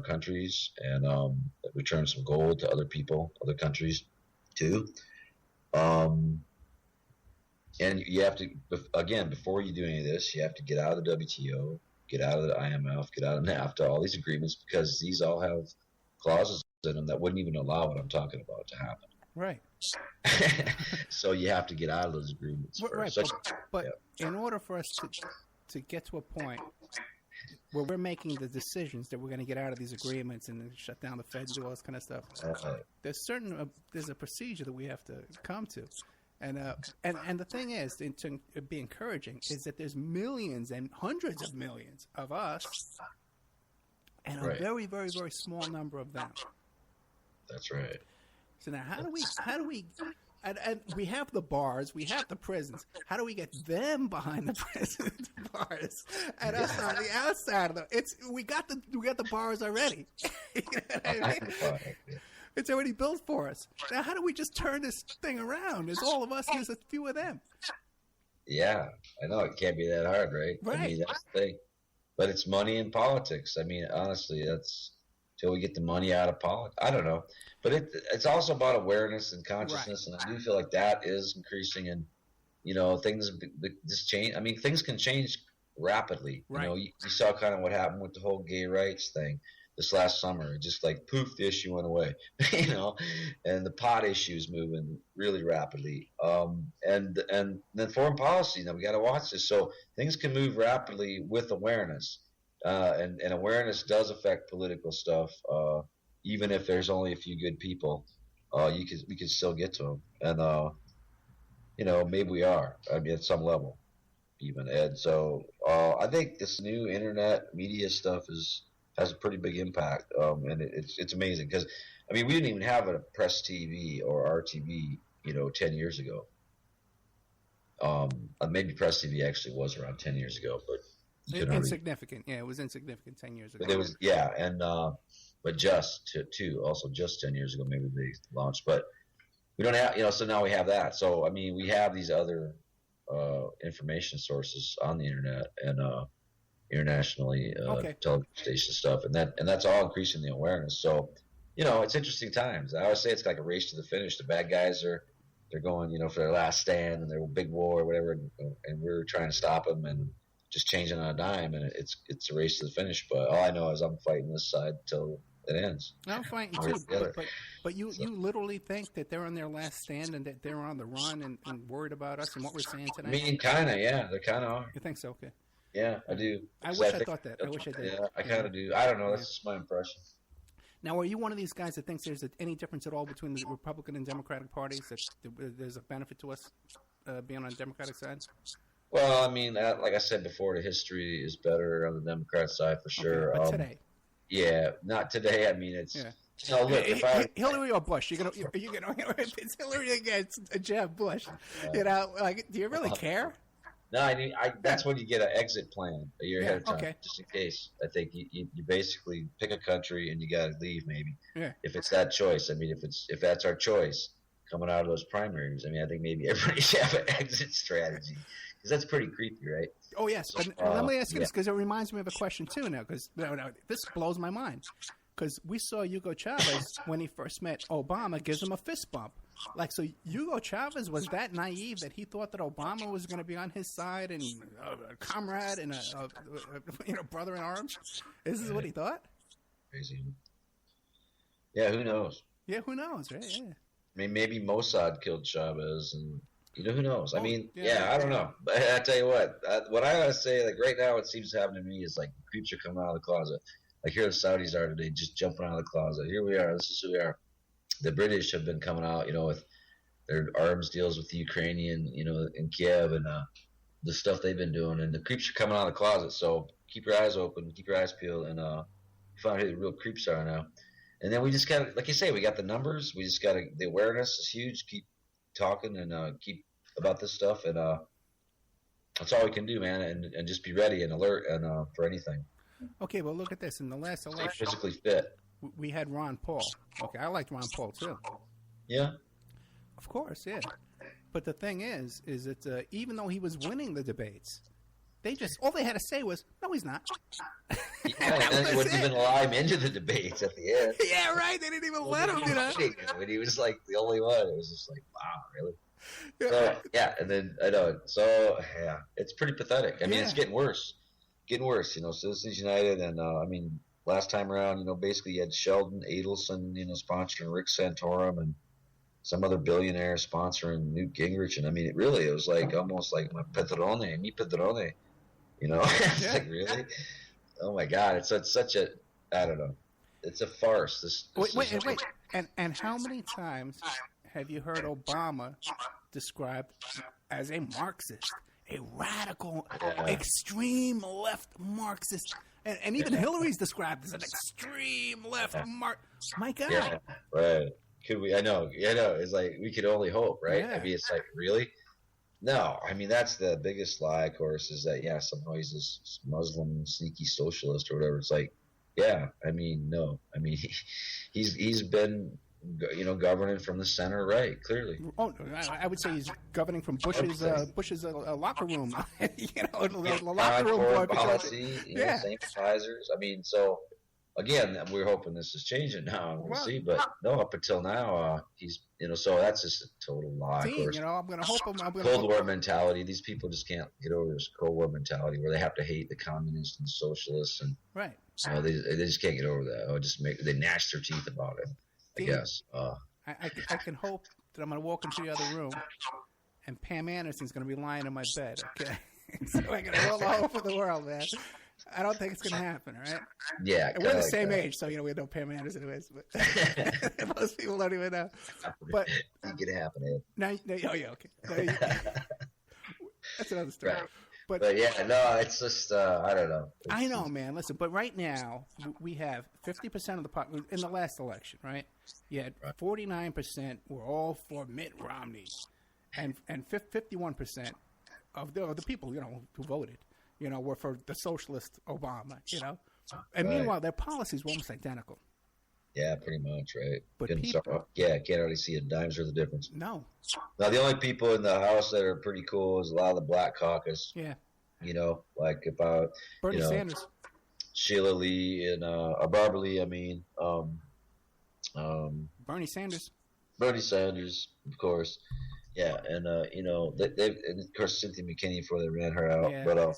countries and return some gold to other people, other countries too. Um, and you have to, again, before you do any of this, you have to get out of the WTO, get out of the IMF, get out of NAFTA, all these agreements, because these all have clauses in them that wouldn't even allow what I'm talking about to happen. Right. So you have to get out of those agreements Right, first. but in order for us to get to a point where we're making the decisions that we're going to get out of these agreements and shut down the Fed and do all this kind of stuff, there's a procedure that we have to come to. And the thing is, to be encouraging, is that there's millions and hundreds of millions of us, and a very, very, very small number of them. That's right. So now, how do we, and we have the bars, we have the prisons. How do we get them behind the prison bars and us on the outside of them? We got the bars already. You know what I mean? It's already built for us. Now, how do we just turn this thing around? There's all of us. There's a few of them. Yeah, I know it can't be that hard, right? Right. I mean, that's the thing. But it's money in politics. I mean, honestly, that's till we get the money out of politics. I don't know, but it's also about awareness and consciousness, and I do feel like that is increasing. And things just change. I mean, things can change rapidly. Right. You saw kind of what happened with the whole gay rights thing this last summer. It just like poof, the issue went away. And the pot issue is moving really rapidly. And then foreign policy. Now we got to watch this. So things can move rapidly with awareness. And awareness does affect political stuff, even if there's only a few good people. We could still get to them, and maybe we are. I mean, at some level, even. And so I think this new internet media stuff has a pretty big impact, and it's amazing because I mean we didn't even have a press TV or RTV 10 years ago. Maybe press TV actually was around 10 years ago, but. Insignificant. Yeah, it was insignificant 10 years ago. But it was, but just 10 years ago, maybe they launched. But we don't have, so now we have that. So, I mean, we have these other information sources on the internet and internationally, television station stuff. And that's all increasing the awareness. So, it's interesting times. I always say it's like a race to the finish. The bad guys they're going, for their last stand and their big war or whatever. And we're trying to stop them and just changing on a dime, and it's a race to the finish. But all I know is I'm fighting this side till it ends. I'm fighting too, but you literally think that they're on their last stand and that they're on the run and worried about us and what we're saying today? I mean, kind of, yeah. They kind of are. You think so? Okay. Yeah, I do. I wish I thought that. I wish I did. Yeah, I kind of do. I don't know. That's just my impression. Now, are you one of these guys that thinks there's any difference at all between the Republican and Democratic parties, that there's a benefit to us being on the Democratic side? Well, I mean, like I said before, the history is better on the Democrat side for sure. But today? Yeah, not today. I mean, it's look. Hillary or Bush? You're gonna if it's Hillary against Jeb Bush, do you really care? No, that's when you get an exit plan a year ahead of time, just in case. I think you basically pick a country and you got to leave maybe. Yeah. If it's that choice, I mean, if that's our choice coming out of those primaries, I mean, I think maybe everybody should have an exit strategy. Because that's pretty creepy, right? Oh, yes. So, but let me ask you this, because it reminds me of a question, too, now, because this blows my mind. Because we saw Hugo Chavez, when he first met Obama, gives him a fist bump. So Hugo Chavez was that naive that he thought that Obama was going to be on his side and a comrade and a brother in arms? This is what he thought? Crazy. Yeah, who knows? Yeah, who knows, right? Yeah. I mean, maybe Mossad killed Chavez and... who knows? I mean, I don't know. But I tell you what I gotta say, like right now, what seems to happen to me is like creeps are coming out of the closet. Like here the Saudis are today, just jumping out of the closet. Here we are. This is who we are. The British have been coming out, with their arms deals with the Ukrainian, in Kiev and the stuff they've been doing. And the creeps are coming out of the closet. So keep your eyes open, keep your eyes peeled, and find out who the real creeps are now. And then we just got to, like you say, we got the numbers. We just got to, the awareness is huge. Keep talking and keep about this stuff, and that's all we can do, man. And just be ready and alert and for anything. Okay, well, look at this. In the last election, stay physically fit. We had Ron Paul. Okay, I liked Ron Paul too. Yeah, of course, yeah. But the thing is that even though he was winning the debates, all they had to say was, no, he's not. Yeah, and then they wouldn't even allow him into the debates at the end. Yeah, right. They didn't even let him, When he was like the only one, it was just like, wow, really? Yeah. So, yeah, and then I know. So yeah, it's pretty pathetic. I mean, it's getting worse. Citizens United, and I mean, last time around, basically you had Sheldon Adelson, sponsoring Rick Santorum and some other billionaire sponsoring Newt Gingrich, and I mean, it was like almost like mi padrone. It's like, really? Oh my God, it's such a, I don't know, it's a farce. Wait. And how many times have you heard Obama described as a Marxist, a radical, extreme left Marxist? And even Hillary's described as an extreme left My God. Yeah, right. Could we? I know. It's like we could only hope, right? Yeah. I mean, it's like, really? No, I mean, that's the biggest lie, of course, is that, somehow he's this Muslim sneaky socialist or whatever. It's like, I mean, no. I mean, he's been, governing from the center right, clearly. Oh, I would say he's governing from Bush's locker room. The locker room boy. Policy, same advisors. I mean, so, again, we're hoping this is changing now, and we'll see. But no, up until now, he's, so that's just a total lie. Of course. I'm going to hope him. Cold War mentality. These people just can't get over this Cold War mentality where they have to hate the communists and socialists, and right. They just can't get over that. They gnash their teeth about it. I guess. I can hope that I'm going to walk into the other room, and Pam Anderson's going to be lying in my bed. Okay, so I'm going to roll all over the world, man. I don't think it's going to happen, all right? Yeah. And we're the same age, so, we know Pam Anderson anyways. But most people don't even know. But it can happen, Ed. Okay. That's another story. Right. But it's just, I don't know. I know, man. Listen, but right now, we have 50% of the population in the last election, right? You had 49% were all for Mitt Romney, and 51% of the people, who voted, were for the socialist Obama, And meanwhile, their policies were almost identical. Yeah, pretty much, right? But can't hardly see a dime's worth of difference. No. Now, the only people in the House that are pretty cool is a lot of the Black Caucus. Yeah. Like about Bernie Sanders, Sheila Lee, and Barbara Lee. I mean, Bernie Sanders, of course. Yeah, and they've, and of course Cynthia McKinney before they ran her out. Yeah. But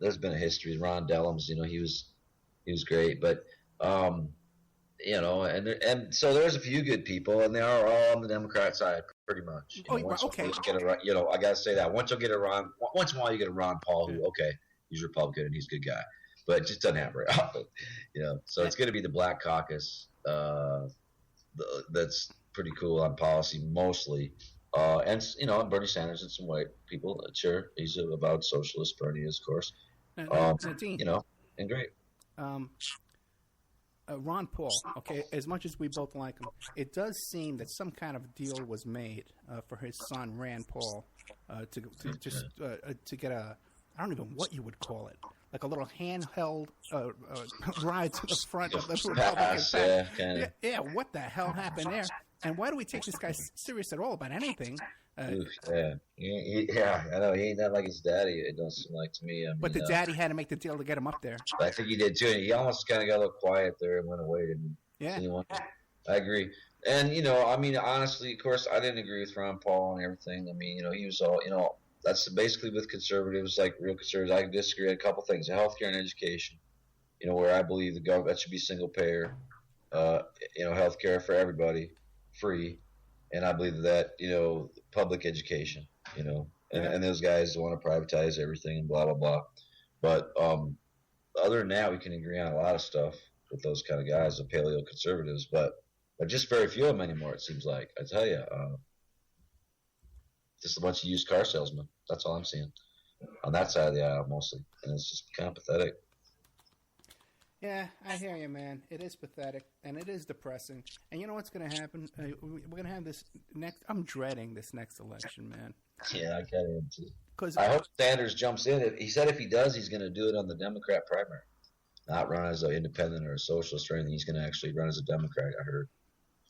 there's been a history. Ron Dellums, he was great, but and so there's a few good people, and they are all on the Democrat side, pretty much. Okay. I gotta say that once you get a Ron, once in a while you get a Ron Paul who, he's Republican and he's a good guy, but it just doesn't happen very often, So it's going to be the Black Caucus that's pretty cool on policy mostly, and Bernie Sanders and some white people. Sure, he's about socialist. Bernie is, of course, and great. Ron Paul, okay, as much as we both like him, it does seem that some kind of deal was made for his son Rand Paul to get a, I don't even know what you would call it, like a little handheld ride to the front of the Republican Party. Yeah, what the hell happened there? And why do we take this guy serious at all about anything? I know. He ain't that like his daddy. It doesn't seem like to me. But the daddy had to make the deal to get him up there. I think he did too. And he almost kind of got a little quiet there and went away. I agree. And honestly, of course, I didn't agree with Ron Paul and everything. I mean, he was all, that's basically with conservatives, like real conservatives. I disagree on a couple things: healthcare and education. Where I believe the government that should be single payer. Healthcare for everybody, free. And I believe that, public education, and those guys want to privatize everything and blah, blah, blah. But other than that, we can agree on a lot of stuff with those kind of guys, the paleo conservatives, but just very few of them anymore, it seems like. I tell you, just a bunch of used car salesmen. That's all I'm seeing on that side of the aisle mostly. And it's just kind of pathetic. Yeah, I hear you, man. It is pathetic, and it is depressing. And you know what's going to happen? We're going to have this next – I'm dreading this next election, man. Yeah, I got it too. I hope Sanders jumps in. He said if he does, he's going to do it on the Democrat primary, not run as an independent or a socialist or anything. He's going to actually run as a Democrat, I heard,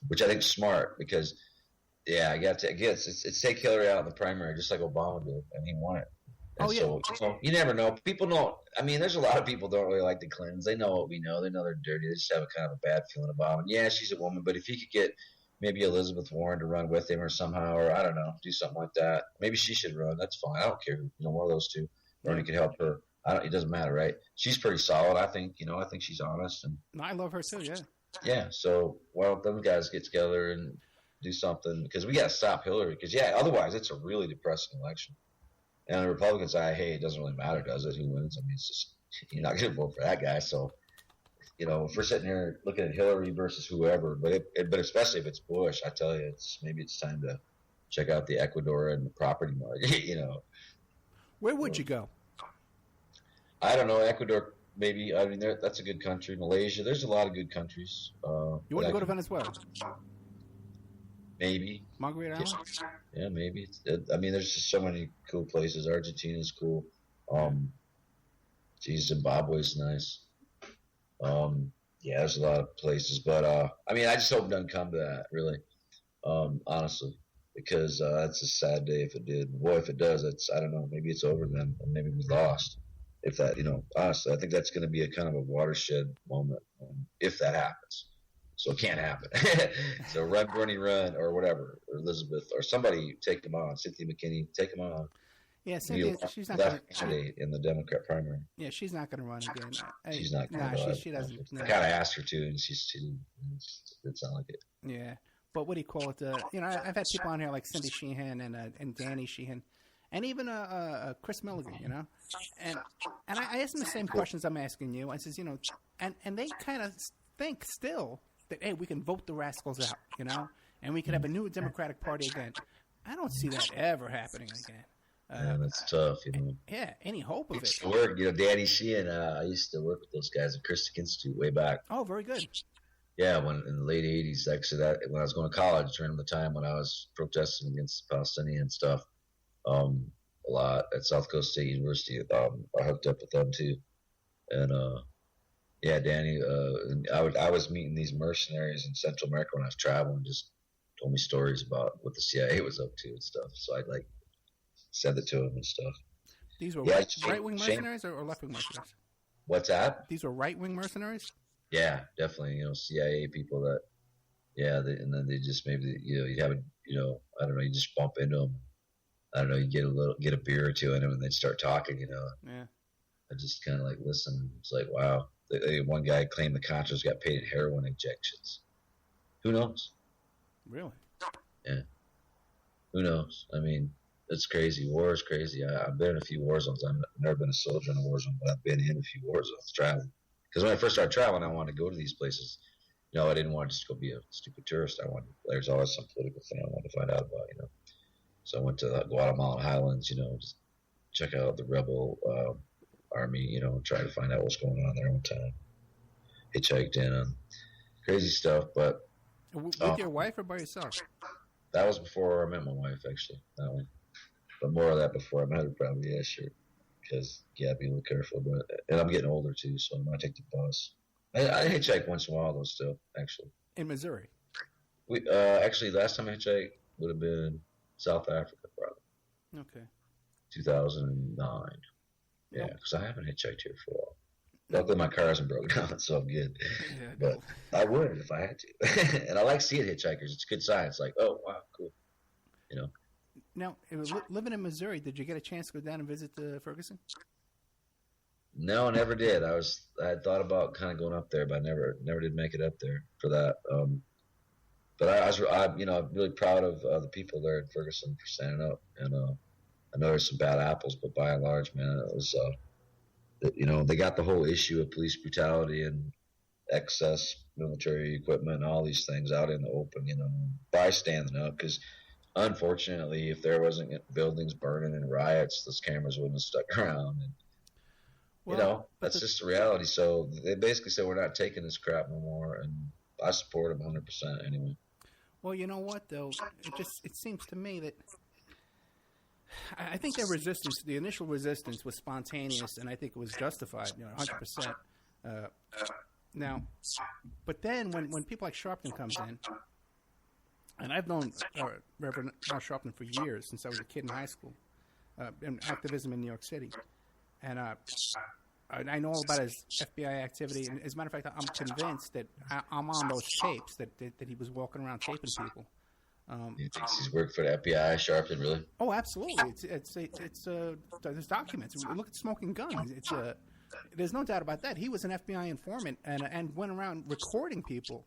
which I think is smart because, it's take Hillary out in the primary just like Obama did, and he won it. Oh, And yeah. so, you never know. People don't. I mean, there's a lot of people don't really like the Clintons. They know what we know. They know they're dirty. They just have a kind of a bad feeling about them. Yeah, she's a woman, but if he could get maybe Elizabeth Warren to run with him or somehow, or I don't know, do something like that. Maybe she should run. That's fine. I don't care. One of those two. Bernie could help her. It doesn't matter, right? She's pretty solid. I think. I think she's honest and. I love her too. Yeah. Yeah. So why don't them guys get together and do something? Because we got to stop Hillary. Because otherwise it's a really depressing election. And the Republicans say, hey, it doesn't really matter, does it? Who wins? I mean, it's just you're not going to vote for that guy. So, if we're sitting here looking at Hillary versus whoever, but especially if it's Bush, I tell you, maybe it's time to check out the Ecuador and the property market. Where would you go? I don't know. Ecuador, maybe. I mean, that's a good country. Malaysia, there's a lot of good countries. You want to go to Venezuela? Maybe. Margaret Island? Yeah, maybe. I mean, there's just so many cool places. Argentina's cool. Zimbabwe's nice. There's a lot of places. But, I mean, I just hope it doesn't come to that, really, honestly. Because that's a sad day if it did. Boy, if it does, I don't know. Maybe it's over then. Or maybe we lost. If that, honestly, I think that's going to be a kind of a watershed moment if that happens. So it can't happen. So run, Bernie, run, or whatever, or Elizabeth, or somebody take him on. Cynthia McKinney, take him on. Yeah, Cynthia, she's not going to in the Democrat primary. Yeah, she's not going to run again. She's not going to. No, she doesn't. I kind of asked her to, and she didn't sound like it. Yeah, but what do you call it? I've had people on here like Cindy Sheehan and Danny Sheehan, and even Chris Milligan, and I asked them the same questions I'm asking you. I says, and they kind of think still that, hey, we can vote the rascals out, and we could have a new Democratic Party again. I don't see that ever happening again. Yeah, that's tough, Yeah, any hope of it. I used to work, Danny Sheehan. I used to work with those guys at Christic Institute way back. Oh, very good. Yeah, when in the late '80s, actually, when I was going to college during the time when I was protesting against Palestinian stuff, a lot at South Coast State University. I hooked up with them too, and Danny. I was meeting these mercenaries in Central America when I was traveling. Just told me stories about what the CIA was up to and stuff. So I'd send it to him and stuff. These were right-wing mercenaries or left-wing mercenaries? What's that? These were right-wing mercenaries? Yeah, definitely. CIA people that. Yeah, and then they just maybe you'd have I don't know, you just bump into them. I don't know, you get a beer or two in them and they'd start talking, Yeah. I just kind of listen. It's like, wow. One guy claimed the Contras got paid in heroin injections. Who knows? Really? Yeah. Who knows? I mean, it's crazy. War is crazy. I've been in a few war zones. I've never been a soldier in a war zone, but I've been in a few war zones traveling. Because when I first started traveling, I wanted to go to these places. I didn't want to just go be a stupid tourist. There's always some political thing I wanted to find out about, So I went to the Guatemalan highlands, just check out the rebel army, try to find out what's going on there one time. Hitchhiked in on crazy stuff, but with your wife or by yourself? That was before I met my wife, actually. That one, but more of that before I met her, probably. Yeah, sure. Because be a little careful, and I'm getting older too, so I'm gonna take the bus. I hitchhike once in a while, though. Still, actually. In Missouri. We actually last time I hitchhiked would have been South Africa, probably. Okay. 2009. Yeah, because I haven't hitchhiked here for a while. Luckily, my car hasn't broken down, so I'm good. Yeah, but I would if I had to. And I like seeing hitchhikers. It's a good sign. It's like, oh, wow, cool. Now, living in Missouri, did you get a chance to go down and visit Ferguson? No, I never did. I had thought about kind of going up there, but I never did make it up there for that. But I'm really proud of the people there in Ferguson for standing up. And I know there's some bad apples, but by and large, man, it was they got the whole issue of police brutality and excess military equipment and all these things out in the open, by standing up. Because unfortunately, if there wasn't buildings burning and riots, those cameras wouldn't have stuck around. And that's just the reality. So they basically said we're not taking this crap no more, and I support them 100% anyway. Well, you know what though, it seems to me that I think their resistance, the initial resistance, was spontaneous, and I think it was justified, 100%. Now, but then when people like Sharpton comes in, and I've known Reverend Al Sharpton for years, since I was a kid in high school, in activism in New York City, and I know all about his FBI activity. And as a matter of fact, I'm convinced that I'm on those tapes that he was walking around taping people. You think he's worked for the FBI, Sharpton, really? Oh, absolutely. There's documents. Look at Smoking Gun. There's no doubt about that. He was an FBI informant and went around recording people,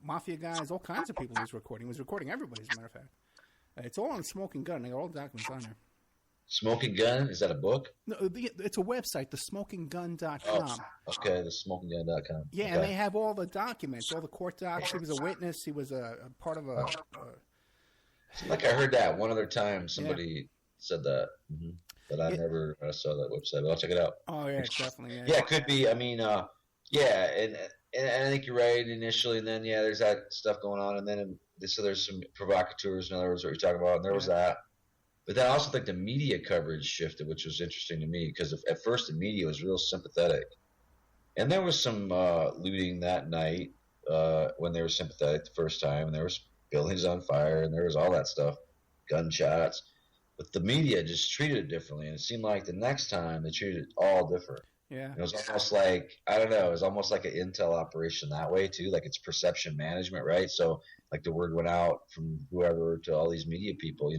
mafia guys, all kinds of people. He was recording. He was recording everybody. As a matter of fact, it's all on Smoking Gun. They got all the documents on there. Smoking Gun? Is that a book? No, it's a website, thesmokinggun.com. Oh, okay, thesmokinggun.com. Yeah, okay. And they have all the documents, all the court docs. He was a witness. He was a part of a... like I heard that one other time. Somebody said that, but I never saw that website. But I'll check it out. Oh, yeah, definitely. Yeah, it could be. I mean, and I think you're right initially, and then, there's that stuff going on, and then so there's some provocateurs, in other words, what you're talking about, and there was that. But then I also think the media coverage shifted, which was interesting to me, because at first the media was real sympathetic. And there was some looting that night when they were sympathetic the first time, and there was buildings on fire, and there was all that stuff, gunshots. But the media just treated it differently, and it seemed like the next time they treated it all different. Yeah. It was almost like, I don't know, it was almost like an intel operation that way, too, like it's perception management, right? So, like the word went out from whoever to all these media people,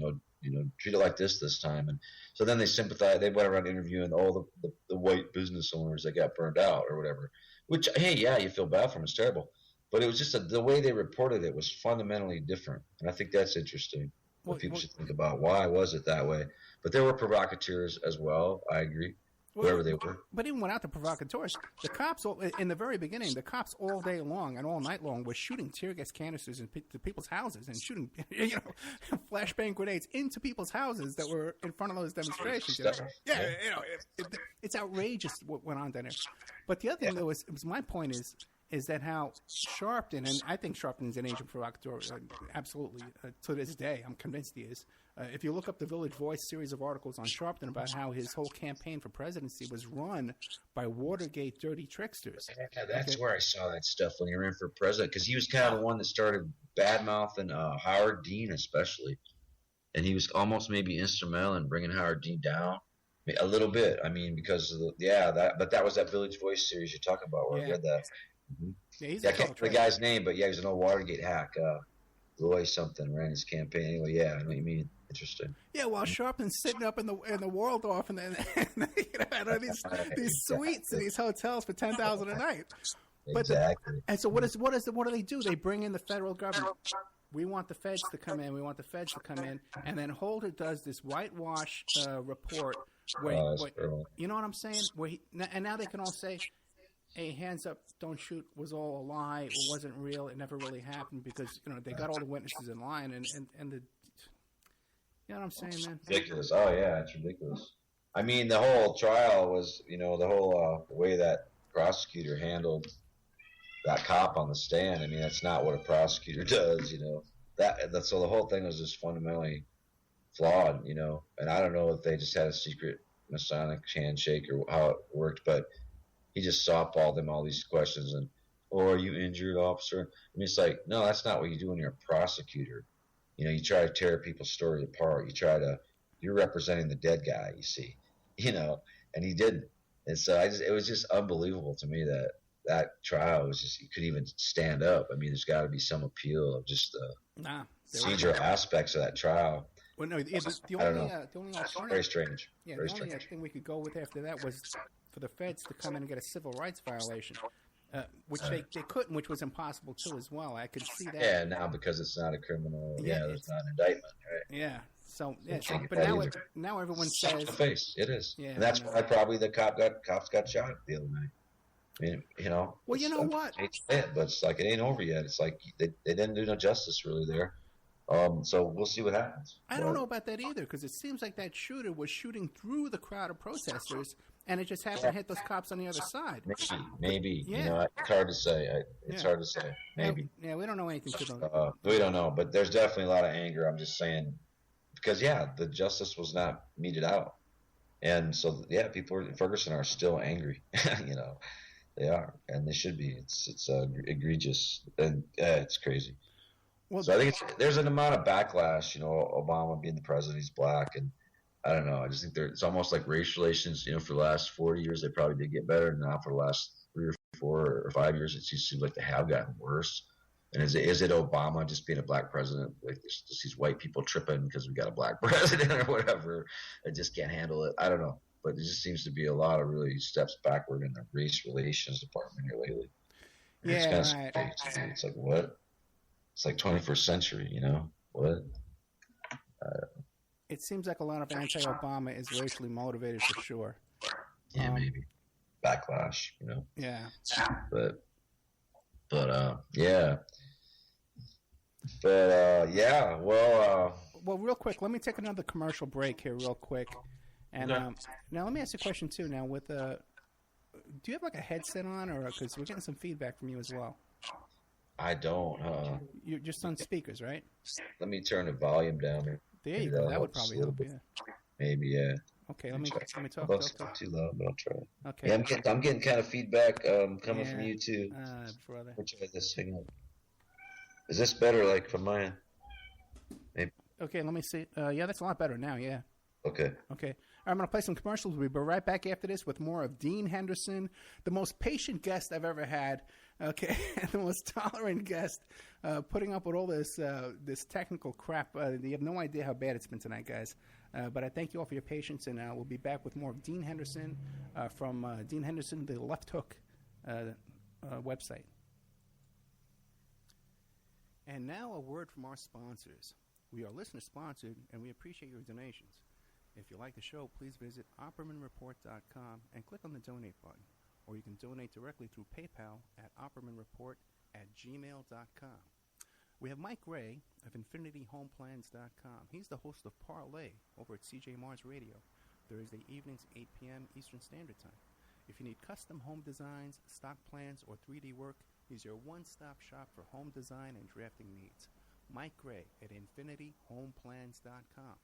treat it like this time. And so then they sympathized. They went around interviewing all the white business owners that got burned out or whatever, which, hey, yeah, you feel bad for them. It's terrible. But it was just the way they reported it was fundamentally different. And I think that's interesting. People should think about why was it that way. But there were provocateurs as well. I agree. Whoever they were. But even without the provocateurs, the cops, in the very beginning, the cops all day long and all night long were shooting tear gas canisters into people's houses and shooting, flashbang grenades into people's houses that were in front of those demonstrations. It's outrageous what went on down there. But the other thing, though, was my point is that how Sharpton, and I think Sharpton is an agent provocateur, absolutely, to this day, I'm convinced he is. If you look up the Village Voice series of articles on Sharpton about how his whole campaign for presidency was run by Watergate dirty tricksters. Yeah, that's where I saw that stuff when he ran for president, because he was kind of the one that started bad-mouthing Howard Dean especially. And he was almost maybe instrumental in bringing Howard Dean down. A little bit, I mean, because of but that was that Village Voice series you're talking about where I read that. Mm-hmm. Yeah, he's I can't remember the guy's name, but he was an old Watergate hack. Roy something ran his campaign. Anyway, I know what you mean. Interesting. Yeah, while Sharpton's sitting up in the Waldorf and then these suites in these hotels for $10,000 a night. Exactly. And so what do they do? They bring in the federal government. We want the feds to come in. We want the feds to come in. And then Holder does this whitewash report where you know what I'm saying? And now they can all say, hey, hands up, don't shoot, was all a lie, it wasn't real, it never really happened, because they got all the witnesses in line, and the, you know what I'm saying, man? Ridiculous. Oh yeah, it's ridiculous. I mean, the whole trial was, the whole way that prosecutor handled that cop on the stand. I mean, that's not what a prosecutor does. So the whole thing was just fundamentally flawed. And I don't know if they just had a secret Masonic handshake or how it worked, but he just softballed them all these questions and, are you injured, officer? I mean, it's like, no, that's not what you do when you're a prosecutor. You try to tear people's story apart. You're representing the dead guy, you see, and he didn't. And so it was just unbelievable to me that trial was just, you couldn't even stand up. I mean, there's got to be some appeal of just the procedural aspects of that trial. Well, no, the only alternative. Very strange. Yeah, very the only strange. thing we could go with after that was for the feds to come in and get a civil rights violation, which they couldn't, which was impossible too as well. I could see that. Yeah, now because it's not a criminal. There's not an indictment, right? Yeah. So now everyone says the face. It is. Yeah, and that's why probably the cops got shot the other night. I mean, Well, you know what? But it's like it ain't over yet. It's like they didn't do no justice really there. So we'll see what happens. I don't know about that either, because it seems like that shooter was shooting through the crowd of protesters, and it just happened to hit those cops on the other side. Maybe. Yeah. It's hard to say. It's hard to say. Maybe. Yeah, we don't know anything to them. We don't know, but there's definitely a lot of anger. I'm just saying, because the justice was not meted out, and so people in Ferguson are still angry. They are, and they should be. It's egregious, and it's crazy. Well, So I think there's an amount of backlash. Obama being the president, he's black, and I don't know. I just think it's almost like race relations. For the last 40 years, they probably did get better. And now for the last 3 or 4 or 5 years, it just seems like they have gotten worse. And is it Obama just being a black president? Like just these white people tripping because we got a black president or whatever, and just can't handle it. I don't know. But there just seems to be a lot of really steps backward in the race relations department here lately. It's kind of right. strange. It's like, what? It's like 21st century, What? It seems like a lot of anti-Obama is racially motivated for sure. Yeah, maybe backlash, Yeah. But yeah. But yeah. Well, real quick, let me take another commercial break here, real quick. And now let me ask you a question too. Now, do you have like a headset on, or because we're getting some feedback from you as well? I don't. You're just on speakers, right? Let me turn the volume down. There you go. That would probably help. Yeah. Maybe, yeah. Okay, let me talk. It's not too loud, but I'll try. Okay. Yeah, I'm getting kind of feedback coming from you too. Brother. We'll try this. Hang on. Is this better, like from mine? Maybe. Okay, let me see. Yeah, that's a lot better now. Yeah. Okay. I'm going to play some commercials. We'll be right back after this with more of Dean Henderson, the most patient guest I've ever had. Okay, the most tolerant guest, putting up with all this technical crap. You have no idea how bad it's been tonight, guys. But I thank you all for your patience, and we'll be back with more of Dean Henderson from Dean Henderson, the Left Hook website. And now a word from our sponsors. We are listener-sponsored, and we appreciate your donations. If you like the show, please visit OppermanReport.com and click on the donate button, or you can donate directly through PayPal at OppermanReport@gmail.com. We have Mike Ray of InfinityHomeplans.com. He's the host of Parlay over at CJ Mars Radio, Thursday evenings, 8 p.m. Eastern Standard Time. If you need custom home designs, stock plans, or 3D work, he's your one-stop shop for home design and drafting needs. Mike Gray at InfinityHomeplans.com.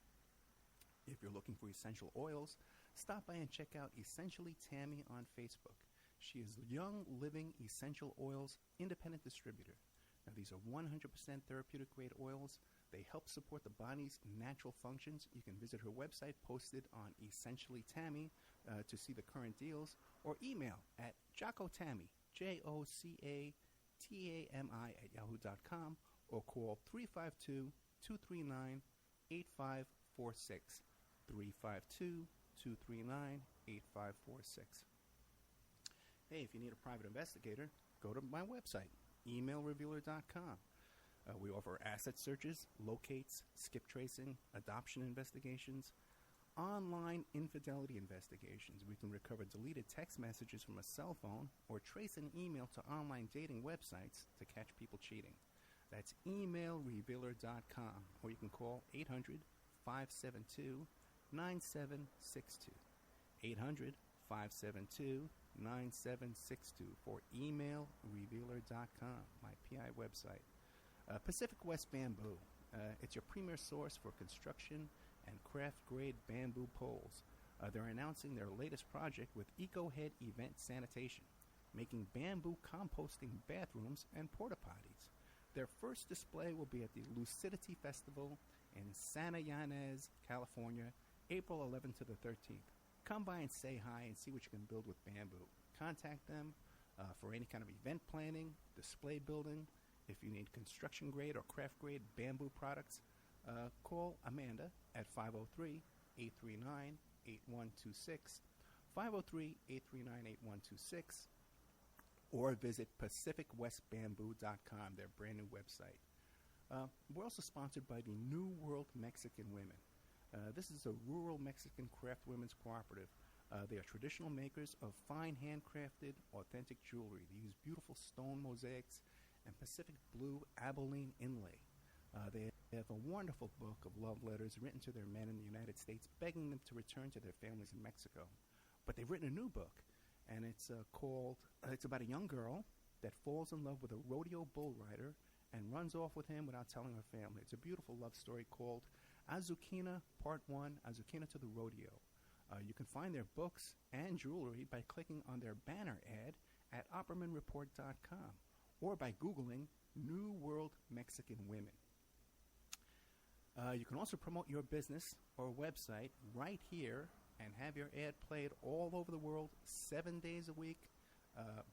If you're looking for essential oils, stop by and check out Essentially Tammy on Facebook. She is Young Living Essential Oils independent distributor. Now, these are 100% therapeutic grade oils. They help support the body's natural functions. You can visit her website posted on Essentially Tammy to see the current deals, or email at JocoTammy, JocaTami @yahoo.com, or call 352-239-8546. 352-239-8546. Hey, if you need a private investigator, go to my website, emailrevealer.com. We offer asset searches, locates, skip tracing, adoption investigations, online infidelity investigations. We can recover deleted text messages from a cell phone or trace an email to online dating websites to catch people cheating. That's emailrevealer.com, or you can call 800-572-9762. 800-572-9762 for emailrevealer.com, my PI website. Pacific West Bamboo. It's your premier source for construction and craft-grade bamboo poles. They're announcing their latest project with EcoHead Event Sanitation, making bamboo composting bathrooms and porta potties. Their first display will be at the Lucidity Festival in Santa Ynez, California, April 11th to the 13th. Come by and say hi and see what you can build with bamboo. Contact them for any kind of event planning, display building. If you need construction grade or craft grade bamboo products, call Amanda at 503-839-8126, 503-839-8126, or visit PacificWestBamboo.com, their brand new website. We're also sponsored by the New World Mexican Women. This is a rural Mexican craft women's cooperative. They are traditional makers of fine handcrafted, authentic jewelry. They use beautiful stone mosaics and Pacific blue Abilene inlay. They have a wonderful book of love letters written to their men in the United States, begging them to return to their families in Mexico. But they've written a new book, and it's it's about a young girl that falls in love with a rodeo bull rider and runs off with him without telling her family. It's a beautiful love story called Azucena Part 1, Azucena to the Rodeo. You can find their books and jewelry by clicking on their banner ad at OppermanReport.com or by Googling New World Mexican Women. You can also promote your business or website right here and have your ad played all over the world 7 days a week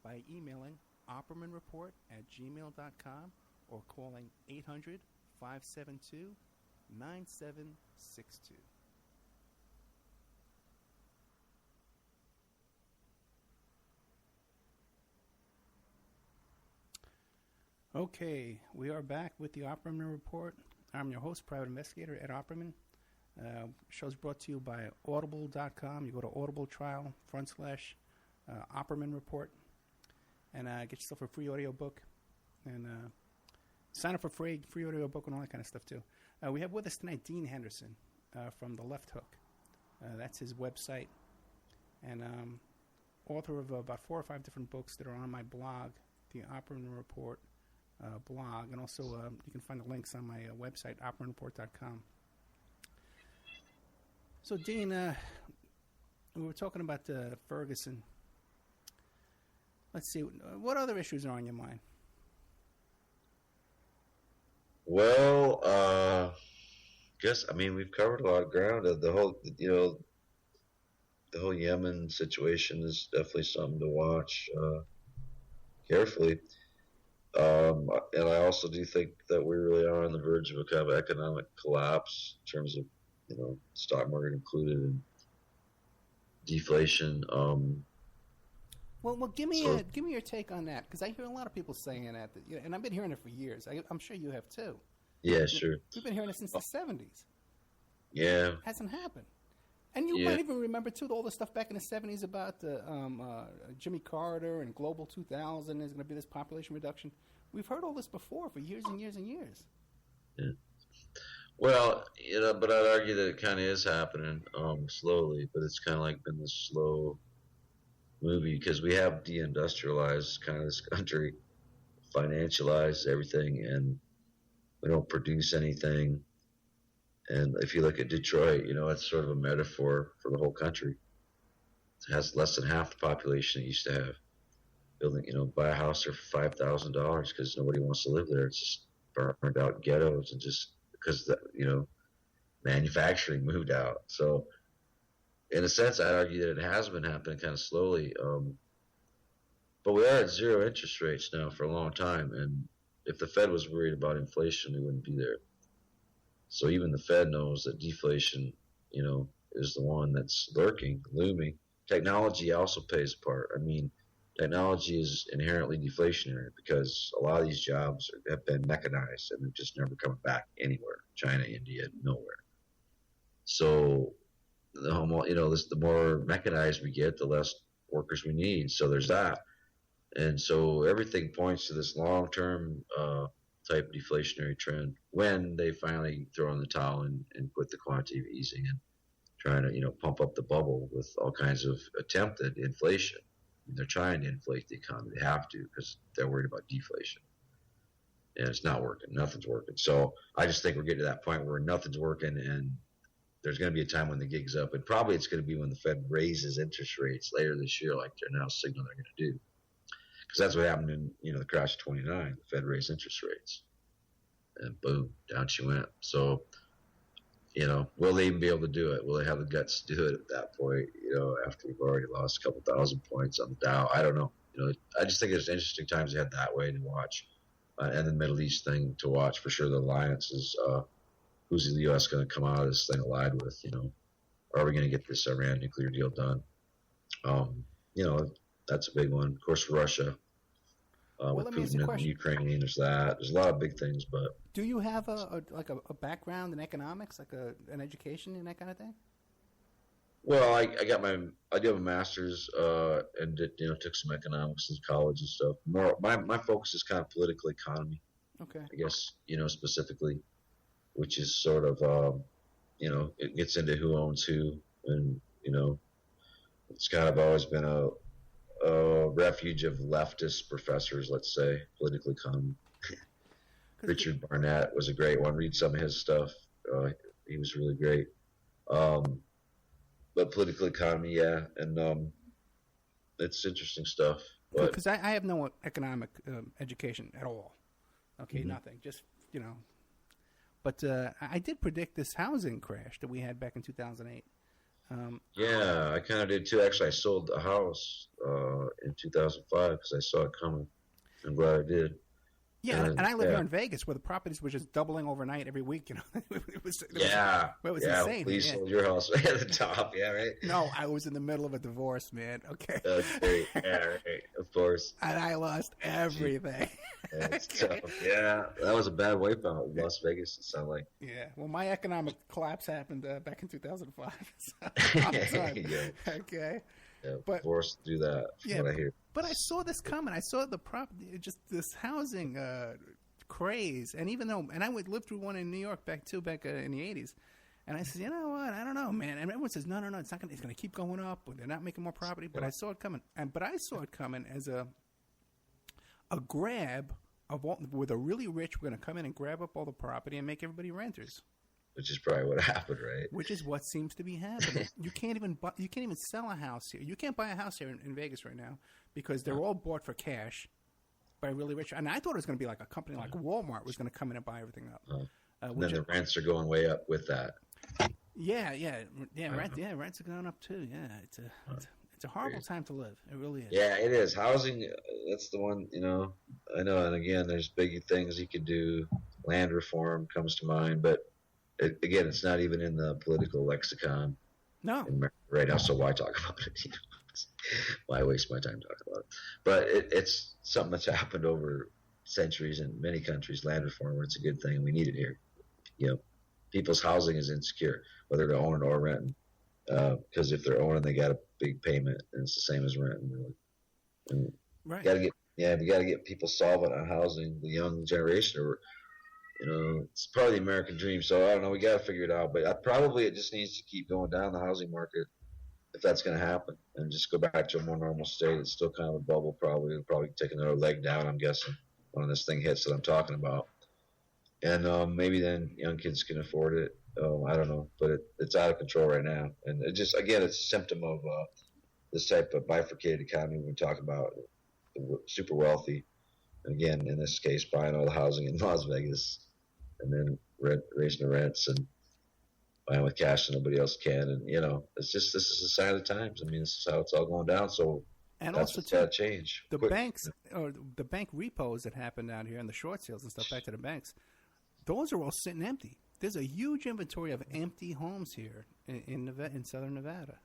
by emailing oppermanreport@gmail.com or calling 800-572-9762. Okay, we are back with the Opperman Report. I'm your host, Private Investigator Ed Opperman. Show's brought to you by Audible.com. You go to Audible Trial / Opperman Report and get yourself a free audiobook and sign up for free audiobook and all that kind of stuff too. We have with us tonight Dean Henderson from The Left Hook. That's his website, and author of about 4 or 5 different books that are on my blog, the Opperman Report blog, and also you can find the links on my website, oppermanreport.com. So, Dean, we were talking about Ferguson. Let's see, what other issues are on your mind? Well, we've covered a lot of ground. The whole Yemen situation is definitely something to watch carefully. And I also do think that we really are on the verge of a kind of economic collapse in terms of, stock market included and deflation. Well, give me your take on that, because I hear a lot of people saying that, and I've been hearing it for years. I'm sure you have too. Yeah, sure. We've been hearing it since the 70s. Yeah, it hasn't happened. And you might even remember too all the stuff back in the 70s about Jimmy Carter and Global 2000. There's going to be this population reduction. We've heard all this before for years and years and years. Yeah. Well, but I'd argue that it kind of is happening slowly, but it's kind of like been this slow movie because we have deindustrialized kind of this country, financialized everything, and we don't produce anything. And if you look at Detroit, it's sort of a metaphor for the whole country. It has less than half the population it used to have. Buy a house there for $5,000 because nobody wants to live there. It's just burned out ghettos, and just because manufacturing moved out. So, in a sense, I'd argue that it has been happening kind of slowly. But we are at zero interest rates now for a long time, and if the Fed was worried about inflation, we wouldn't be there. So even the Fed knows that deflation, is the one that's lurking, looming. Technology also plays a part. Technology is inherently deflationary because a lot of these jobs have been mechanized and they've just never come back anywhere. China, India, nowhere. So the more mechanized we get, the less workers we need. So there's that. And so everything points to this long-term type deflationary trend when they finally throw in the towel and quit the quantitative easing and trying to pump up the bubble with all kinds of attempted inflation. They're trying to inflate the economy. They have to because they're worried about deflation, and it's not working. Nothing's working. So I just think we're getting to that point where nothing's working, and there's going to be a time when the gig's up, and probably it's going to be when the Fed raises interest rates later this year, like they're now signaling they're going to do. Because that's what happened in the crash of '29. The Fed raised interest rates, and boom, down she went. So, will they even be able to do it? Will they have the guts to do it at that point? After we've already lost a couple thousand points on the Dow, I don't know. I just think there's interesting times ahead that way to watch, and the Middle East thing to watch for sure. The alliance is who's the U.S. going to come out of this thing allied with? Are we going to get this Iran nuclear deal done? That's a big one. Of course, Russia. With Putin and Ukraine, there's that. There's a lot of big things, but do you have a background in economics, like an education in that kind of thing? Well, I do have a master's and took some economics in college and stuff. My focus is kind of political economy. Okay. I guess specifically, which is sort of it gets into who owns who, and it's kind of always been a refuge of leftist professors, let's say, political economy. Richard Barnett was a great one. Read some of his stuff. He was really great. But political economy, yeah, and it's interesting stuff. Because I have no economic education at all. Okay, nothing. Just, But I did predict this housing crash that we had back in 2008. Yeah, I kind of did too. Actually, I sold the house in 2005 because I saw it coming. I'm glad I did. Yeah, and I live here in Vegas, where the properties were just doubling overnight every week. It was insane. Please sold your house right at the top. Yeah, right. No, I was in the middle of a divorce, man. Okay. That's great. Yeah, right. Of course. And I lost everything. That's tough. Yeah, that was a bad wipeout in Las Vegas. It sounded like. Yeah. Well, my economic collapse happened back in 2005. So yeah. Okay. Yeah, but forced to do that. From what I hear. But I saw this coming. I saw the just this housing craze, and I would live through one in New York back in the 80s, and I said, you know what? I don't know, man. And everyone says, no, it's not gonna. It's gonna keep going up. They're not making more property. But I saw it coming, but I saw it coming as a grab of all, where the really rich were gonna come in and grab up all the property and make everybody renters. Which is probably what happened, right? Which is what seems to be happening. You can't even sell a house here. You can't buy a house here in Vegas right now because they're all bought for cash by really rich. And I thought it was going to be like a company like Walmart was going to come in and buy everything up. And then the rents are going way up with that. Yeah. Rents are going up too. Yeah, it's a horrible time to live. It really is. Yeah, it is. Housing, that's the one. I know. And again, there's big things you could do. Land reform comes to mind, but. Again, it's not even in the political lexicon. No. Right now, so why talk about it? Why waste my time talking about it? But it's something that's happened over centuries in many countries. Land reform, it's a good thing. We need it here. People's housing is insecure, whether they're owning or renting. Because if they're owning, they got a big payment, and it's the same as renting. And right. we got to get people solvent on housing. The young generation are. It's probably the American dream. So I don't know. We got to figure it out. But it just needs to keep going down the housing market if that's going to happen, and just go back to a more normal state. It's still kind of a bubble. It'll probably take another leg down. I'm guessing when this thing hits that I'm talking about, and maybe then young kids can afford it. I don't know, but it's out of control right now, and it's a symptom of this type of bifurcated economy we've been talking about. The super wealthy, and again in this case, buying all the housing in Las Vegas. And then raising the rents and buying with cash that nobody else can, and this is a sign of the times. I mean, this is how it's all going down. So and that's also got to change. The banks or the bank repos that happened out here and the short sales and stuff back to the banks, those are all sitting empty. There's a huge inventory of empty homes here in southern Nevada.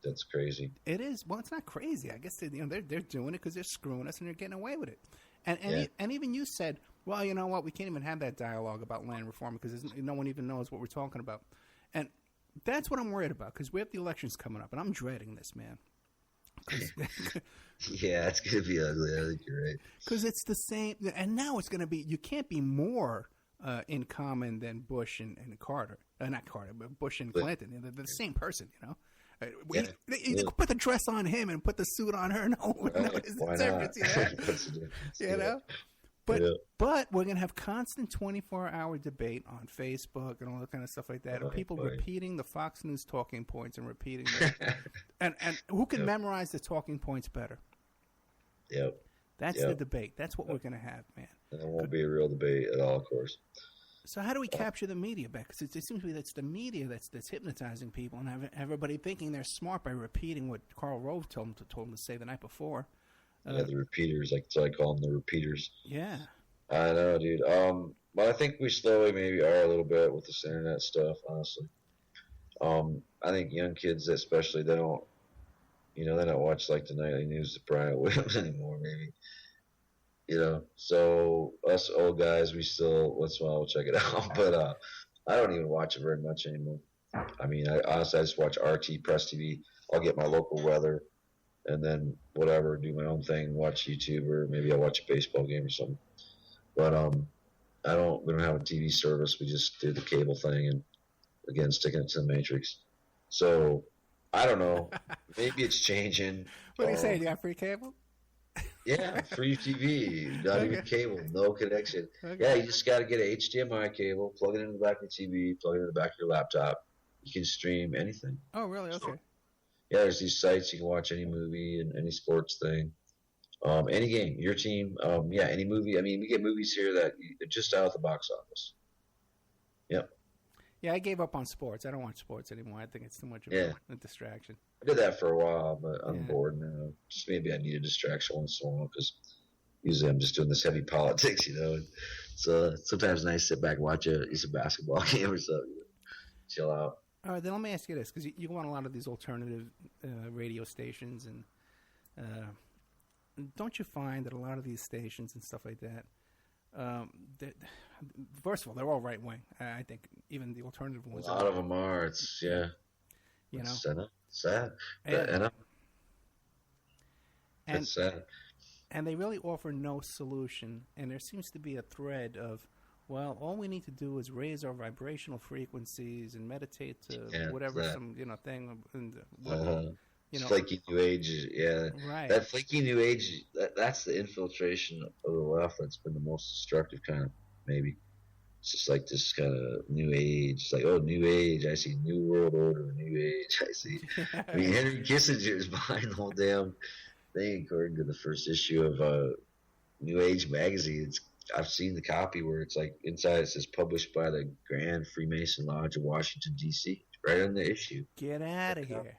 That's crazy. It is. Well, it's not crazy. I guess they're doing it because they're screwing us and they're getting away with it. And even you said, well, you know what? We can't even have that dialogue about land reform because no one even knows what we're talking about. And that's what I'm worried about because we have the elections coming up, and I'm dreading this, man. Yeah, it's going to be ugly. I think you're right. Because it's the same. And now it's going to be – you can't be more in common than Bush and Carter. Not Carter, but Bush and Clinton. They're the same person, You put the dress on him and put the suit on her. No, it's the difference, you know? But we're going to have constant 24-hour debate on Facebook and all that kind of stuff like that. And people repeating the Fox News talking points and repeating them. and who can memorize the talking points better? Yep. That's the debate. That's what we're going to have, man. And it won't be a real debate at all, of course. So how do we capture the media back? Because it seems to me that's the media that's hypnotizing people and have everybody thinking they're smart by repeating what Karl Rove told them to say the night before. The repeaters, so I call them the repeaters. Yeah. I know, dude. But I think we slowly maybe are a little bit with this internet stuff, honestly. I think young kids especially, they don't watch the nightly news of Brian Williams anymore, maybe. So us old guys, we still once in a while we'll check it out, but I don't even watch it very much anymore. I mean, I just watch RT, Press TV. I'll get my local weather, and then whatever, do my own thing, watch YouTube, or maybe I'll watch a baseball game or something. But we don't have a TV service. We just do the cable thing, and again, sticking it to the Matrix. So I don't know. Maybe it's changing. What are you saying? You got free cable? Yeah, free TV, not even cable, no connection. Okay. Yeah, you just got to get an HDMI cable, plug it in the back of the TV, plug it in the back of your laptop. You can stream anything. Oh, really? Okay. Yeah, there's these sites you can watch any movie and any sports thing. Any game, your team, yeah, any movie. I mean, we get movies here that are just out of the box office. Yep. Yeah, I gave up on sports. I don't watch sports anymore. I think it's too much of Yeah. a distraction. I did that for a while, but I'm Yeah. bored now. Just maybe I need a distraction once in a while because usually I'm just doing this heavy politics, And so sometimes it's nice to sit back and watch a basketball game or something. Chill out. All right, then let me ask you this, because you go on a lot of these alternative radio stations, and don't you find that a lot of these stations and stuff like that, first of all, they're all right wing. I think even the alternative ones. A lot of them are. It's It's sad. And It's sad. And they really offer no solution. And there seems to be a thread of, well, all we need to do is raise our vibrational frequencies and meditate to whatever thing. And, flaky new age, right. That flaky new age, that's the infiltration of the left that's been the most destructive kind of, maybe. It's just like this kind of new age. It's like, oh, new age. I see new world order, new age. I see. I mean, Henry Kissinger is behind the whole damn thing, according to the first issue of New Age magazine. I've seen the copy where it's like inside it says published by the Grand Freemason Lodge of Washington, D.C. right on the issue. Get out of here.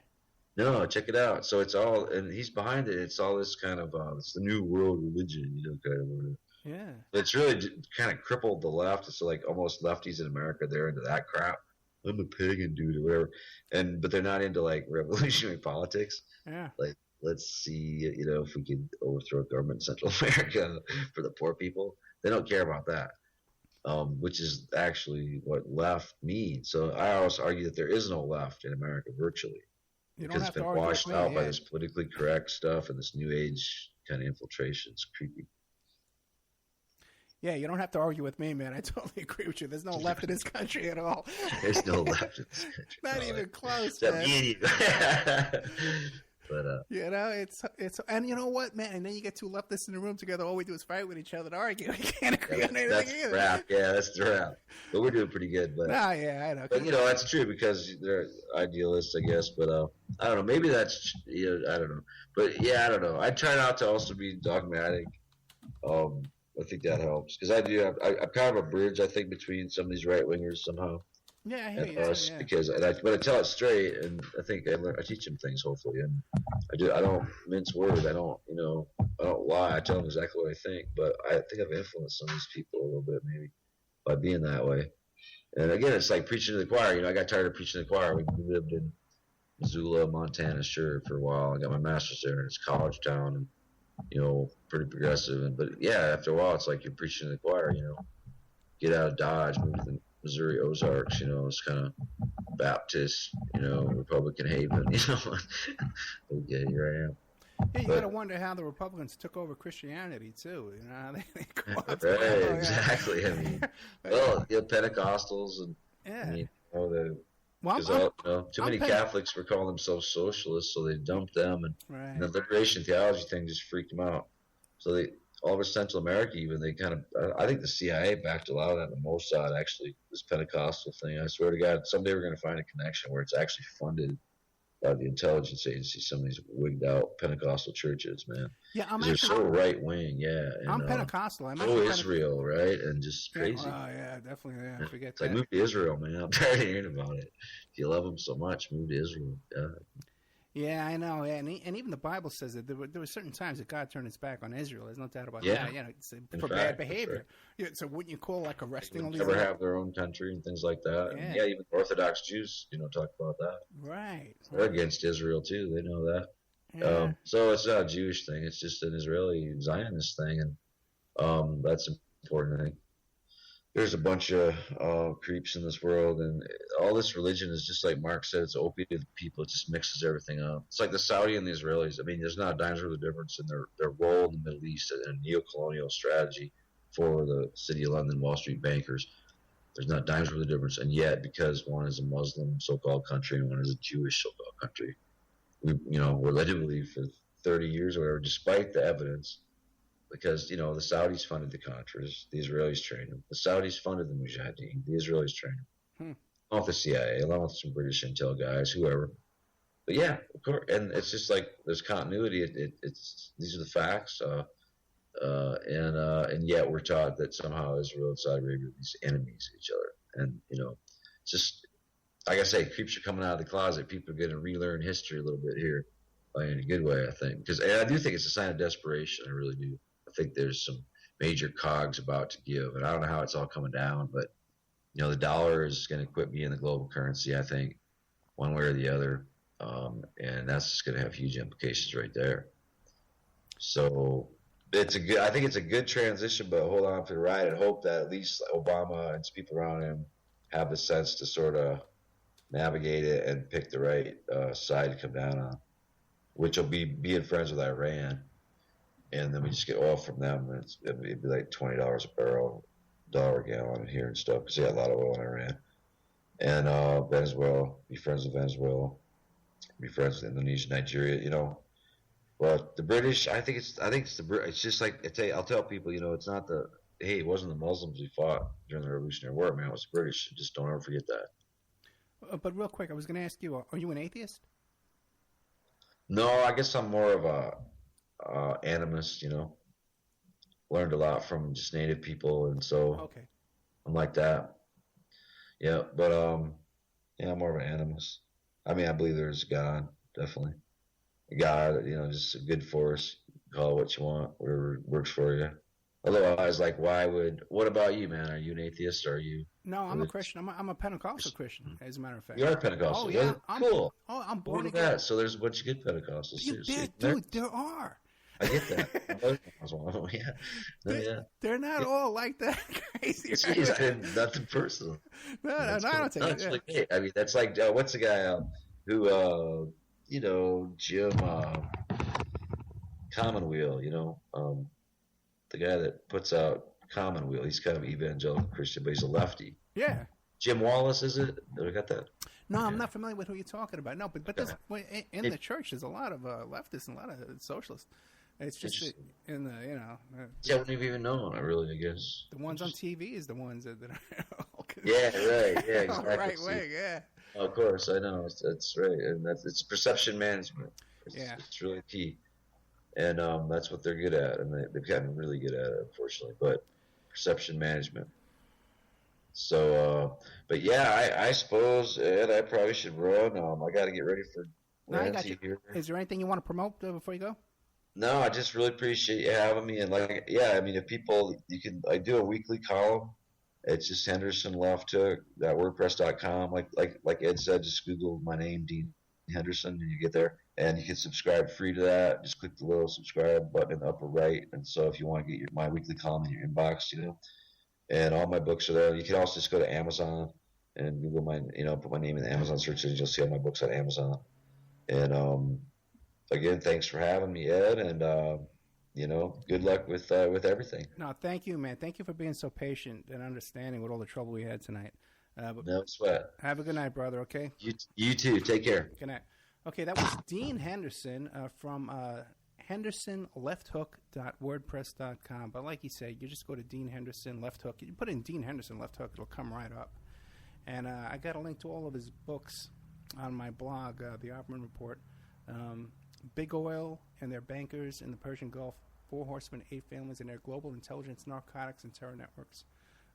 No, check it out. So it's all, and he's behind it. It's all this kind of, it's the new world religion, kind of. Yeah. It's really kind of crippled the left. It's like almost lefties in America. They're into that crap. I'm a pagan dude or whatever. But they're not into like revolutionary politics. Yeah. Like, let's see, if we can overthrow government in Central America for the poor people. They don't care about that, which is actually what left means. So I always argue that there is no left in America virtually. Because it's been washed out by this politically correct stuff and this new age kind of infiltration. It's creepy. Yeah, you don't have to argue with me, man. I totally agree with you. There's no left in this country at all. There's no left in this country. Not even close, man. But it's and you know what, man? And then you get two leftists in the room together. All we do is fight with each other and argue. We can't agree on anything that's either. Rap. Yeah, that's the rap. But we're doing pretty good. But yeah, I know. But that's true because they're idealists, I guess. But I don't know. Maybe that's I don't know. But yeah, I don't know. I try not to also be dogmatic. I think that helps because I'm kind of a bridge. I think between some of these right wingers somehow. Yeah, I hear and you. us, because but I tell it straight, and I think I teach them things hopefully, and I don't mince words. I don't lie. I tell them exactly what I think. But I think I've influenced some of these people a little bit maybe by being that way. And again, it's like preaching to the choir. I got tired of preaching to the choir. We lived in Missoula, Montana, sure, for a while. I got my master's there, and it's college town, and pretty progressive. But yeah, after a while, it's like you're preaching to the choir. Get out of Dodge, move to the Missouri Ozarks. It's kind of Baptist, Republican haven. Okay, here I am. Yeah, you got to wonder how the Republicans took over Christianity too. Right, exactly. I mean, Pentecostals and too many Catholics were calling themselves socialists, so they dumped them, and the liberation theology thing just freaked them out. So they all over Central America, even they kind of, I think the CIA backed a lot of that, and the Mossad actually, this Pentecostal thing. I swear to God, someday we're going to find a connection where it's actually funded by the intelligence agency. Some of these wigged out Pentecostal churches, man. Yeah, they're so right wing. Yeah, and, I'm Pentecostal. I'm Israel, right, and just crazy. Oh yeah, definitely. Yeah, forget it's that. Like move to Israel, man. I'm tired of hearing about it. If you love them so much, move to Israel. Yeah. Yeah, I know. Yeah, and even the Bible says that there were certain times that God turned his back on Israel. There's no doubt about that. It's for bad behavior. Sure. So wouldn't you call like arresting all these? Never have their own country and things like that. Yeah, and even Orthodox Jews, talk about that. Right. They're against Israel too. They know that. Yeah. So it's not a Jewish thing. It's just an Israeli Zionist thing, and that's important. I think there's a bunch of creeps in this world, and all this religion is just like Mark said, it's opiate to the people. It just mixes everything up. It's like the Saudi and the Israelis. I mean, there's not a dime's worth of difference in their role in the Middle East and a neo-colonial strategy for the City of London Wall Street bankers. There's not a dime's worth of difference, and yet because one is a Muslim so-called country and one is a Jewish so-called country, we're led to believe for 30 years or whatever, despite the evidence. Because, the Saudis funded the Contras, the Israelis trained them. The Saudis funded the Mujahideen, the Israelis trained them. Along with the CIA, along with some British intel guys, whoever. but yeah, of course, and it's just like there's continuity. It's these are the facts, and yet we're taught that somehow Israel and Saudi Arabia are these enemies of each other, and it's just like I say, creeps are coming out of the closet. People are going to relearn history a little bit here, in a good way, I think, because I do think it's a sign of desperation. I really do. I think there's some major cogs about to give, and I don't know how it's all coming down, but the dollar is going to quit being the global currency. I think one way or the other, and that's just going to have huge implications right there. So I think it's a good transition, but hold on for the ride and hope that at least Obama and people around him have the sense to sort of navigate it and pick the right side to come down on, which will be being friends with Iran, and then we just get oil from them. And it'd be like $20 a barrel, $1 a gallon here and stuff, because they got a lot of oil in Iran. And Venezuela, be friends with Venezuela, be friends with Indonesia, Nigeria, But the British, I think it's just like I'll tell people, it's not it wasn't the Muslims who fought during the Revolutionary War, man. It was the British. Just don't ever forget that. But real quick, I was going to ask you: are you an atheist? No, I guess I'm more of a animist. Learned a lot from just native people, and so Okay. I'm like that. Yeah, but yeah, I'm more of an animist. I mean, I believe there's God, definitely. God, just a good force. Call it what you want, whatever works for you. Otherwise, like, what about you, man? Are you an atheist, or are you? No, I'm a Christian. I'm a Pentecostal Christian, as a matter of fact. You are Pentecostal. Oh, yeah. Cool. I'm born Look at again. that. So there's a bunch of good Pentecostals, seriously. Dude, there are. I get that. Yeah. They're not all like that crazy. Jeez, nothing personal. No, I don't take it. Like, I mean, that's like, what's the guy who, Jim Commonweal, the guy that puts out Commonweal. He's kind of evangelical Christian, but he's a lefty. Yeah. Jim Wallace, is it? Have I got that? No, I'm not familiar with who you're talking about. No, but there's, in the church, there's a lot of leftists and a lot of socialists. It's just in the, I wouldn't even know. I guess. The ones on TV is the ones that are yeah, right. Yeah, exactly. Right way, yeah. Of course, I know. That's right. And it's perception management. It's really key. And that's what they're good at. And they've gotten really good at it, unfortunately. But perception management. So, but yeah, I suppose, Ed, I probably should run. I got to get ready for Nancy here. Is there anything you want to promote before you go? No, I just really appreciate you having me. And I mean, if people, I do a weekly column. It's just HendersonLeftHook.wordpress.com. Like Ed said, just Google my name, Dean Henderson, and you get there. And you can subscribe free to that. Just click the little subscribe button in the upper right. And so if you want to get my weekly column in your inbox, and all my books are there. You can also just go to Amazon and Google put my name in the Amazon search engine. You'll see all my books on Amazon. And again, thanks for having me, Ed, and good luck with everything. No, thank you, man. Thank you for being so patient and understanding with all the trouble we had tonight. No sweat. Have a good night, brother. Okay. You too. Take care. Good night. Okay, that was Dean Henderson from HendersonLeftHook.wordpress.com. But like you said, you just go to Dean Henderson Left Hook. You put in Dean Henderson Left Hook, it'll come right up. And I got a link to all of his books on my blog, The Opperman Report. Big Oil and Their Bankers in the Persian Gulf, 4 Horsemen, 8 Families, and Their Global Intelligence, Narcotics, and Terror Networks.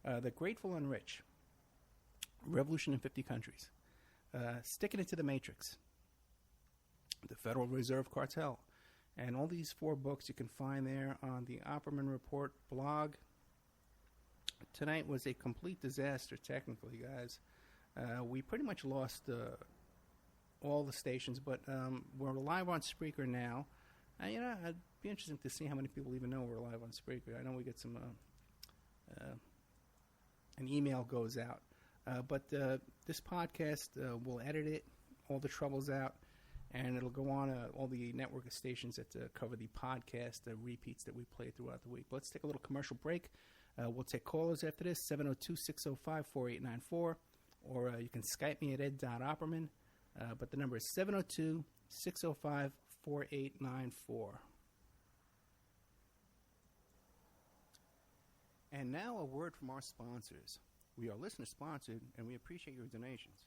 The Grateful and Rich, Revolution in 50 Countries. Sticking It to the Matrix, The Federal Reserve Cartel. And all these 4 books you can find there on the Opperman Report blog. Tonight was a complete disaster, technically, guys. We pretty much lost all the stations, but we're live on Spreaker now. It'd be interesting to see how many people even know we're live on Spreaker. I know we get some an email goes out. But this podcast, we'll edit it, all the troubles out, and it'll go on all the network of stations that cover the podcast, the repeats that we play throughout the week. But let's take a little commercial break. We'll take callers after this, 702-605-4894, or you can Skype me at ed.opperman, but the number is 702-605-4894. And now a word from our sponsors. We are listener-sponsored, and we appreciate your donations.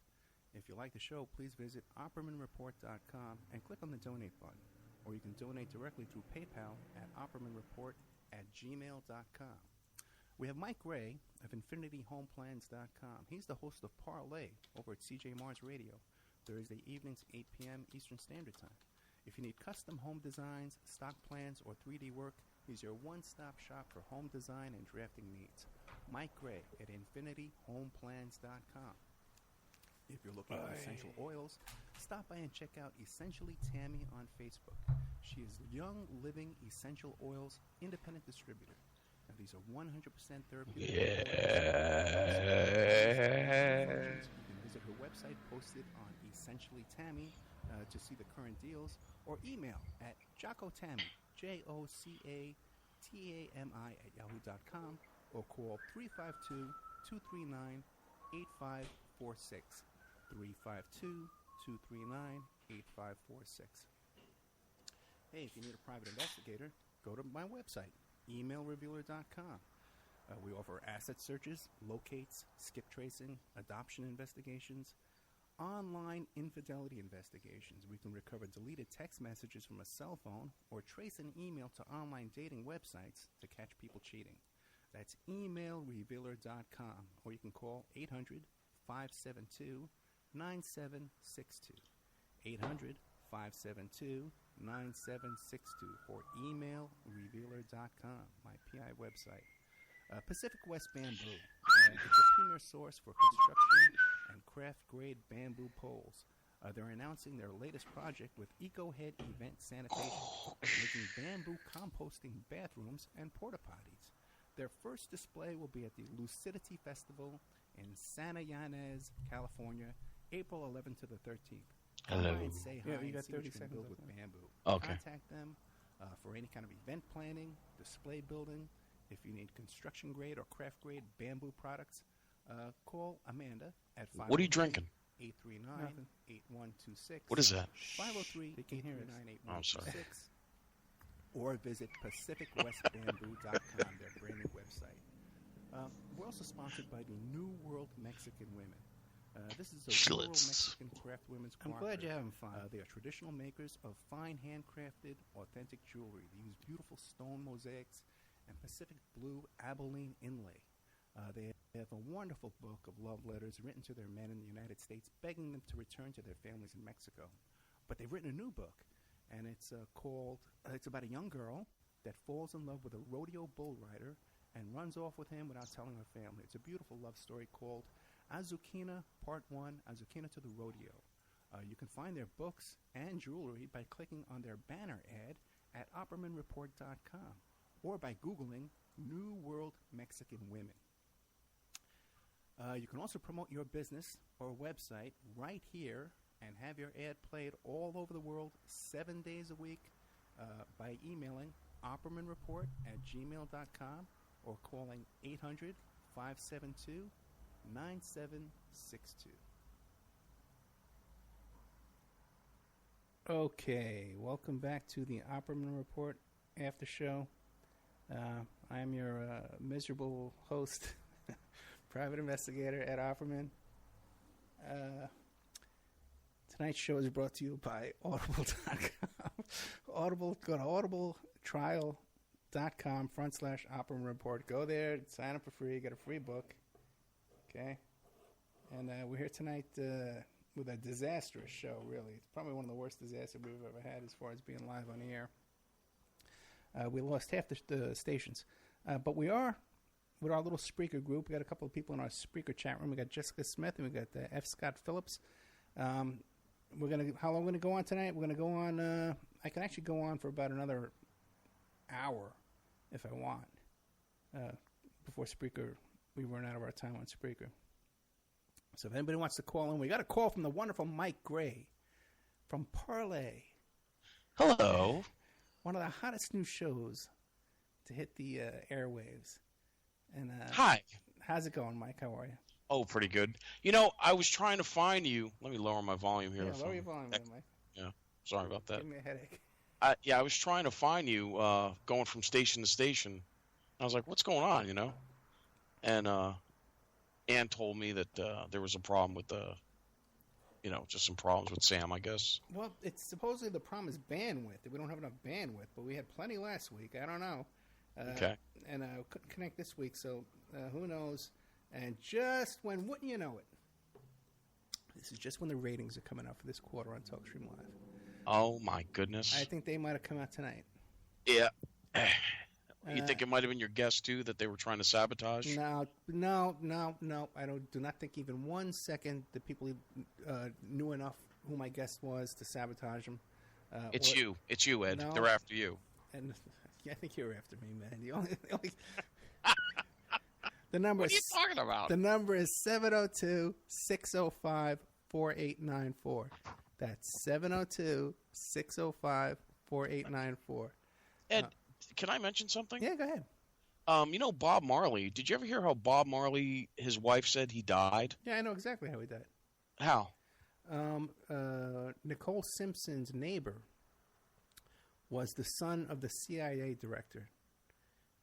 If you like the show, please visit oppermanreport.com and click on the donate button, or you can donate directly through PayPal at oppermanreport@gmail.com. We have Mike Gray of infinityhomeplans.com. He's the host of Parlay over at CJ Mars Radio, Thursday evenings, 8 p.m. Eastern Standard Time. If you need custom home designs, stock plans, or 3D work, he's your one-stop shop for home design and drafting needs. Mike Gray at infinityhomeplans.com. If you're looking for essential oils, stop by and check out Essentially Tammy on Facebook. She is Young Living Essential Oils independent distributor. Now, these are 100% therapeutic. Yeah. You can visit her website posted on Essentially Tammy to see the current deals, or email at JocoTammy, JoCaTami @yahoo.com, or call 352-239-8546. 352-239-8546. Hey, if you need a private investigator, go to my website, emailrevealer.com. We offer asset searches, locates, skip tracing, adoption investigations, online infidelity investigations. We can recover deleted text messages from a cell phone or trace an email to online dating websites to catch people cheating. That's emailrevealer.com, or you can call 800-572-9762. 800-572-9762 or emailrevealer.com, my PI website. Pacific West Bamboo. It's a premier source for construction and craft-grade bamboo poles. They're announcing their latest project with EcoHead Event Sanitation, making bamboo composting bathrooms and porta-potties. Their first display will be at the Lucidity Festival in Santa Ynez, California, April 11th to the 13th. Hello. Come by and say hi. Yeah, you got and see what 30 you can seconds build with left. bamboo. Okay. Contact them for any kind of event planning, display building. If you need construction grade or craft grade bamboo products, call Amanda at 503. What are you drinking? 839-8126. What is that? 503-839-8126. I'm sorry. Or visit PacificWestBamboo.com, their brand new website. We're also sponsored by the New World Mexican Women. This is a rural Mexican craft women's cooperative. I'm glad you're having fun. They are traditional makers of fine handcrafted, authentic jewelry. They use beautiful stone mosaics and Pacific blue Abilene inlay. They have a wonderful book of love letters written to their men in the United States, begging them to return to their families in Mexico. But they've written a new book, and it's called, it's about a young girl that falls in love with a rodeo bull rider and runs off with him without telling her family. It's a beautiful love story called Azucena Part 1, Azucena to the Rodeo. You can find their books and jewelry by clicking on their banner ad at oppermanreport.com or by Googling New World Mexican Women. You can also promote your business or website right here and have your ad played all over the world 7 days a week by emailing oppermanreport@gmail.com or calling 800-572-9762. Okay, welcome back to the Opperman Report After Show. I am your miserable host, private investigator at Opperman. Tonight's show is brought to you by Audible.com. Audible, go to audibletrial.com/Opperman Report. Go there, sign up for free, get a free book. Okay? And we're here tonight with a disastrous show, really. It's probably one of the worst disasters we've ever had as far as being live on the air. We lost half the stations. But we are, with our little Spreaker group, we got a couple of people in our Spreaker chat room. We got Jessica Smith and we got F. Scott Phillips. How long we're going to go on tonight? We're going to go on, I can actually go on for about another hour if I want. Before Spreaker, we run out of our time on Spreaker. So if anybody wants to call in, we got a call from the wonderful Mike Gray from Parlay. Hello. One of the hottest new shows to hit the airwaves. And hi. How's it going, Mike? How are you? Oh, pretty good. You know, I was trying to find you. Let me lower my volume here. Yeah, lower your volume, Mike. Yeah, sorry about that. Give me a headache. I was trying to find you going from station to station. I was like, what's going on, you know? And Ann told me that there was a problem with just some problems with Sam, I guess. Well, it's supposedly the problem is bandwidth. We don't have enough bandwidth, but we had plenty last week. I don't know. Okay. And couldn't connect this week, so who knows? And just when, wouldn't you know it? This is just when the ratings are coming out for this quarter on TalkStream Live. Oh, my goodness. I think they might have come out tonight. Yeah. You think it might have been your guess, too, that they were trying to sabotage? No. I do not think even 1 second that people knew enough who my guest was to sabotage him. It's you, Ed. No. They're after you. And I think you're after me, man. The only the number What are you talking about? The number is 702-605-4894. That's 702-605-4894. Ed, can I mention something? Yeah, go ahead. Bob Marley. Did you ever hear how Bob Marley, his wife said he died? Yeah, I know exactly how he died. How? Nicole Simpson's neighbor was the son of the CIA director.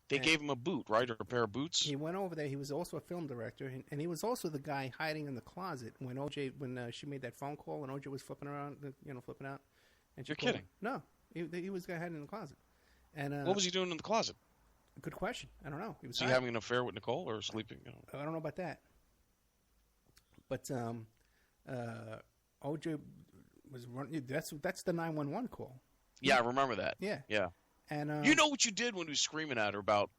They gave him a boot, right, or a pair of boots? He went over there. He was also a film director, and he was also the guy hiding in the closet when she made that phone call and OJ was flipping out. And You're kidding? No, he was the guy hiding in the closet. And what was he doing in the closet? Good question. I don't know. Was he having an affair with Nicole or sleeping? I don't know about that. But OJ was running. That's the 911 call. Yeah, I remember that. Yeah. Yeah. And you know what you did when he was screaming at her about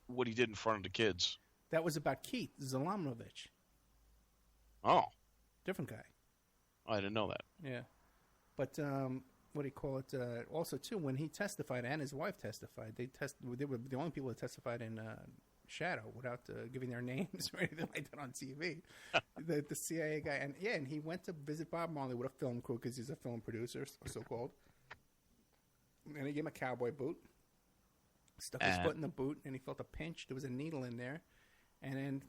what he did in front of the kids? That was about Keith Zalamanovich. Oh. Different guy. I didn't know that. Yeah. But what do you call it? Also, too, when he testified and his wife testified, they were the only people that testified in shadow without giving their names or anything like that on TV. the CIA guy. And he went to visit Bob Marley with a film crew because he's a film producer, so-called. And he gave him a cowboy boot. Stuck his foot in the boot, and he felt a pinch. There was a needle in there. And then,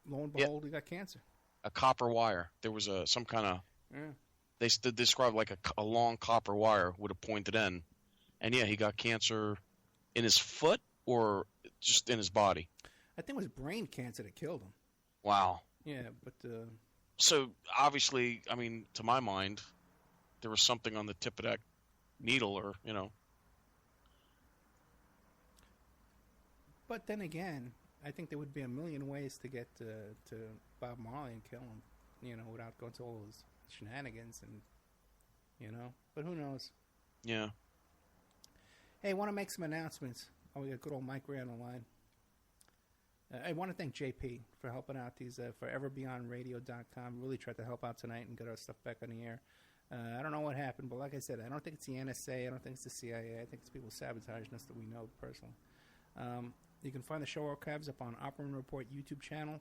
lo and behold, he got cancer. A copper wire. There was some kind of... Yeah. They described like a long copper wire with a pointed end. And, he got cancer in his foot or just in his body? I think it was brain cancer that killed him. Wow. Yeah, but... So, obviously, I mean, to my mind, there was something on the tip of that needle or, But then again, I think there would be a million ways to get to Bob Marley and kill him, without going to all those shenanigans and, But who knows? Yeah. Hey, I want to make some announcements. Oh, we got good old Mike Ray on the line. I want to thank JP for helping out. He's foreverbeyondradio.com. Really tried to help out tonight and get our stuff back on the air. I don't know what happened, but like I said, I don't think it's the NSA. I don't think it's the CIA. I think it's people sabotaging us that we know personally. You can find the show archives up on Operaman Report YouTube channel,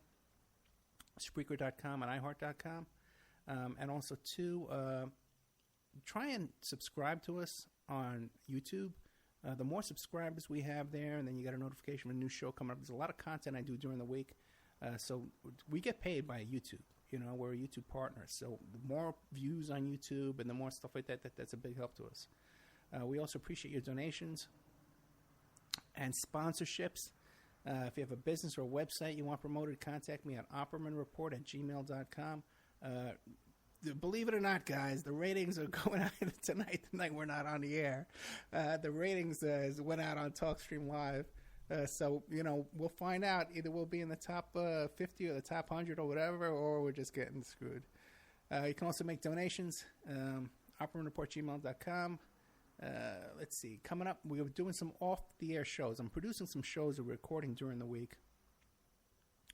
Spreaker.com, and iHeart.com. And also, too, try and subscribe to us on YouTube. The more subscribers we have there, and then you get a notification of a new show coming up. There's a lot of content I do during the week. So we get paid by YouTube. We're a YouTube partner. So the more views on YouTube and the more stuff like that's a big help to us. We also appreciate your donations and sponsorships. If you have a business or a website you want promoted, contact me at operamanreport@gmail.com. Believe it or not, guys, the ratings are going out tonight. Tonight we're not on the air. The ratings went out on TalkStream Live. So, we'll find out. Either we'll be in the top 50 or the top 100 or whatever, or we're just getting screwed. You can also make donations. operamanreport@gmail.com. Let's see. Coming up, we're doing some off-the-air shows. I'm producing some shows we're recording during the week.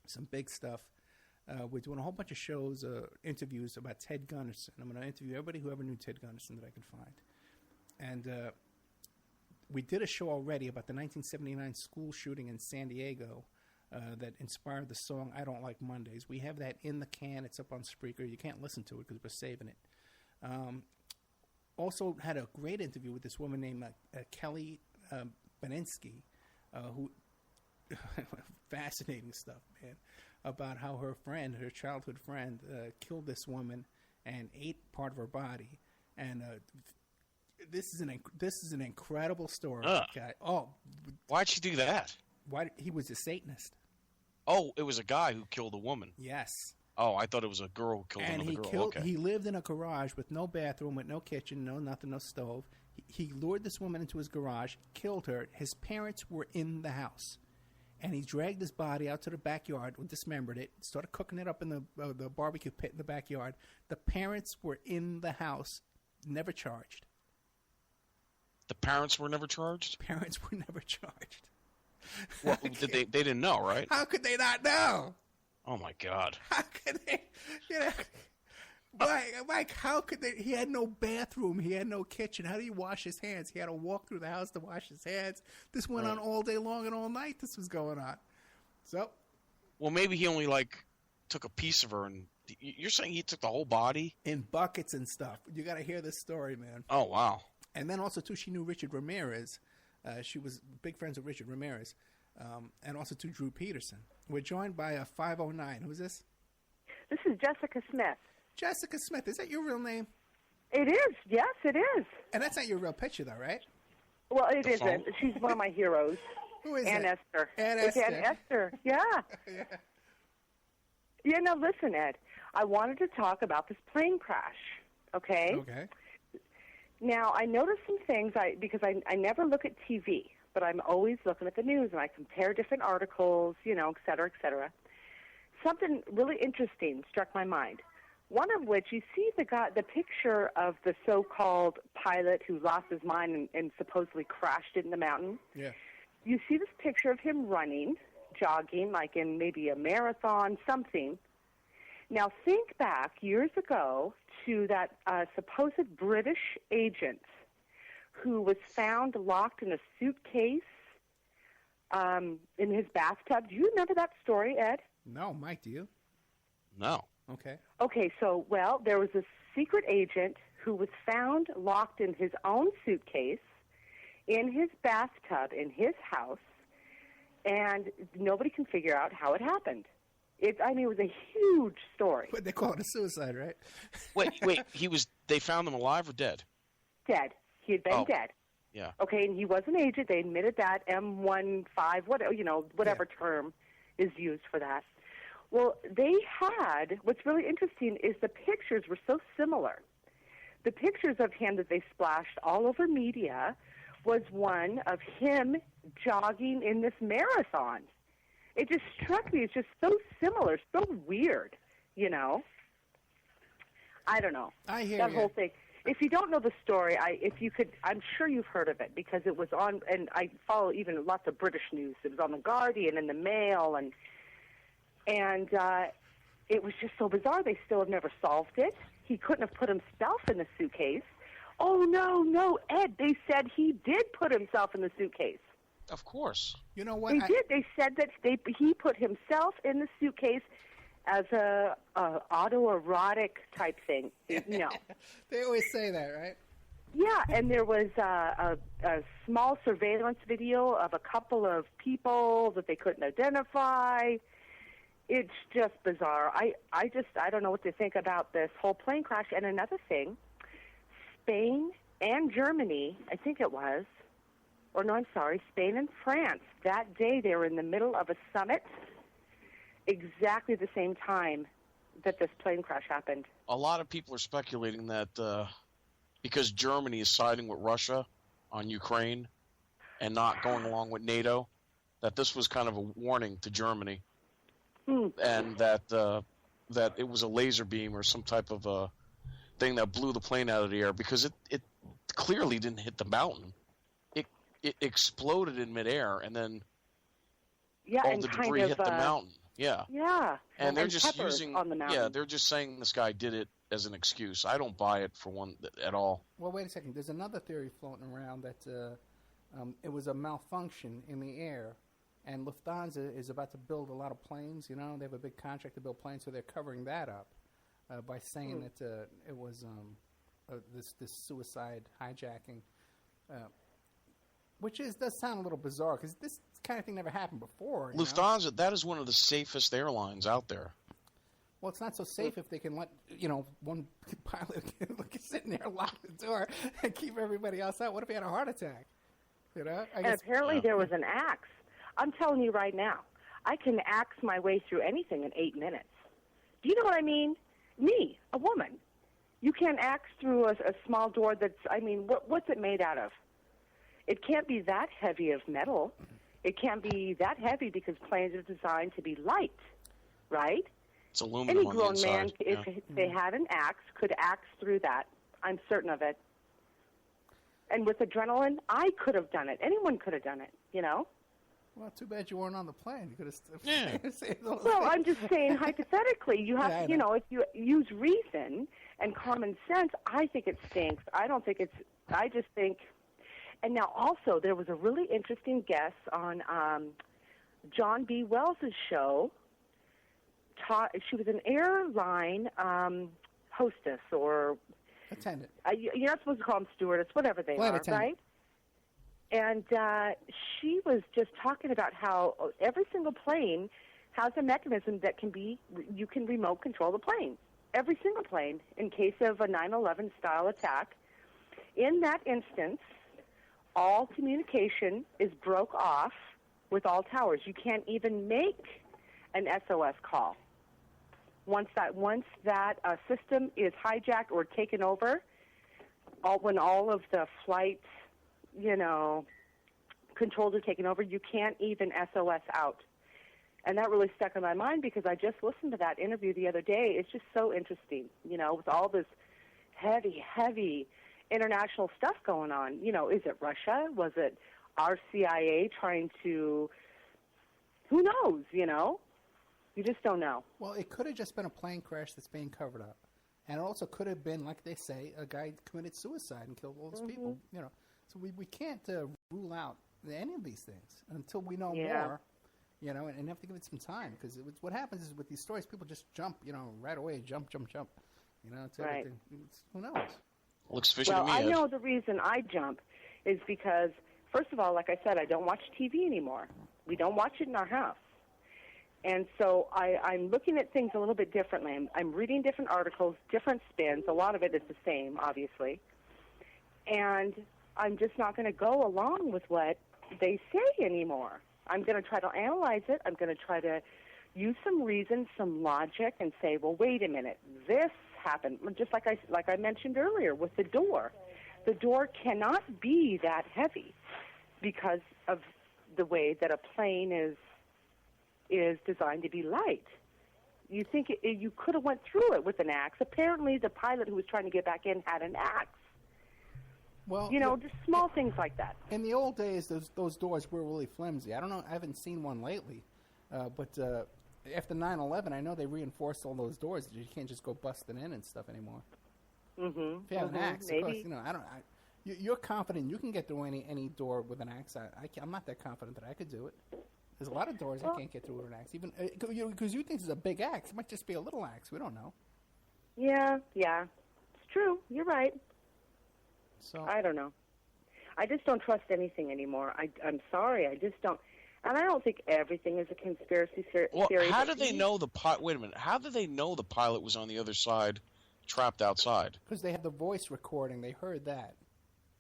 Some big stuff. We're doing a whole bunch of shows, interviews about Ted Gunderson. I'm going to interview everybody who ever knew Ted Gunderson that I could find. And we did a show already about the 1979 school shooting in San Diego that inspired the song I Don't Like Mondays. We have that in the can. It's up on Spreaker. You can't listen to it because we're saving it. Also had a great interview with this woman named Kelly Beninsky, who fascinating stuff, man, about how her childhood friend, killed this woman and ate part of her body. And this is an incredible story. Guy. Oh, why'd she do that? He was a Satanist. Oh, it was a guy who killed a woman. Yes. Oh, I thought it was a girl who killed another girl. Okay. He lived in a garage with no bathroom, with no kitchen, no nothing, no stove. He lured this woman into his garage, killed her. His parents were in the house. And he dragged his body out to the backyard, dismembered it, started cooking it up in the barbecue pit in the backyard. The parents were in the house, never charged. The parents were never charged? Parents were never charged. Well, they didn't know, right? How could they not know? Oh, my God. How could they? You know, Mike, how could they? He had no bathroom. He had no kitchen. How do you wash his hands? He had to walk through the house to wash his hands. This went on all day long and all night. This was going on. So, well, maybe he only, took a piece of her. And you're saying he took the whole body? In buckets and stuff. You got to hear this story, man. Oh, wow. And then also, too, she knew Richard Ramirez. She was big friends with Richard Ramirez. And also to Drew Peterson. We're joined by a 509. Who's this? This is Jessica Smith. Jessica Smith. Is that your real name? It is. Yes, it is. And that's not your real picture, though, right? Well, it isn't. She's one of my heroes. Who is Ann it? Esther. Ann It's Esther. Ann Esther. Yeah. Yeah. Yeah, now listen, Ed. I wanted to talk about this plane crash, okay? Okay. Now, I noticed some things because I never look at TV, but I'm always looking at the news, and I compare different articles, et cetera, et cetera. Something really interesting struck my mind. One of which, you see the picture of the so-called pilot who lost his mind and supposedly crashed it in the mountain. Yeah. You see this picture of him running, jogging, like in maybe a marathon, something. Now think back years ago to that supposed British agent who was found locked in a suitcase in his bathtub. Do you remember that story, Ed? No, Mike, do you? No. Okay. Okay, so, there was a secret agent who was found locked in his own suitcase in his bathtub in his house, and nobody can figure out how it happened. It was a huge story. But they call it a suicide, right? Wait. They found him alive or dead? Dead. He had been dead. Yeah. Okay, and he was an agent. They admitted that, M15, whatever term is used for that. Well, what's really interesting is the pictures were so similar. The pictures of him that they splashed all over media was one of him jogging in this marathon. It just struck me. It's just so similar, so weird, I don't know. I hear that you. whole thing. If you don't know the story, I'm sure you've heard of it because it was on, and I follow even lots of British news. It was on The Guardian and The Mail, and it was just so bizarre. They still have never solved it. He couldn't have put himself in the suitcase. Oh, no, Ed, they said he did put himself in the suitcase. Of course. You know what? They did. They said that he put himself in the suitcase as a autoerotic type thing. No. They always say that, right? Yeah, and there was a small surveillance video of a couple of people that they couldn't identify. It's just bizarre. I don't know what to think about this whole plane crash. And another thing, Spain and Germany, I think it was, Spain and France, that day they were in the middle of a summit, exactly the same time that this plane crash happened. A lot of people are speculating that because Germany is siding with Russia on Ukraine and not going along with NATO, that this was kind of a warning to Germany. And that it was a laser beam or some type of a thing that blew the plane out of the air because it clearly didn't hit the mountain. It exploded in midair and then all the debris hit the mountain. Yeah. Yeah. And they're just using on the mountain. Yeah, they're just saying this guy did it as an excuse. I don't buy it for one at all. Well, wait a second. There's another theory floating around that it was a malfunction in the air. And Lufthansa is about to build a lot of planes. They have a big contract to build planes, so they're covering that up by saying that it was this suicide hijacking, which does sound a little bizarre because this kind of thing never happened before. Lufthansa, that is one of the safest airlines out there. Well, it's not so safe if they can let one pilot sit in there, lock the door, and keep everybody else out. What if he had a heart attack? And apparently there was an axe. I'm telling you right now, I can axe my way through anything in 8 minutes. Do you know what I mean? Me, a woman. You can't axe through a small door that's, I mean, what's it made out of? It can't be that heavy of metal. It can't be that heavy because planes are designed to be light, right? It's aluminum Any on the grown inside. man, if they had an axe, could axe through that. I'm certain of it. And with adrenaline, I could have done it. Anyone could have done it, you know? Well, too bad you weren't on the plane. You could have Yeah. saved those Well, things. I'm just saying hypothetically, you have Yeah, I to, you know, if you use reason and common sense, I think it stinks. I don't think it's, I just think, and now also there was a really interesting guest on John B. Wells' show. She was an airline hostess or Attendant. you're not supposed to call them stewardess, whatever they Flight are, attendant. right? And she was just talking about how every single plane has a mechanism that can be, you can remote control the plane. Every single plane, in case of a 9/11 style attack. In that instance, all communication is broke off with all towers. You can't even make an SOS call. Once that system is hijacked or taken over, when all of the flight, you know, controls are taken over, you can't even SOS out. And that really stuck in my mind because I just listened to that interview the other day. It's just so interesting, you know, with all this heavy international stuff going on. You know, is it Russia? Was it our CIA trying to, who knows, you know? You just don't know. Well, it could have just been a plane crash that's being covered up. And it also could have been, like they say, a guy committed suicide and killed all those people. You know, so we can't rule out any of these things until we know more. You know, and have to give it some time because what happens is with these stories, people just jump. You know, right away, jump. You know, it's right. everything. Who knows? Looks fishy Well, to me. I Ed. know the reason I jump is because, first of all, like I said, I don't watch TV anymore. We don't watch it in our house. And so I'm looking at things a little bit differently. I'm reading different articles, different spins. A lot of it is the same, obviously. And I'm just not going to go along with what they say anymore. I'm going to try to analyze it. I'm going to try to use some reason, some logic, and say, well, wait a minute, this happened. Just like I mentioned earlier with the door. The door cannot be that heavy because of the way that a plane is designed to be light. You think you could have went through it with an axe. Apparently, the pilot who was trying to get back in had an axe. Well, you know, just small things like that. In the old days, those doors were really flimsy. I don't know. I haven't seen one lately, but after 9/11, I know they reinforced all those doors. You can't just go busting in and stuff anymore. If you have an axe, of course, you know, you're confident you can get through any door with an axe. I'm not that confident that I could do it. There's a lot of doors I can't get through with an axe, even because you think it's a big axe. It might just be a little axe. We don't know. Yeah, it's true. You're right. So I don't know. I just don't trust anything anymore. I'm sorry. I just don't. And I don't think everything is a conspiracy theory. Well, how did they know the pilot? Wait a minute. How did they know the pilot was on the other side, trapped outside? Because they had the voice recording. They heard that.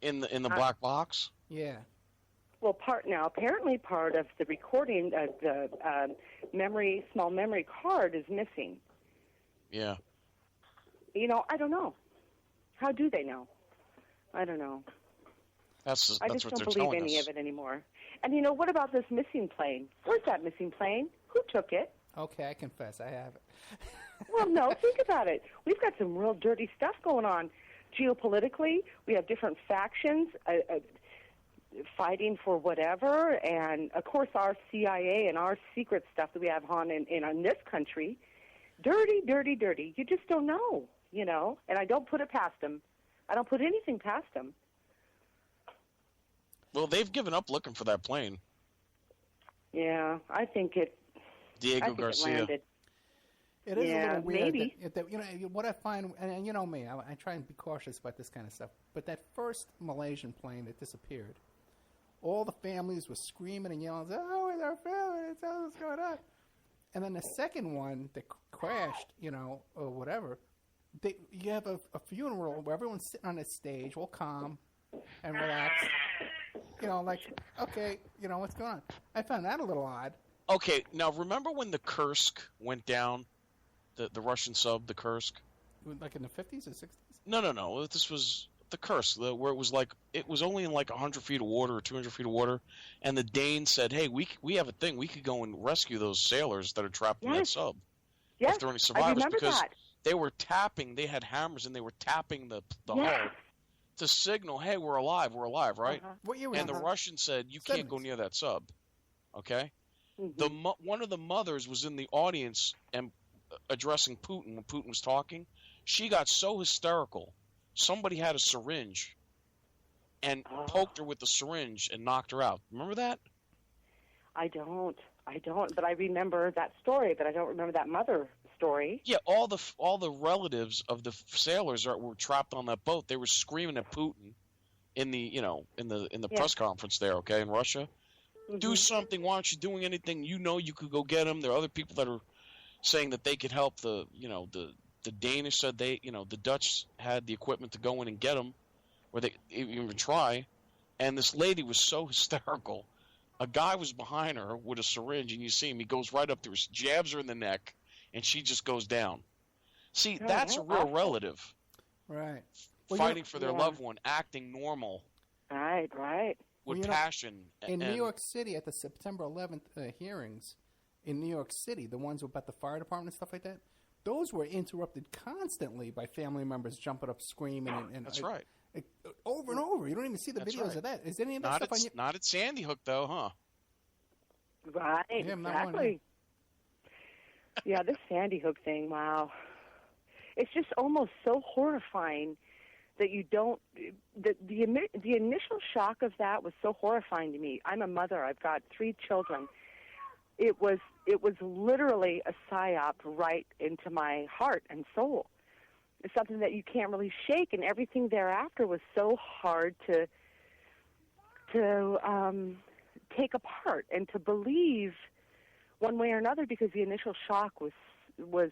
In the black box? Yeah. Well, apparently part of the recording, the small memory card is missing. Yeah. You know, I don't know. How do they know? I don't know. That's I just what don't they're believe telling any us. of it anymore. And you know, what about this missing plane? Where's that missing plane? Who took it? Okay, I confess, I have it. Well, no, think about it. We've got some real dirty stuff going on. Geopolitically, we have different factions fighting for whatever, and of course our CIA and our secret stuff that we have on in this country. Dirty, dirty, dirty. You just don't know, you know, and I don't put it past them. I don't put anything past them. Well, they've given up looking for that plane. Yeah, I think it. Diego Garcia. It landed. It is a little weird. Maybe. That, you know, what I find, and you know me, I try and be cautious about this kind of stuff. But that first Malaysian plane that disappeared, all the families were screaming and yelling, "Oh, it's our family! Tell us what's going on!" And then the second one that crashed, you know, or whatever, you have a funeral where everyone's sitting on a stage, all calm and relaxed. You know, like, okay, you know, what's going on? I found that a little odd. Okay, now remember when the Kursk went down The Russian sub, the Kursk. Like in the 50s or 60s? No. This was the Kursk, where it was only in like 100 feet of water or 200 feet of water, and the Danes said, "Hey, we have a thing. We could go and rescue those sailors that are trapped in that sub. Yes, if there are any survivors, I remember because that. they were tapping. They had hammers and they were tapping the hull to signal, "Hey, we're alive, right?" What year was And the Russians said, "You can't go near that sub." Okay. One of the mothers was in the audience and addressing Putin when Putin was talking. She got so hysterical. Somebody had a syringe and poked her with the syringe and knocked her out. Remember that? I don't. But I remember that story, but I don't remember that mother story. Yeah, all the relatives of the sailors were trapped on that boat. They were screaming at Putin in the press conference there. Okay, in Russia, do something. Why aren't you doing anything? You know, you could go get them. There are other people that are saying that they could help. The Danish said the Dutch had the equipment to go in and get them, or they even try. And this lady was so hysterical. A guy was behind her with a syringe, and you see him. He goes right up to her, jabs her in the neck, and she just goes down. See, that's a real relative. Right. Fighting for their loved one, acting normal. Right. With passion. In New York City, at the September 11th hearings, in New York City, the ones about the fire department and stuff like that, those were interrupted constantly by family members jumping up, screaming. And that's right. Over and over. You don't even see the videos of that. Is any of that stuff on you? Not at Sandy Hook, though, huh? Right, exactly. Yeah, this Sandy Hook thing, wow. It's just almost so horrifying that you don't... The initial shock of that was so horrifying to me. I'm a mother. I've got 3 children. It was literally a psyop right into my heart and soul. It's something that you can't really shake, and everything thereafter was so hard to take apart and to believe one way or another, because the initial shock was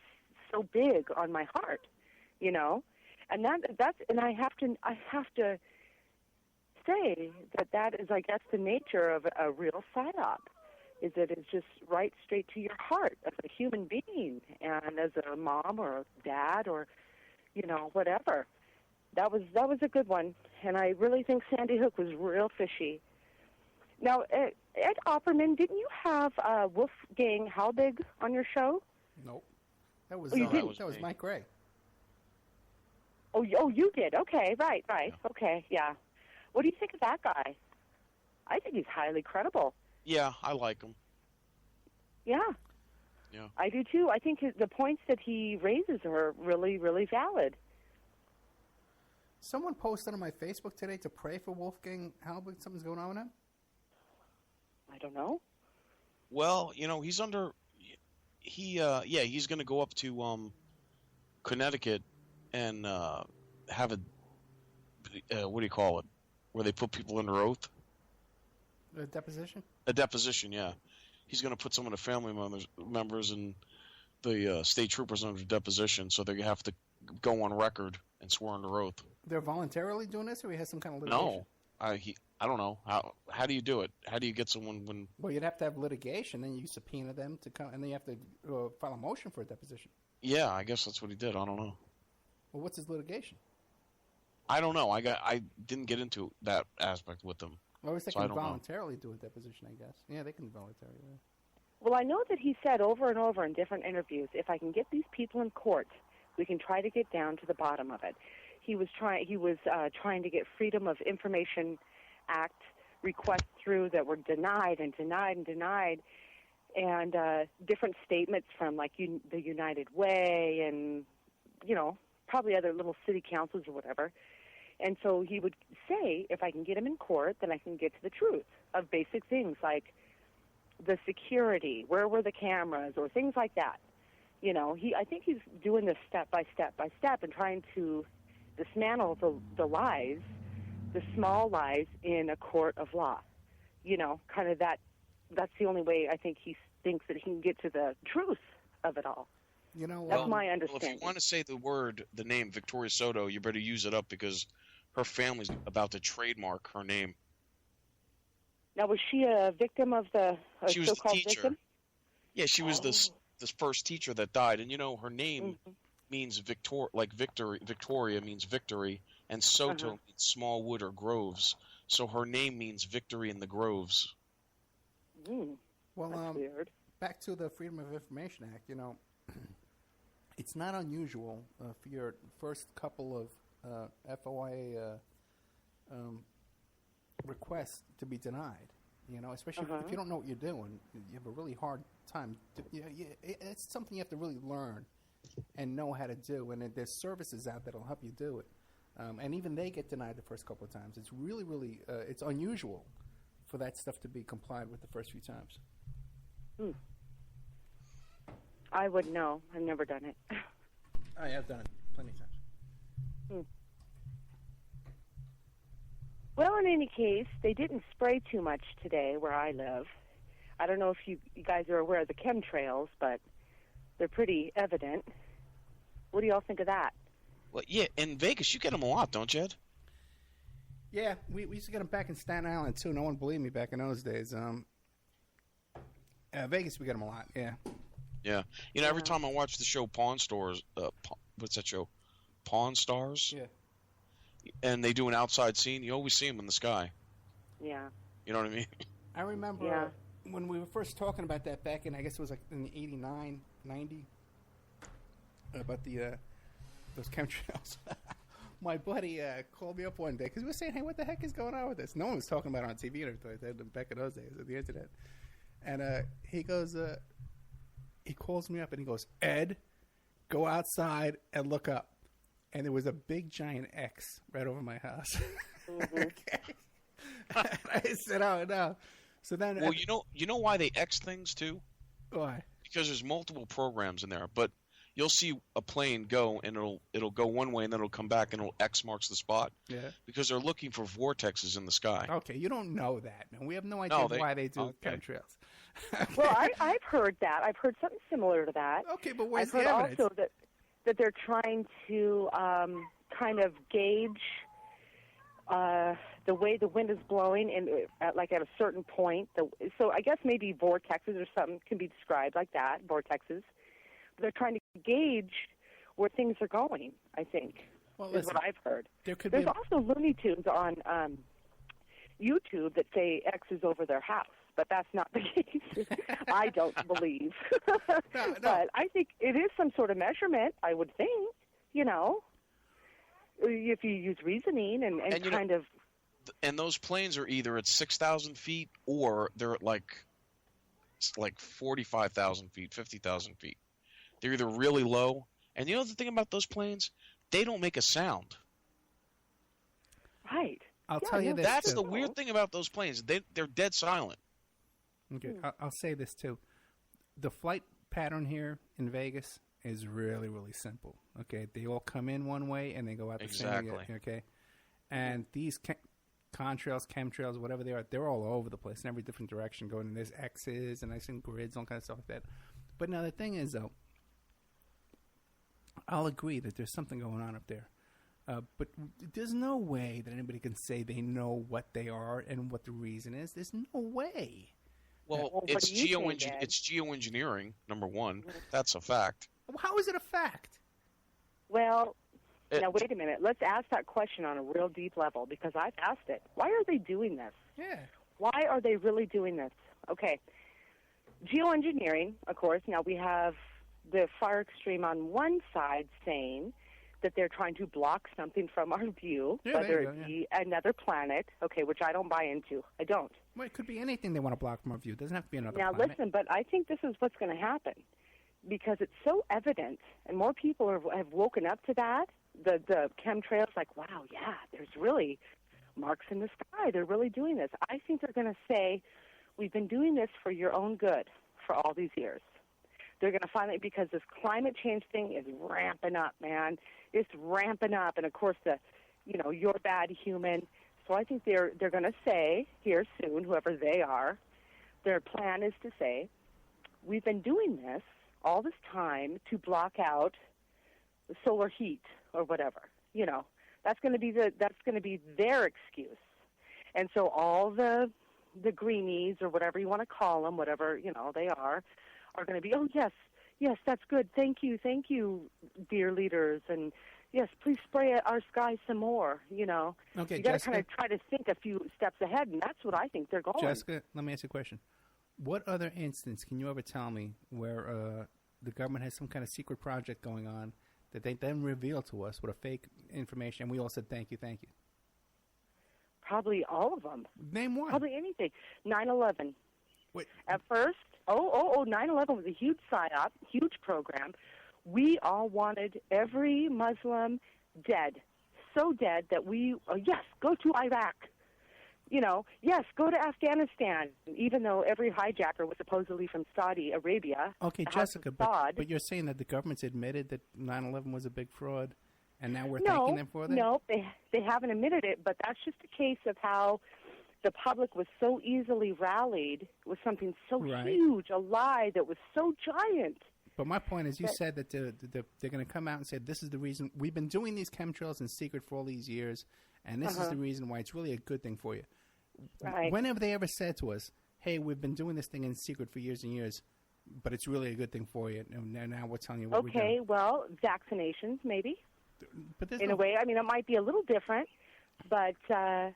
so big on my heart, and I have to say that is, I guess, the nature of a real psyop, is that it's just right straight to your heart as a human being and as a mom or a dad or whatever. That was a good one, and I really think Sandy Hook was real fishy. Now, Ed Opperman, didn't you have Wolfgang Halbig on your show? Nope. That was Mike Gray. Oh, you did? Okay, right. Yeah. Okay, yeah. What do you think of that guy? I think he's highly credible. Yeah, I like him. Yeah. Yeah. I do too. I think the points that he raises are really, really valid. Someone posted on my Facebook today to pray for Wolfgang Halbig. Something's going on with him? I don't know. Well, he's under... he's going to go up to Connecticut and have what do you call it? Where they put people under oath? A deposition? A deposition, yeah. He's going to put some of the family members and the state troopers under deposition, so they have to go on record and swear under oath. They're voluntarily doing this, or he has some kind of litigation? No, I don't know. How do you do it? How do you get someone when? Well, you'd have to have litigation, then you subpoena them to come, and then you have to file a motion for a deposition. Yeah, I guess that's what he did. I don't know. Well, what's his litigation? I don't know. I didn't get into that aspect with them. I always think they can voluntarily do a deposition, I guess. Yeah, they can voluntarily. Yeah. Well, I know that he said over and over in different interviews, if I can get these people in court, we can try to get down to the bottom of it. He was trying to get Freedom of Information Act requests through that were denied, and different statements from the United Way and probably other little city councils or whatever. And so he would say, if I can get him in court, then I can get to the truth of basic things like the security, where were the cameras, or things like that. I think he's doing this step by step and trying to dismantle the lies, the small lies in a court of law. Kind of that's the only way I think he thinks that he can get to the truth of it all. That's my understanding. Well, if you want to say the name Victoria Soto, you better use it up, because her family's about to trademark her name. Now, was she a victim of the she was so-called the teacher. victim? Yeah, she was the this first teacher that died, and her name means Victoria means victory, and Soto means small wood or groves. So her name means victory in the groves. Well, that's weird. Back to the Freedom of Information Act, it's not unusual for your first couple of FOIA requests to be denied. Especially if you don't know what you're doing, you have a really hard time. It's something you have to really learn and know how to do. And there's services out that'll help you do it. And even they get denied the first couple of times. It's really, really, it's unusual for that stuff to be complied with the first few times. I wouldn't know. I've never done it. I have done it plenty of times. Well, in any case, they didn't spray too much today where I live. I don't know if you guys are aware of the chemtrails, but they're pretty evident. What do y'all think of that? Well, yeah, in Vegas, you get them a lot, don't you, Ed? Yeah, we used to get them back in Staten Island, too. No one believed me back in those days. Vegas, we get them a lot, yeah. Yeah. Every time I watch the show Pawn Stars, what's that show? Pawn Stars? Yeah. And they do an outside scene, you always see them in the sky. Yeah. You know what I mean? I remember when we were first talking about that back in, I guess it was like in 89, 90, about those chemtrails. My buddy called me up one day because we were saying, hey, what the heck is going on with this? No one was talking about it on TV or anything back in those days, at the internet. And he goes, he calls me up and he goes, Ed, go outside and look up. And there was a big giant X right over my house. Okay. And I said, oh, no. So then, well, you know why they X things too? Why? Because there's multiple programs in there. But you'll see a plane go, and it'll go one way, and then it'll come back, and it'll X marks the spot. Yeah. Because they're looking for vortexes in the sky. Okay, you don't know that. No, we have no idea why they do chemtrails. Okay. Well, I've heard that. I've heard something similar to that. Okay, but where's the evidence? I've heard also that they're trying to kind of gauge the way the wind is blowing and at a certain point. So I guess maybe vortexes or something can be described like that, vortexes. But they're trying to gauge where things are going, I think, is what I've heard. There's also Looney Tunes on YouTube that say X is over their house. But that's not the case, I don't believe. No. But I think it is some sort of measurement, I would think, if you use reasoning and kind of... And those planes are either at 6,000 feet or they're at like 45,000 feet, 50,000 feet. They're either really low, and the thing about those planes, they don't make a sound. Right. I'll tell you this. That's the weird thing about those planes. They're dead silent. Okay, I'll say this too. The flight pattern here in Vegas is really, really simple. Okay, they all come in one way and they go out the same way. Okay, and these contrails, chemtrails, whatever they are, they're all over the place in every different direction going. And there's X's and I've seen grids, all kind of stuff like that. But now the thing is, though, I'll agree that there's something going on up there. But there's no way that anybody can say they know what they are and what the reason is. There's no way. Well, it's geoengineering, number one. That's a fact. How is it a fact? Well, now wait a minute. Let's ask that question on a real deep level because I've asked it. Why are they doing this? Yeah. Why are they really doing this? Okay. Geoengineering, of course. Now we have the far extreme on one side saying that they're trying to block something from our view, whether it be another planet, okay, which I don't buy into. I don't. Well, it could be anything they want to block from our view. It doesn't have to be another planet. Now, listen, but I think this is what's going to happen because it's so evident, and more people have woken up to that. The chemtrails, like, wow, yeah, there's really marks in the sky. They're really doing this. I think they're going to say, we've been doing this for your own good for all these years. They're going to finally, because this climate change thing is ramping up, man. It's ramping up, and of course you're bad human. So I think they're going to say here soon, whoever they are, their plan is to say, we've been doing this all this time to block out the solar heat or whatever. That's going to be their excuse. And so all the greenies or whatever you want to call them, whatever they are going to be, oh yes, Yes, that's good. Thank you, dear leaders. And yes, please spray our skies some more. You know, Okay, you got to Jessica. kind of try to think a few steps ahead, and that's what I think they're going. Jessica, let me ask you a question. What other instance can you ever tell me where the government has some kind of secret project going on that they then reveal to us with a fake information, and we all said thank you, thank you? Probably all of them. Name one. Probably anything. 9/11. Wait. At first, 9/11 was a huge psyop, huge program. We all wanted every Muslim dead, so dead that yes, go to Iraq. You know, yes, go to Afghanistan, even though every hijacker was supposedly from Saudi Arabia. Okay, Jessica, but you're saying that the government's admitted that 9/11 was a big fraud, and now we're thanking them for that? No, they haven't admitted it, but that's just a case of how the public was so easily rallied with something so huge, a lie that was so giant. But my point is, you said that they're going to come out and say, this is the reason we've been doing these chemtrails in secret for all these years, and this is the reason why it's really a good thing for you. Right. When have they ever said to us, hey, we've been doing this thing in secret for years and years, but it's really a good thing for you, and now we're telling you what we're doing? Okay, well, vaccinations, maybe. But in a way, I mean, it might be a little different, but, I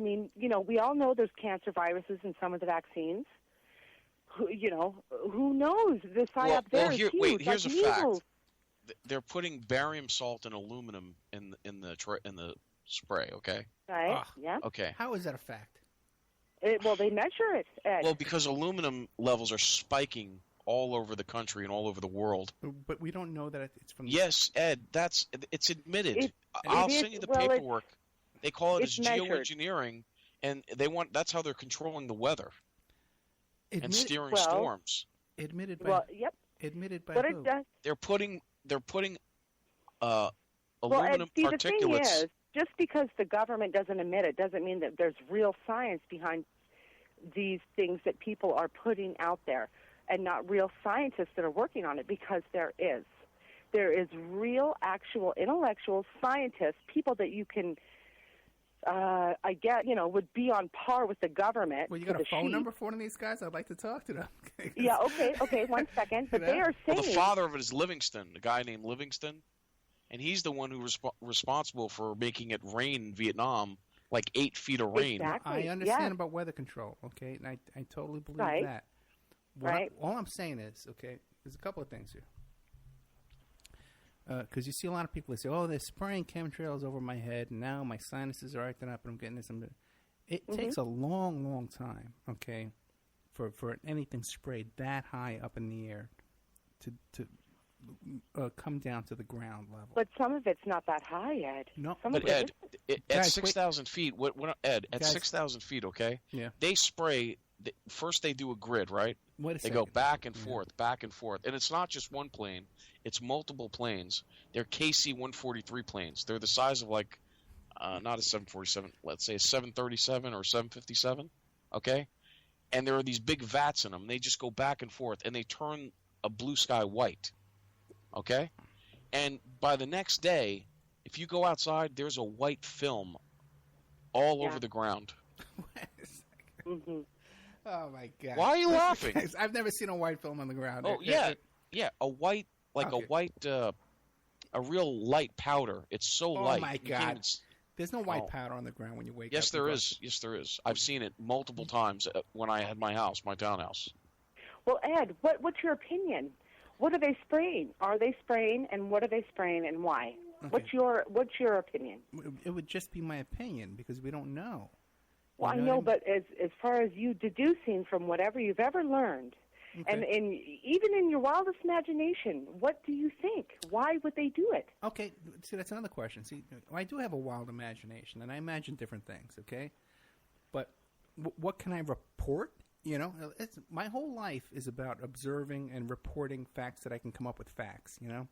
mean, you know, we all know there's cancer viruses in some of the vaccines. Who knows? The psyop there is huge. Wait, here's like a fact. measles. They're putting barium salt and aluminum in the spray. Okay. Right. Yeah. Okay. How is that a fact? Well, they measure it, Ed. Well, because aluminum levels are spiking all over the country and all over the world. But we don't know that it's from. Yes, Ed. It's admitted. I'll send you the paperwork. They call it as geoengineering, and that's how they're controlling the weather and steering storms. Admitted by. Well, yep. Admitted by but who? They're putting Ed, aluminum see, particulates. the thing is, just because the government doesn't admit it doesn't mean that there's real science behind these things that people are putting out there, and not real scientists that are working on it, because there is. There is real, actual, intellectual scientists, people that you can, would be on par with the government. Well, you got a phone number for one of these guys? I'd like to talk to them. Yeah, okay, 1 second. But they are saying... Well, the father of it is Livingston, a guy named Livingston, and he's the one who was responsible for making it rain in Vietnam, like 8 feet of rain. Exactly. I understand about weather control, okay, and I totally believe that. All I'm saying is, okay, there's a couple of things here. Because you see a lot of people that say, oh, they're spraying chemtrails over my head, and now my sinuses are acting up, and I'm getting this. It takes a long, long time, okay, for anything sprayed that high up in the air to come down to the ground level. But some of it's not that high, Ed. No, but Ed, at 6,000 feet, Ed, at 6,000 feet, okay, they spray. First, they do a grid, right? They go back and forth, and it's not just one plane; it's multiple planes. They're KC-143 planes. They're the size of not a 747, let's say a 737 or 757, okay? And there are these big vats in them. They just go back and forth, and they turn a blue sky white, okay? And by the next day, if you go outside, there's a white film all over the ground. Oh, my God. Why are you laughing? I've never seen a white film on the ground. Oh, yeah, a white, a real light powder. It's so light. Oh, my God. There's no white powder on the ground when you wake up. Yes, there is. Yes, there is. I've seen it multiple times when I had my townhouse. Well, Ed, what's your opinion? What are they spraying? Are they spraying, and what are they spraying, and why? Okay. What's your opinion? It would just be my opinion, because we don't know. Well, I know, but as far as you deducing from whatever you've ever learned, and even in your wildest imagination, what do you think? Why would they do it? Okay, see, that's another question. See, I do have a wild imagination, and I imagine different things, okay? But what can I report? You know, my whole life is about observing and reporting facts that I can come up with facts, you know?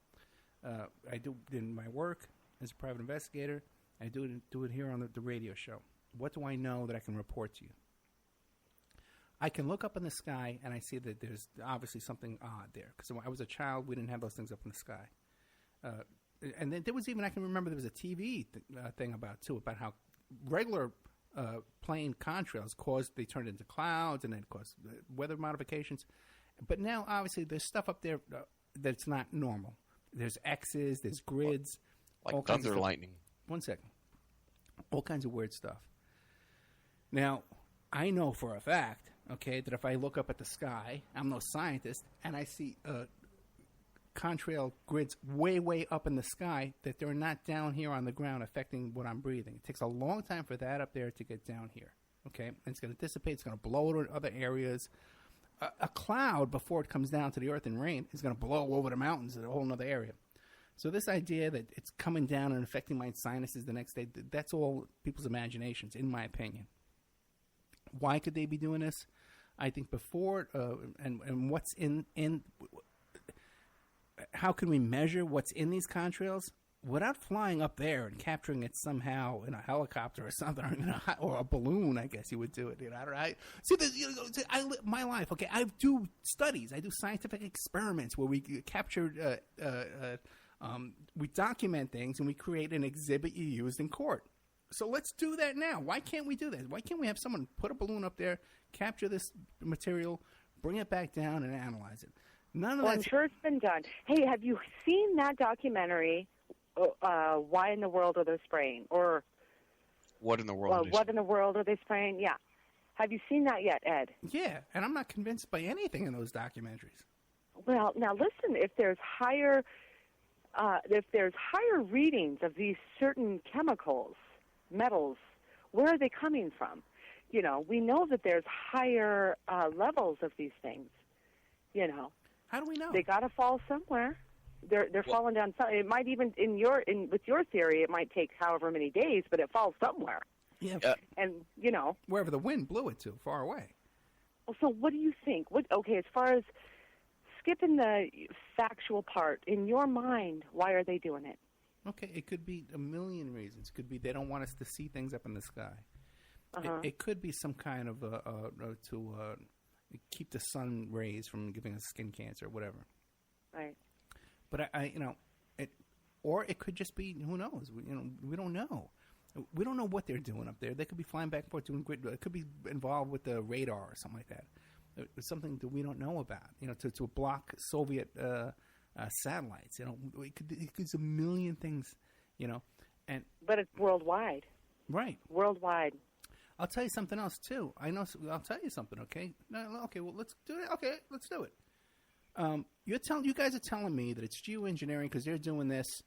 I do in my work as a private investigator. I do it here on the radio show. What do I know that I can report to you? I can look up in the sky, and I see that there's obviously something odd there. Because when I was a child, we didn't have those things up in the sky. And then there was even, I can remember there was a TV thing about how regular plane contrails they turned into clouds, and then caused weather modifications. But now, obviously, there's stuff up there that's not normal. There's X's, there's grids. Like thunder, lightning. One second. All kinds of weird stuff. Now, I know for a fact, okay, that if I look up at the sky, I'm no scientist, and I see contrail grids way, way up in the sky, that they're not down here on the ground affecting what I'm breathing. It takes a long time for that up there to get down here, okay? And it's going to dissipate. It's going to blow to other areas. A cloud, before it comes down to the earth and rain, is going to blow over the mountains in a whole other area. So this idea that it's coming down and affecting my sinuses the next day, that's all people's imaginations, in my opinion. Why could they be doing this? I think before, and what's in how can we measure what's in these contrails without flying up there and capturing it somehow in a helicopter or something, or a balloon? I guess you would do it. I don't know. See, I live my life. Okay, I do studies. I do scientific experiments where we capture, we document things, and we create an exhibit you use in court. So let's do that now. Why can't we do that? Why can't we have someone put a balloon up there, capture this material, bring it back down, and analyze it? None of that. I'm sure it's been done. Hey, have you seen that documentary, Why in the World Are They Spraying? Or What in the World? What in the World Are They Spraying? Yeah. Have you seen that yet, Ed? Yeah, and I'm not convinced by anything in those documentaries. Well, now listen, if there's higher readings of these certain chemicals, metals, where are they coming from? You know, we know that there's higher levels of these things. You know, how do we know? They got to fall somewhere. They're falling down. It might even with your theory, it might take however many days, but it falls somewhere. Yeah, and you know, wherever the wind blew it to, far away. Well, so what do you think? As far as skipping the factual part, in your mind, why are they doing it? Okay, it could be a million reasons. It could be they don't want us to see things up in the sky. Uh-huh. It could be some kind of to keep the sun rays from giving us skin cancer or whatever. Right. But or it could just be, who knows? We don't know. We don't know what they're doing up there. They could be flying back and forth doing grid. It could be involved with the radar or something like that. It's something that we don't know about. To block Soviet satellites. It could be a million things. But it's worldwide. Right. Worldwide. I'll tell you something else too. I'll tell you something. Okay. No, okay. Well, let's do it. Okay, let's do it. You guys are telling me that it's geoengineering because they're doing this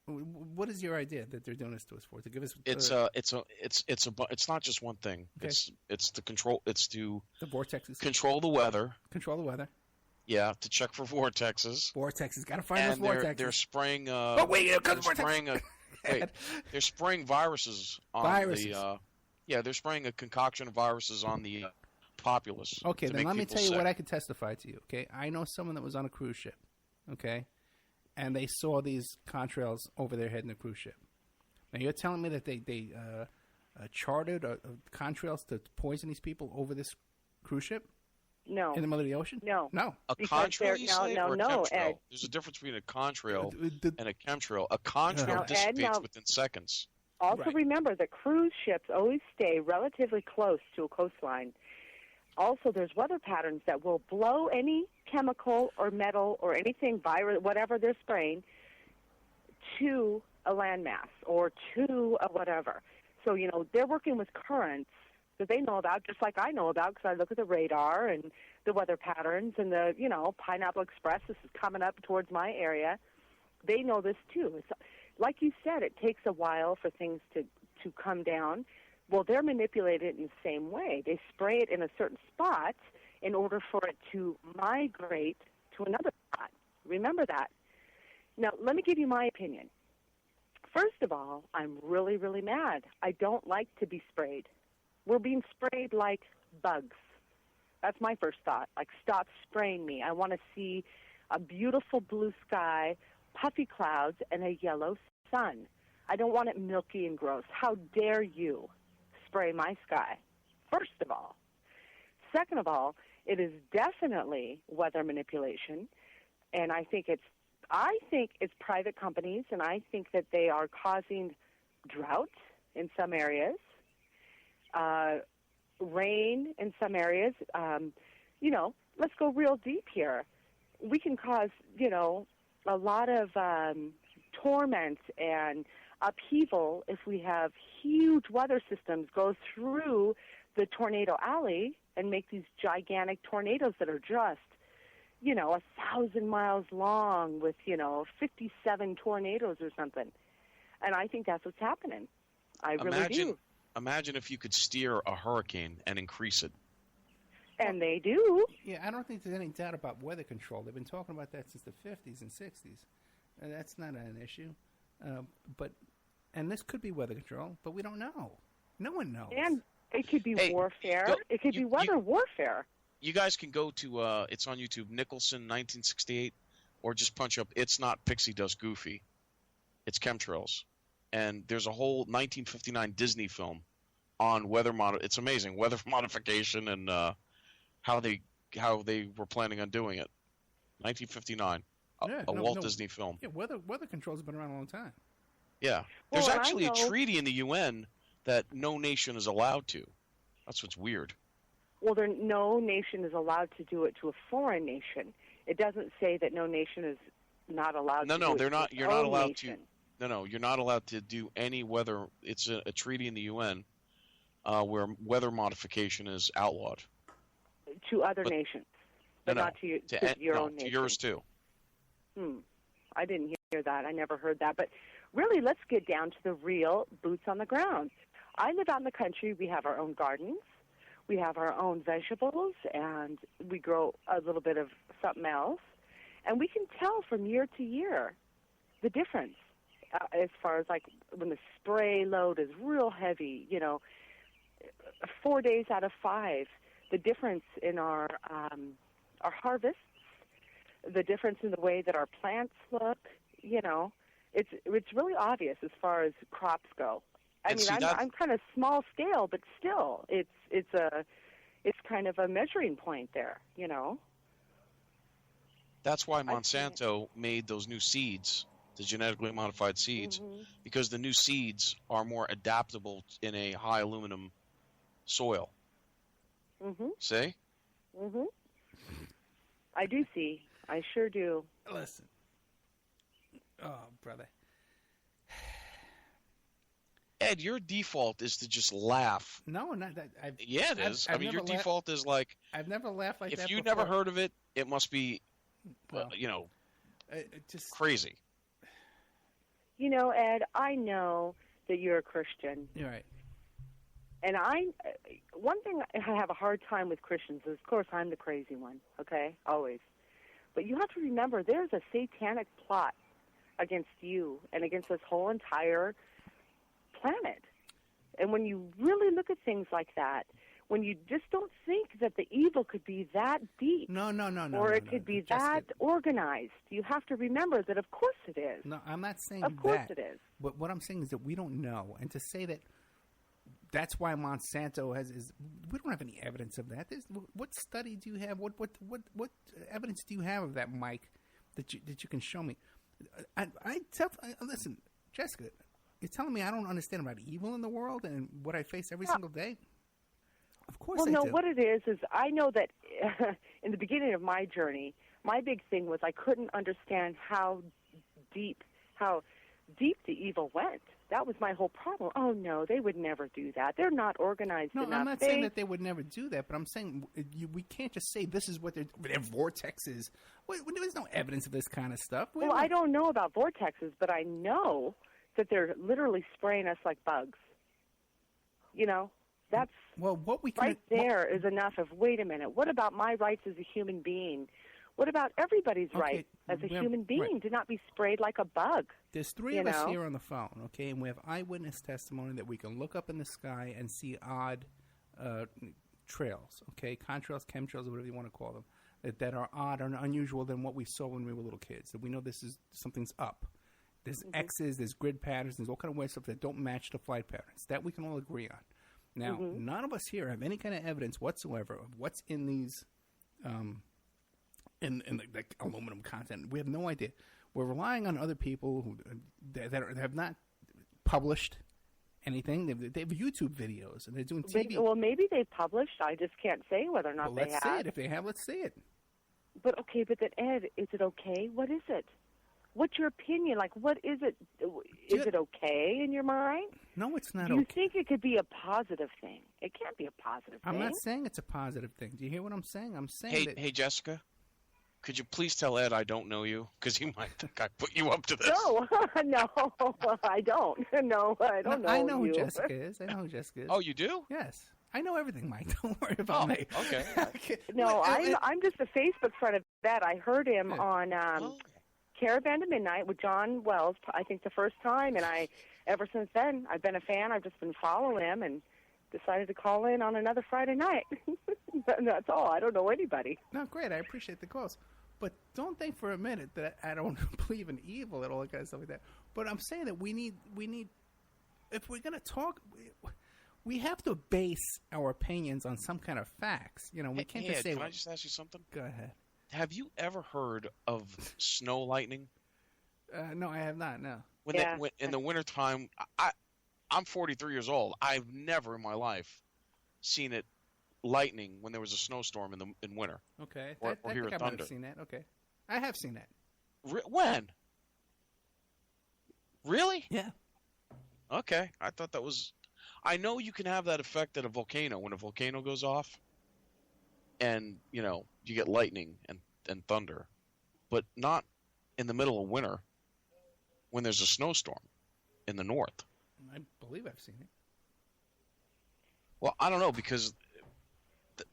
what is your idea that they're doing this to us for? To give us it's not just one thing. Okay. It's to control. It's to the vortexes. Control the weather. Control the weather. Yeah, to check for vortexes. Vortexes. Got to find those vortexes. They're spraying. They're spraying viruses on the. They're spraying a concoction of viruses on the populace. Okay, then let me tell you what I can testify to you. Okay, I know someone that was on a cruise ship. Okay, and they saw these contrails over their head in the cruise ship. Now you're telling me that they chartered contrails to poison these people over this cruise ship? No. In the middle of the ocean? No. A contrail, you say, or a chemtrail? Ed. There's a difference between a contrail and a chemtrail. A contrail dissipates within seconds. Also remember that cruise ships always stay relatively close to a coastline. Also, there's weather patterns that will blow any chemical or metal or anything, virus, whatever they're spraying, to a landmass or to a whatever. So, they're working with currents that they know about, just like I know about, because I look at the radar and the weather patterns and the, Pineapple Express, this is coming up towards my area. They know this too. It's, like you said, it takes a while for things to come down. Well, they're manipulated in the same way. They spray it in a certain spot in order for it to migrate to another spot. Remember that. Now, let me give you my opinion. First of all, I'm really, really mad. I don't like to be sprayed. We're being sprayed like bugs. That's my first thought. Like, stop spraying me. I want to see a beautiful blue sky, puffy clouds, and a yellow sun. I don't want it milky and gross. How dare you spray my sky, first of all. Second of all, it is definitely weather manipulation, and I think it's private companies, and I think that they are causing drought in some areas. rain in some areas. Let's go real deep here. We can cause, a lot of torment and upheaval if we have huge weather systems go through the tornado alley and make these gigantic tornadoes that are just, 1,000 miles long with, 57 tornadoes or something. And I think that's what's happening. I really do. Imagine if you could steer a hurricane and increase it. And they do. Yeah, I don't think there's any doubt about weather control. They've been talking about that since the 50s and 60s. And that's not an issue. And this could be weather control, but we don't know. No one knows. And it could be warfare. It could be weather warfare. You guys can go to, it's on YouTube, Nicholson 1968, or just punch up, It's Not Pixie Dust Goofy. It's chemtrails. And there's a whole 1959 Disney film on weather it's amazing, weather modification and how they were planning on doing it. 1959, a Walt Disney film. Yeah, weather control's been around a long time. Yeah, there's actually a treaty in the UN that no nation is allowed to. That's what's weird. Well, no nation is allowed to do it to a foreign nation. It doesn't say that no nation is not allowed. No, they're not. You're not allowed to. No, you're not allowed to do any weather. It's a treaty in the UN where weather modification is outlawed. To other nations, but not to your own nation. To yours too. I didn't hear that. I never heard that. But really, let's get down to the real boots on the ground. I live out in the country. We have our own gardens. We have our own vegetables, and we grow a little bit of something else. And we can tell from year to year the difference as far as like when the spray load is real heavy, 4 days out of 5, the difference in our harvests, the difference in the way that our plants look, it's really obvious as far as crops go. I'm kind of small scale, but still, it's kind of a measuring point there, That's why Monsanto made those new seeds, the genetically modified seeds, because the new seeds are more adaptable in a high aluminum soil. See? I do see. I sure do. Listen. Oh, brother. Ed, your default is to just laugh. No, not that. Yeah, it is. Your default is like... I've never laughed like that If you before. never heard of it, it must be, just crazy. Ed, I know that you're a Christian. You're right. And one thing I have a hard time with Christians is, of course, I'm the crazy one, okay? Always. But you have to remember there's a satanic plot against you and against this whole entire planet. And when you really look at things like that, when you just don't think that the evil could be that deep. No. Or it could be that organized. You have to remember that of course it is. No, I'm not saying that. Of course it is. But what I'm saying is that we don't know. And to say that that's why Monsanto we don't have any evidence of that. What study do you have? What evidence do you have of that, Mike, that you can show me? Listen, Jessica, you're telling me I don't understand about evil in the world and what I face every single day? Of course I do. What it is I know that in the beginning of my journey, my big thing was I couldn't understand how deep the evil went. That was my whole problem. Oh, no, they would never do that. They're not organized enough. No, I'm not saying that they would never do that, but I'm saying we can't just say this is what their vortexes. There's no evidence of this kind of stuff. Well, I don't know about vortexes, but I know that they're literally spraying us like bugs. That's what we right there is enough of, wait a minute, what about my rights as a human being? What about everybody's right as a human being to not be sprayed like a bug? There's three of us here on the phone, okay, and we have eyewitness testimony that we can look up in the sky and see odd trails, okay, contrails, chemtrails, or whatever you want to call them, that are odd or unusual than what we saw when we were little kids. That we know something's up. There's X's, there's grid patterns, there's all kind of weird stuff that don't match the flight patterns. That we can all agree on. Now, none of us here have any kind of evidence whatsoever of what's in these, in the aluminum content. We have no idea. We're relying on other people that have not published anything. They have YouTube videos, and they're doing TV. Well, maybe they published. I just can't say whether or not they have. Let's see it. If they have, let's see it. But then Ed, is it okay? What is it? What's your opinion? Like, what is it? Is it okay in your mind? No, it's not okay. Do you think it could be a positive thing? It can't be a positive thing. I'm not saying it's a positive thing. Do you hear what I'm saying? I'm saying Hey, Jessica, could you please tell Ed I don't know you? Because he might think I put you up to this. No, no, I don't. No, I don't know I know you. who Jessica is. I know who Jessica is. Oh, you do? Yes. I know everything, Mike. Don't worry about me. Okay. No, I'm just a Facebook friend of that. I heard him on Caravan to Midnight with John Wells, I think the first time, and ever since then, I've been a fan. I've just been following him and decided to call in on another Friday night. That's all. I don't know anybody. No, great. I appreciate the calls. But don't think for a minute that I don't believe in evil and all that kind of stuff like that. But I'm saying that we need if we're going to talk, we have to base our opinions on some kind of facts. You know, we can't just say. Can I just ask you something? Go ahead. Have you ever heard of snow lightning? No, I have not. No. In the wintertime, I'm 43 years old. I've never in my life seen it lightning when there was a snowstorm in winter. Okay. Or I hear think a I might thunder. have seen that. Okay. I have seen that. When? Really? Yeah. Okay. I thought that was... I know you can have that effect at a volcano when a volcano goes off. And, you know, you get lightning and thunder. But not in the middle of winter when there's a snowstorm in the north. I believe I've seen it. Well, I don't know, because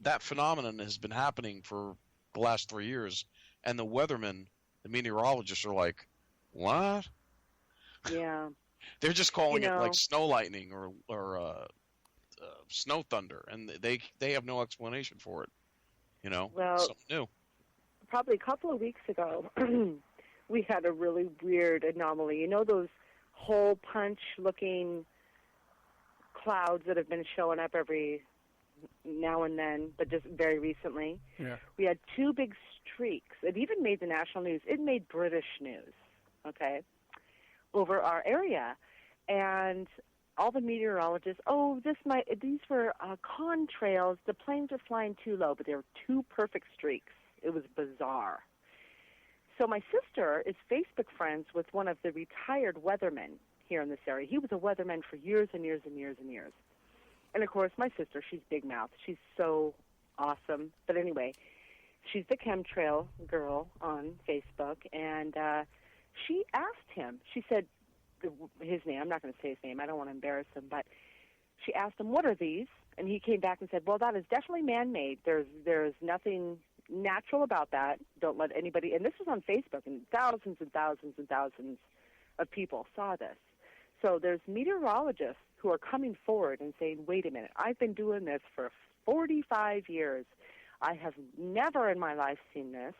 that phenomenon has been happening for the last 3 years. And the weathermen, the meteorologists are like, what? Yeah. They're just calling it like snow lightning or snow thunder. And they have no explanation for it. You know, well, something new. Probably a couple of weeks ago, we had a really weird anomaly. You know those hole punch-looking clouds that have been showing up every now and then, but just very recently? Yeah. We had two big streaks. It even made the national news. It made British news, okay, over our area. And all the meteorologists, these were contrails. The planes are flying too low, but they were two perfect streaks. It was bizarre. So my sister is Facebook friends with one of the retired weathermen here in this area. He was a weatherman for years and years and years and years. And, of course, my sister, she's big mouth. She's so awesome. But anyway, she's the chemtrail girl on Facebook, and she asked him, she said, his name, I'm not going to say his name, I don't want to embarrass him, but she asked him, what are these? And he came back and said, well, that is definitely man-made. There's nothing natural about that. Don't let anybody, and this was on Facebook, and thousands and thousands and thousands of people saw this. So there's meteorologists who are coming forward and saying, wait a minute, I've been doing this for 45 years. I have never in my life seen this.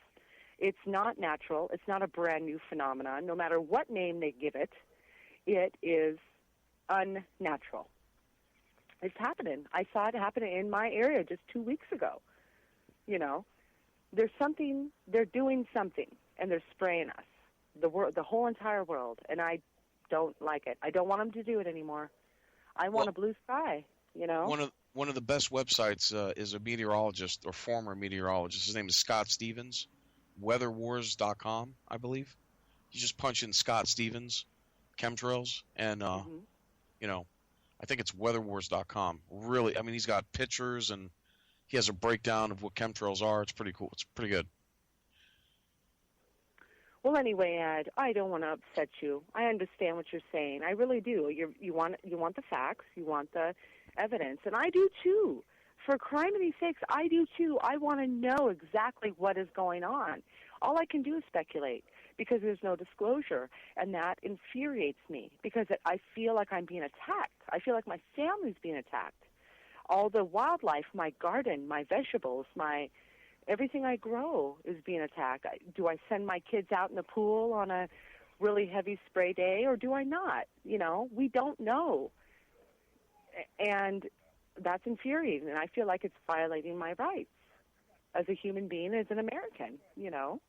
It's not natural. It's not a brand new phenomenon. No matter what name they give it, it is unnatural. It's happening. I saw it happen in my area just 2 weeks ago. You know, they're doing something, and they're spraying us, the whole entire world, and I don't like it. I don't want them to do it anymore. I want a blue sky, you know. One of the best websites is a meteorologist or former meteorologist. His name is Scott Stevens, weatherwars.com, I believe. You just punch in Scott Stevens, chemtrails, and, you know, I think it's weatherwars.com. Really, I mean, he's got pictures, and he has a breakdown of what chemtrails are. It's pretty cool. It's pretty good. Well, anyway, Ed, I don't want to upset you. I understand what you're saying. I really do. You want the facts. You want the evidence. And I do, too. For criminy sakes, I do, too. I want to know exactly what is going on. All I can do is speculate because there's no disclosure, and that infuriates me because I feel like I'm being attacked. I feel like my family's being attacked. All the wildlife, my garden, my vegetables, everything I grow is being attacked. Do I send my kids out in the pool on a really heavy spray day, or do I not? You know, we don't know. And that's infuriating, and I feel like it's violating my rights as a human being, as an American, you know.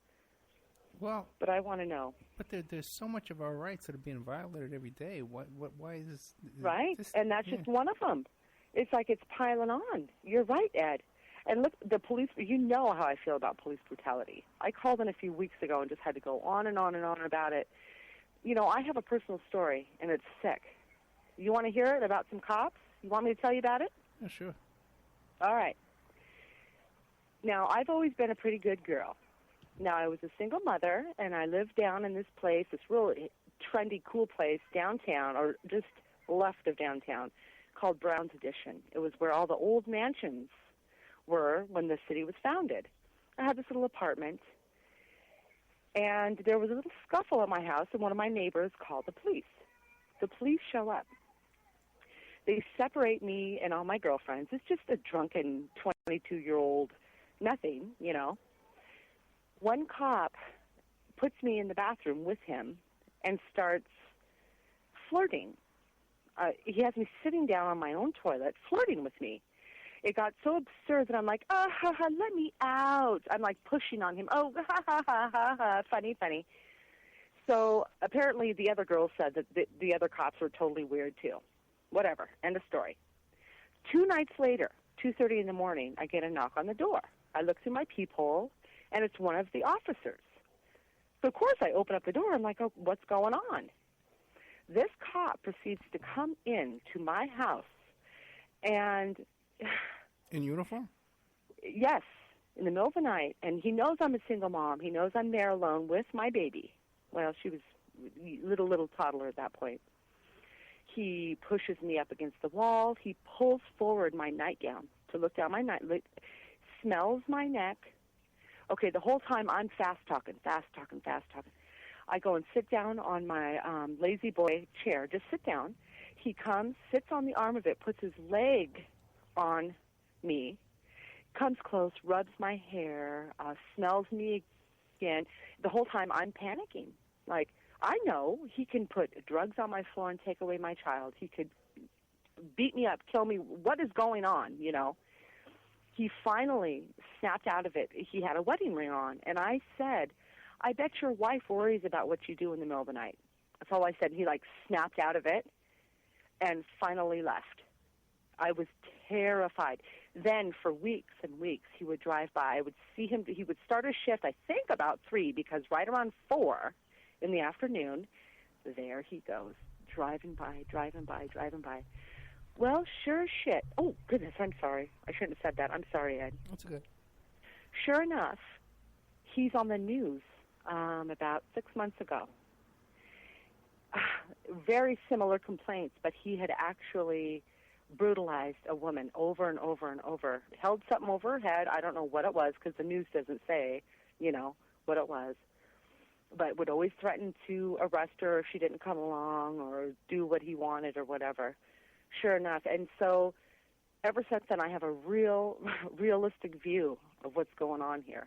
Well, but I want to know. but there's so much of our rights that are being violated every day. Why is this? Right? This, And that's just one of them. It's like it's piling on. You're right, Ed. And look, the police, you know how I feel about police brutality. I called in a few weeks ago and just had to go on and on and on about it. You know, I have a personal story, and it's sick. You want to hear it about some cops? You want me to tell you about it? Yeah, sure. All right. Now, I've always been a pretty good girl. Now, I was a single mother, and I lived down in this place, this really trendy, cool place downtown, or just left of downtown, called Brown's Addition. It was where all the old mansions were when the city was founded. I had this little apartment, and there was a little scuffle at my house, and one of my neighbors called the police. The police show up. They separate me and all my girlfriends. It's just a drunken 22-year-old nothing, you know. One cop puts me in the bathroom with him and starts flirting. He has me sitting down on my own toilet, flirting with me. It got so absurd that I'm like, let me out. I'm like pushing on him. Oh, funny. So apparently the other girls said that the other cops were totally weird too. Whatever, end of story. 2 nights later, 2:30 in the morning, I get a knock on the door. I look through my peephole, and it's one of the officers. So, of course, I open up the door. I'm like, oh, what's going on? This cop proceeds to come in to my house, and... In uniform? Yes, in the middle of the night, and he knows I'm a single mom. He knows I'm there alone with my baby. Well, she was a little toddler at that point. He pushes me up against the wall. He pulls forward my nightgown to look down my smells my neck. Okay, the whole time I'm fast talking. I go and sit down on my lazy boy chair. Just sit down. He comes, sits on the arm of it, puts his leg on me, comes close, rubs my hair, smells me again. The whole time I'm panicking. Like, I know he can put drugs on my floor and take away my child. He could beat me up, kill me. What is going on, you know? He finally snapped out of it. He had a wedding ring on. And I said, I bet your wife worries about what you do in the middle of the night. That's all I said. He, snapped out of it and finally left. I was terrified. Then for weeks and weeks, he would drive by. I would see him. He would start a shift, I think, about 3, because right around 4 in the afternoon, there he goes, driving by. Well, sure as shit. Oh, goodness, I'm sorry. I shouldn't have said that. I'm sorry, Ed. That's good. Sure enough, he's on the news about 6 months ago. Very similar complaints, but he had actually brutalized a woman over and over and over. Held something over her head. I don't know what it was, because the news doesn't say, what it was. But would always threaten to arrest her if she didn't come along or do what he wanted or whatever. Sure enough. And so ever since then, I have a realistic view of what's going on here,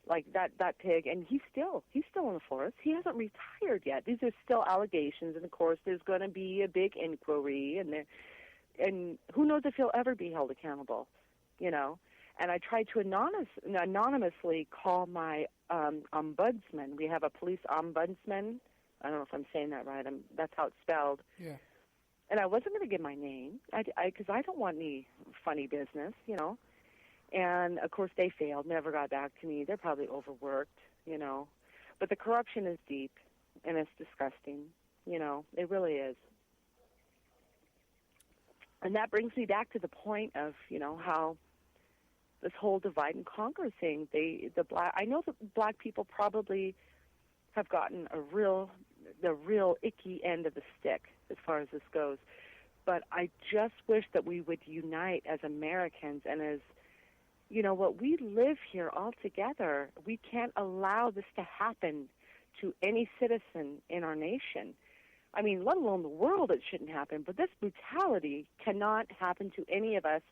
Like that pig, and he's still in the forest. He hasn't retired yet. These are still allegations, and of course there's going to be a big inquiry, and who knows if he'll ever be held accountable, And I tried to anonymously call my ombudsman. We have a police ombudsman. I don't know if I'm saying that right. That's how it's spelled. Yeah. And I wasn't going to give my name, because I don't want any funny business, And, of course, they failed, never got back to me. They're probably overworked, But the corruption is deep, and it's disgusting, It really is. And that brings me back to the point of, how this whole divide and conquer thing, I know that black people probably have gotten the real icky end of the stick as far as this goes. But I just wish that we would unite as Americans and as what we live here all together. We can't allow this to happen to any citizen in our nation. I mean, let alone the world, it shouldn't happen. But this brutality cannot happen to any of us.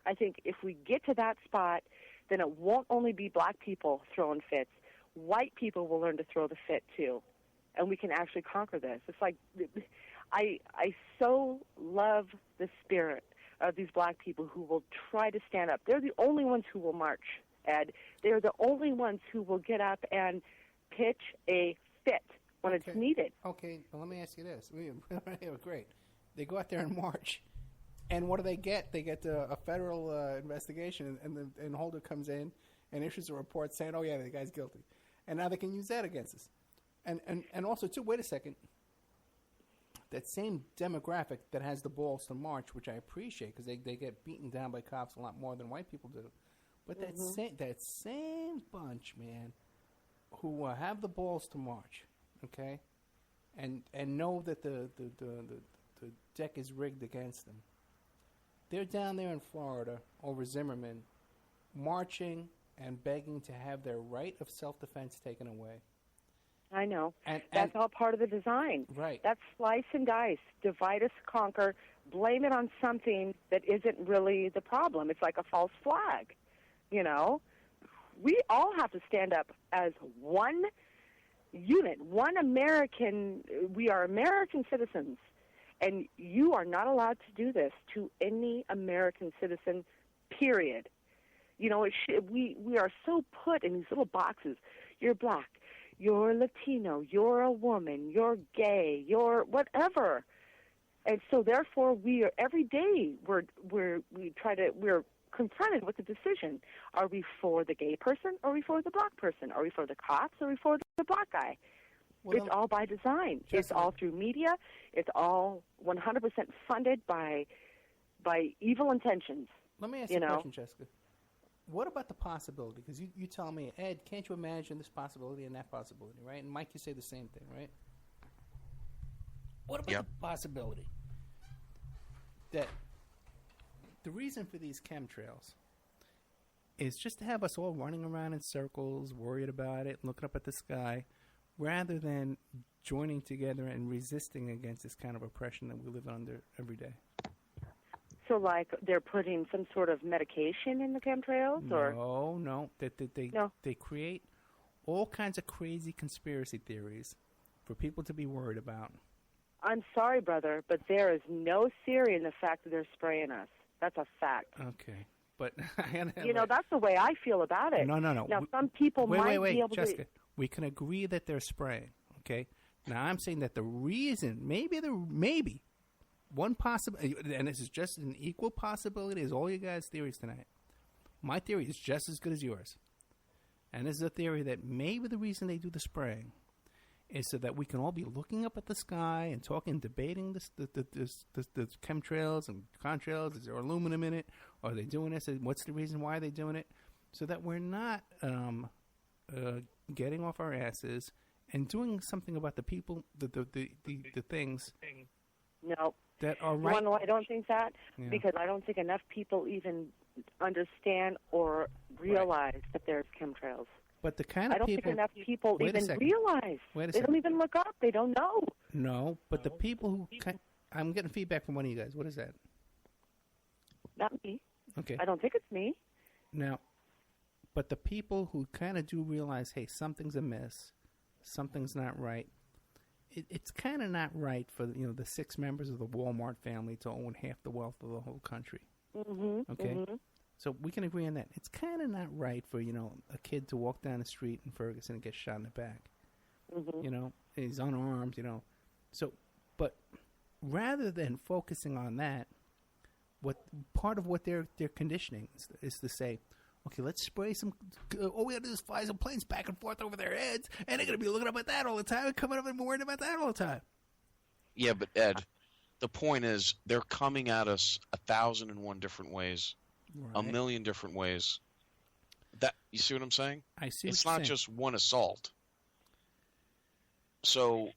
I think if we get to that spot, then it won't only be black people throwing fits. White people will learn to throw the fit, too. And we can actually conquer this. It's like, I so love the spirit of these black people who will try to stand up. They're the only ones who will march, Ed. They're the only ones who will get up and pitch a fit when it's needed. Okay, well, let me ask you this. Great. They go out there in March, and what do they get? They get a federal investigation, and Holder comes in and issues a report saying, oh, yeah, the guy's guilty. And now they can use that against us. And also, too, wait a second. That same demographic that has the balls to march, which I appreciate because they get beaten down by cops a lot more than white people do. But that same bunch, man, who have the balls to march, okay, and know that the deck is rigged against them. They're down there in Florida over Zimmerman, marching and begging to have their right of self-defense taken away. I know. That's all part of the design. Right. That's slice and dice, divide us, conquer, blame it on something that isn't really the problem. It's like a false flag, you know. We all have to stand up as one unit, one American. We are American citizens, and you are not allowed to do this to any American citizen, period. You know, we are so put in these little boxes. You're black. You're Latino, you're a woman, you're gay, you're whatever. And so therefore every day we're confronted with the decision. Are we for the gay person or are we for the black person? Are we for the cops or are we for the black guy? Well, it's all by design. Jessica, it's all through media. It's all 100% funded by evil intentions. Let me ask you a question, Jessica. What about the possibility? Because you tell me, Ed, can't you imagine this possibility and that possibility, right? And Mike, you say the same thing, right? What about the possibility that the reason for these chemtrails is just to have us all running around in circles, worried about it, looking up at the sky, rather than joining together and resisting against this kind of oppression that we live under every day? So, like, they're putting some sort of medication in the chemtrails, or no, they create all kinds of crazy conspiracy theories for people to be worried about. I'm sorry, brother, but there is no theory in the fact that they're spraying us. That's a fact. Okay, but that's the way I feel about it. No. Now, some people might be able Jessica, to. We can agree that they're spraying. Okay, now I'm saying that the reason, maybe one possibility, and this is just an equal possibility as all you guys' theories tonight. My theory is just as good as yours. And this is a theory that maybe the reason they do the spraying is so that we can all be looking up at the sky and talking, debating the chemtrails and contrails. Is there aluminum in it? Are they doing this? What's the reason why they're doing it? So that we're not getting off our asses and doing something about the people, the things. No. That are right. You want to know why I don't think that? Yeah. Because I don't think enough people even understand or realize that there's chemtrails. But the kind of people... I don't think enough people even realize. They don't even look up. They don't know. No, but the people who... I'm getting feedback from one of you guys. What is that? Not me. Okay. I don't think it's me. Now, but the people who kind of do realize, hey, something's amiss, something's not right, it's kind of not right for the 6 members of the Walmart family to own half the wealth of the whole country. Mm-hmm, okay? Mm-hmm. So we can agree on that. It's kind of not right for, a kid to walk down the street in Ferguson and get shot in the back. Mm-hmm. He's unarmed, So, but rather than focusing on that, part of what their conditioning is to say, okay, let's spray some. All we got to do is fly some planes back and forth over their heads, and they're going to be looking up at that all the time and coming up and worrying about that all the time. Yeah, but Ed, the point is they're coming at us 1,001 different ways, right. 1,000,000 different ways. That you see what I'm saying? I see. It's not just one assault. So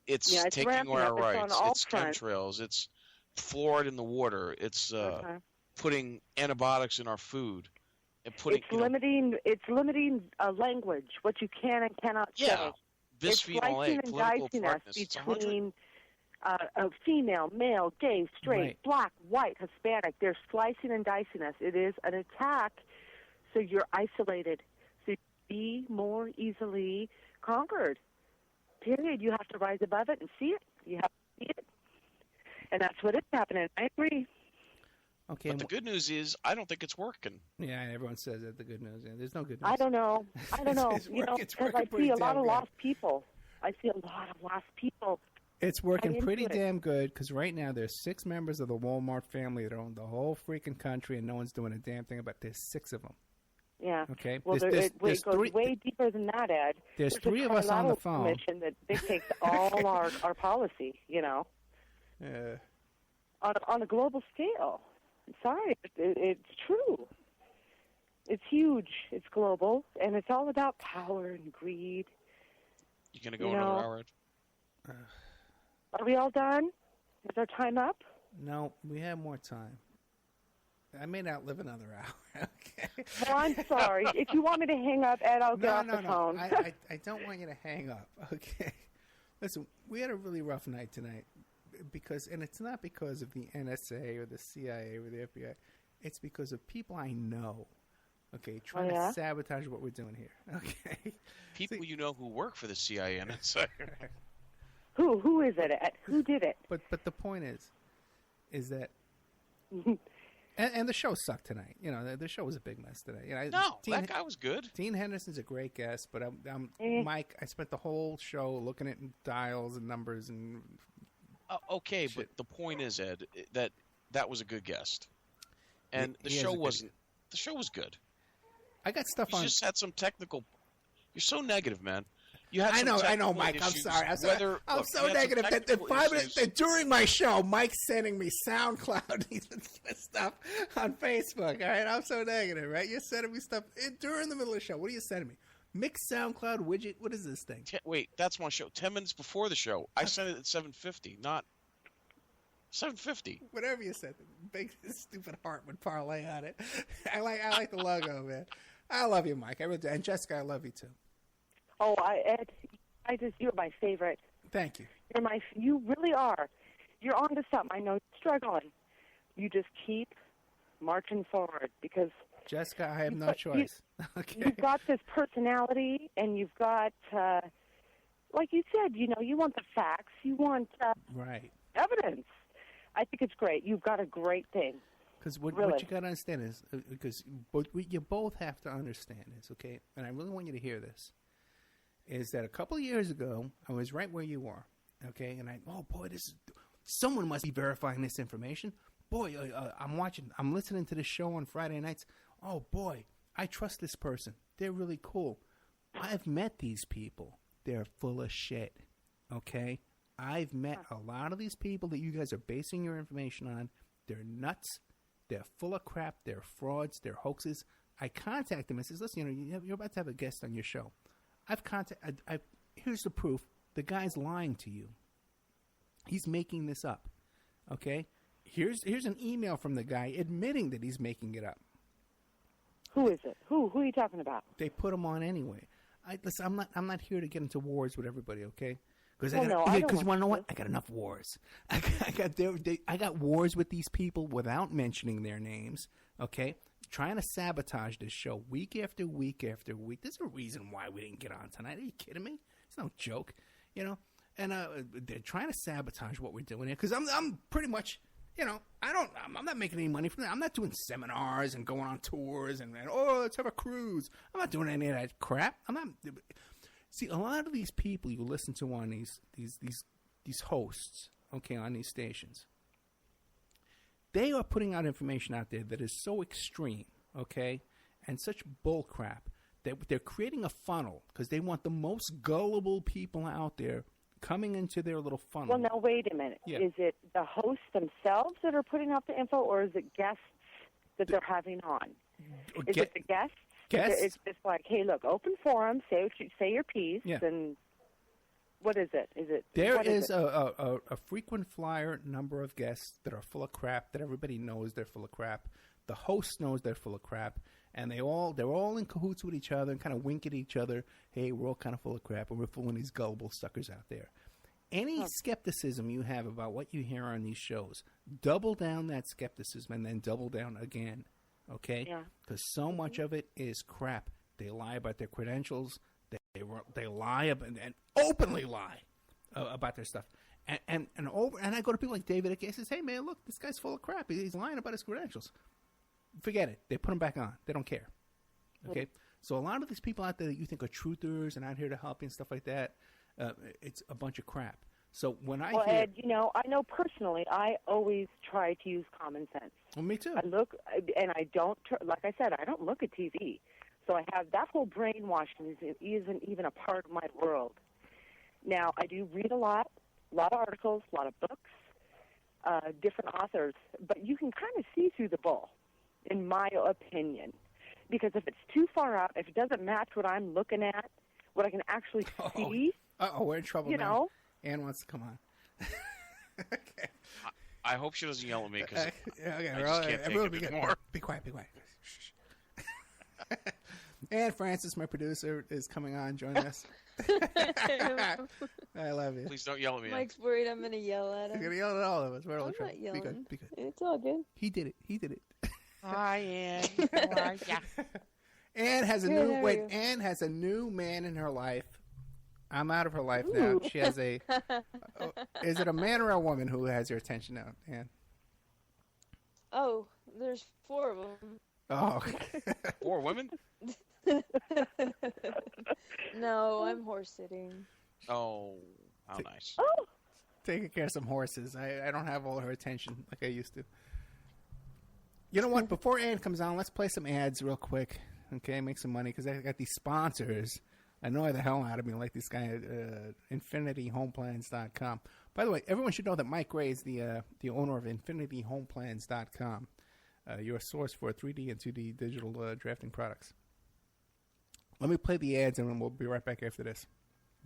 it's taking away our rights. It's chemtrails. It's fluoride in the water. It's putting antibiotics in our food. And putting, it's limiting language, what you can and cannot say. Bisphenol A, political correctness. Between a female, male, gay, straight, right. Black, white, Hispanic. They're slicing and dicing us. It is an attack, so you're isolated. So you be more easily conquered. Period. You have to rise above it and see it. You have to see it. And that's what is happening. I agree. Okay. But the good news is, I don't think it's working. Yeah, everyone says that. The good news. Yeah, there's no good news. I don't know. Because I see a lot of lost people. It's working pretty damn good because right now there's 6 members of the Walmart family that own the whole freaking country, and no one's doing a damn thing about. There's 6 of them. Yeah. Okay. Well, it goes way deeper than that, Ed. There's 3 of us on the phone. Commission that dictates all our policy. Yeah. On a global scale. Sorry, it's true. It's huge. It's global, and it's all about power and greed. You gonna go another hour? Are we all done? Is our time up? No, we have more time. I may not live another hour. Okay. Well, I'm sorry. If you want me to hang up, Ed, I'll get off the phone. I don't want you to hang up. Okay. Listen, we had a really rough night tonight. And it's not because of the NSA or the CIA or the FBI. It's because of people I know, okay, trying to sabotage what we're doing here, okay? People you know who work for the CIA and NSA. Who is it? Who did it? But the point is that, and the show sucked tonight. You know, the show was a big mess today. You know, that guy was good. Dean Henderson's a great guest, but Mike, I spent the whole show looking at dials and numbers and. Okay, shit. But the point is, Ed, that was a good guest, and the show wasn't. The show was good. I got stuff you on. You just had some technical. You're so negative, man. You had. I know, Mike. Issues. I'm sorry. I'm so negative that 5 minutes that during my show, Mike's sending me SoundCloud stuff on Facebook. All right, I'm so negative, right? You're sending me stuff during the middle of the show. What are you sending me? Mixed SoundCloud widget? What is this thing? Wait, that's my show. 10 minutes before the show. I sent it at 7:50, not 7:50. Whatever you said. Big stupid heart with parlay on it. I like the logo, man. I love you, Mike. I really do. And Jessica, I love you too. Oh, Ed, you're my favorite. Thank you. You really are. You're on to something. I know you're struggling. You just keep marching forward because. Jessica, I have no choice. Okay. You've got this personality, and you've got, like you said, you want the facts. You want evidence. I think it's great. You've got a great thing. Because what you got to understand is, because what you both have to understand is, okay, and I really want you to hear this, is that a couple of years ago, I was right where you are, okay, and someone must be verifying this information. Boy, I'm listening to this show on Friday nights. Oh, boy, I trust this person. They're really cool. I've met these people. They're full of shit, okay? I've met a lot of these people that you guys are basing your information on. They're nuts. They're full of crap. They're frauds. They're hoaxes. I contact them and says, listen, you're about to have a guest on your show. Here's the proof. The guy's lying to you. He's making this up, okay? Here's an email from the guy admitting that he's making it up. Who is it? Who are you talking about? They put him on anyway. Listen, I'm not here to get into wars with everybody, okay? Because you want to know what? I got enough wars. I got wars with these people without mentioning their names, okay? Trying to sabotage this show week after week after week. There's a reason why we didn't get on tonight. Are you kidding me? It's no joke, And they're trying to sabotage what we're doing here because I'm pretty much. I'm not making any money from that. I'm not doing seminars and going on tours and let's have a cruise. I'm not doing any of that crap. I'm not. See, a lot of these people you listen to on these hosts, okay, on these stations, they are putting out information out there that is so extreme, okay, and such bull crap that they're creating a funnel because they want the most gullible people out there coming into their little funnel. Well, now, wait a minute. Yeah. Is it the hosts themselves that are putting out the info, or is it guests that they're having on? Is it the guests? Guests? It's just like, hey, look, open forum, say your piece, and what is it? There is a frequent flyer number of guests that are full of crap, that everybody knows they're full of crap. The host knows they're full of crap, and they're all in cahoots with each other and kind of wink at each other. Hey, we're all kind of full of crap, and we're fooling these gullible suckers out there. Any skepticism you have about what you hear on these shows, double down that skepticism and then double down again, okay? Yeah. Because so much of it is crap. They lie about their credentials. They lie and openly lie about their stuff. And I go to people like David Icke. I says, "Hey man, look, this guy's full of crap. He's lying about his credentials." Forget it. They put him back on. They don't care. Okay. So a lot of these people out there that you think are truthers and out here to help you and stuff like that, it's a bunch of crap. So when I hear, Ed, I know personally, I always try to use common sense. well, me too. I look, and I don't, like I said, I don't look at TV. So I have that whole brainwashing isn't even a part of my world. Now, I do read a lot of articles, a lot of books, different authors, but you can kind of see through the bull, in my opinion. Because if it's too far out, if it doesn't match what I'm looking at, what I can actually see, we're in trouble now. Ann wants to come on. Okay. I hope she doesn't yell at me because okay, I just can't take it anymore. Be quiet. Shh. And Francis, my producer, is coming on, joining us. I love you. Please don't yell at me. Mike's worried I'm going to yell at him. You're going to yell at all of us. We're all I'm trying. not yelling. Be good. It's all good. He did it. Hi, Ann. How are ya? Ann has Ann has a new man in her life. I'm out of her life now. She has a. Is it a man or a woman who has your attention now, Ann? Oh, there's 4 of them. Oh. 4 women? No, I'm horse sitting. Oh, how nice. Taking care of some horses. I don't have all her attention like I used to. You know what? Before Ann comes on, let's play some ads real quick. Okay, make some money because I got these sponsors. Annoy the hell out of me like this guy at infinityhomeplans.com. By the way, everyone should know that Mike Gray is the owner of infinityhomeplans.com, your source for 3D and 2D digital drafting products. Let me play the ads and then we'll be right back after this.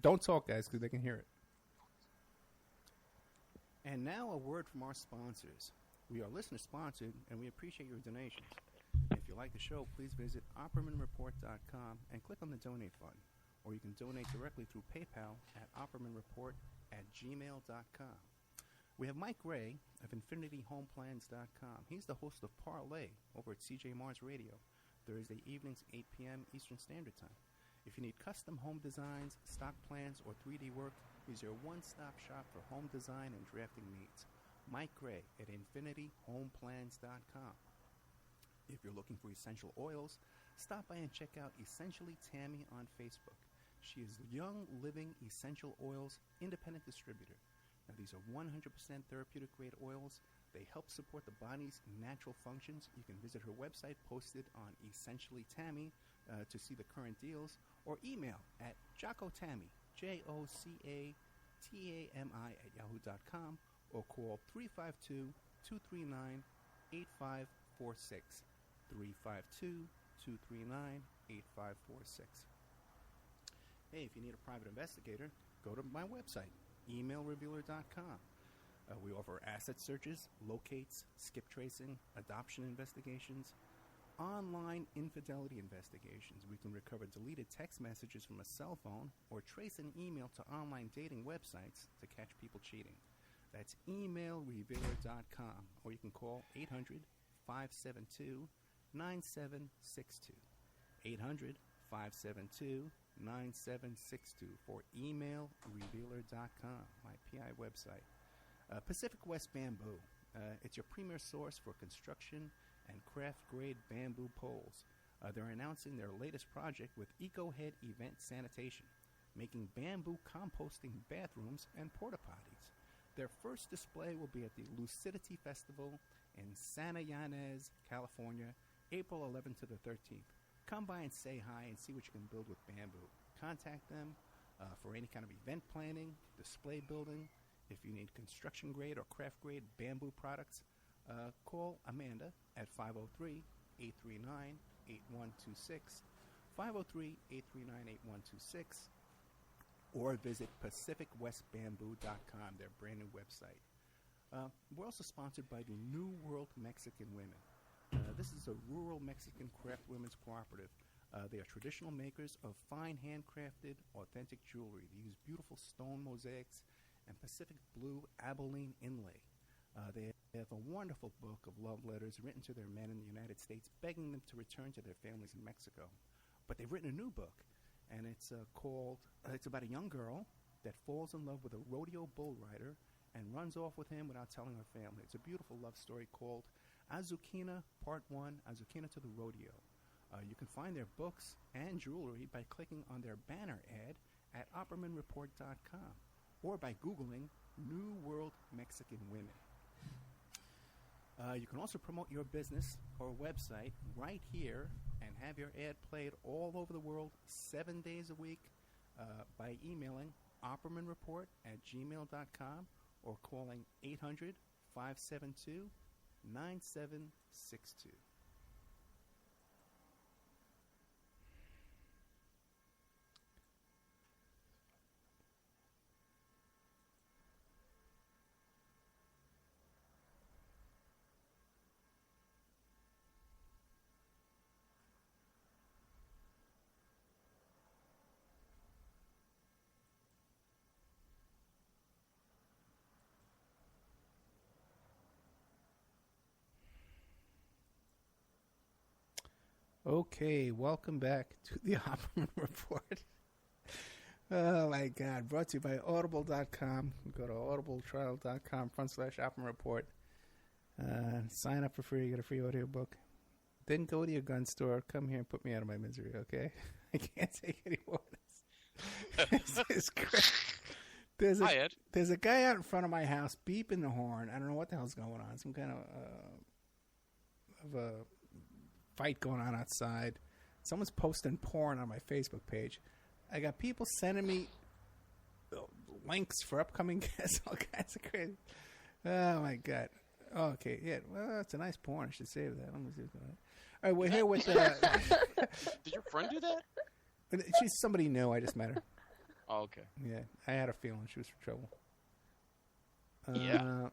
Don't talk, guys, because they can hear it. And now a word from our sponsors. We are listener-sponsored, and we appreciate your donations. If you like the show, please visit oppermanreport.com and click on the Donate button. Or you can donate directly through PayPal at oppermanreport@gmail.com. We have Mike Gray of infinityhomeplans.com. He's the host of Parlay over at CJ Mars Radio, Thursday evenings, 8 p.m. Eastern Standard Time. If you need custom home designs, stock plans, or 3D work, he's your one-stop shop for home design and drafting needs. Mike Gray at infinityhomeplans.com. If you're looking for essential oils, stop by and check out Essentially Tammy on Facebook. She is the Young Living Essential Oils independent distributor. Now, these are 100% therapeutic grade oils. They help support the body's natural functions. You can visit her website posted on Essentially Tammy to see the current deals, or email at JockoTammy, JOCATAMI @yahoo.com, or call 352-239-8546. 352-239-8546. Hey, if you need a private investigator, go to my website, emailrevealer.com. We offer asset searches, locates, skip tracing, adoption investigations, online infidelity investigations. We can recover deleted text messages from a cell phone or trace an email to online dating websites to catch people cheating. That's emailrevealer.com, or you can call 800-572-9762. 800-572-9762 for emailrevealer.com, my PI website. Pacific West Bamboo. It's your premier source for construction and craft-grade bamboo poles. They're announcing their latest project with EcoHead Event Sanitation, making bamboo composting bathrooms and porta potties. Their first display will be at the Lucidity Festival in Santa Ynez, California, April 11th to the 13th. Come by and say hi and see what you can build with bamboo. Contact them for any kind of event planning, display building. If you need construction grade or craft grade bamboo products, call Amanda at 503-839-8126, 503-839-8126, or visit PacificWestBamboo.com, their brand new website. We're also sponsored by the New World Mexican Women. This is a rural Mexican craft women's cooperative. They are traditional makers of fine handcrafted, authentic jewelry. They use beautiful stone mosaics and Pacific blue Abilene inlay. They have a wonderful book of love letters written to their men in the United States, begging them to return to their families in Mexico. But they've written a new book, and it's called, it's about a young girl that falls in love with a rodeo bull rider and runs off with him without telling her family. It's a beautiful love story called Azukina Part 1, Azukina to the Rodeo. You can find their books and jewelry by clicking on their banner ad at OppermanReport.com or by Googling New World Mexican Women. You can also promote your business or website right here and have your ad played all over the world 7 days a week by emailing OppermanReport@gmail.com or calling 800-572-9762. Okay, welcome back to the Opperman Report. Oh my God, brought to you by Audible.com. Go to audibletrial.com/Opperman Report. Sign up for free, get a free audiobook. Then go to your gun store, come here and put me out of my misery, okay? I can't take any more of this. This is great. Hi, Ed. There's a guy out in front of my house beeping the horn. I don't know what the hell's going on. Some kind of a fight going on outside. Someone's posting porn on my Facebook page. I got people sending me links for upcoming guests, all kinds of crazy. Oh my God. Okay, yeah. Well, it's a nice porn. I should save that. Let me see what's going on. All right, we're here with. Did your friend do that? She's somebody new. I just met her. Oh, okay. Yeah, I had a feeling she was for trouble. Yeah.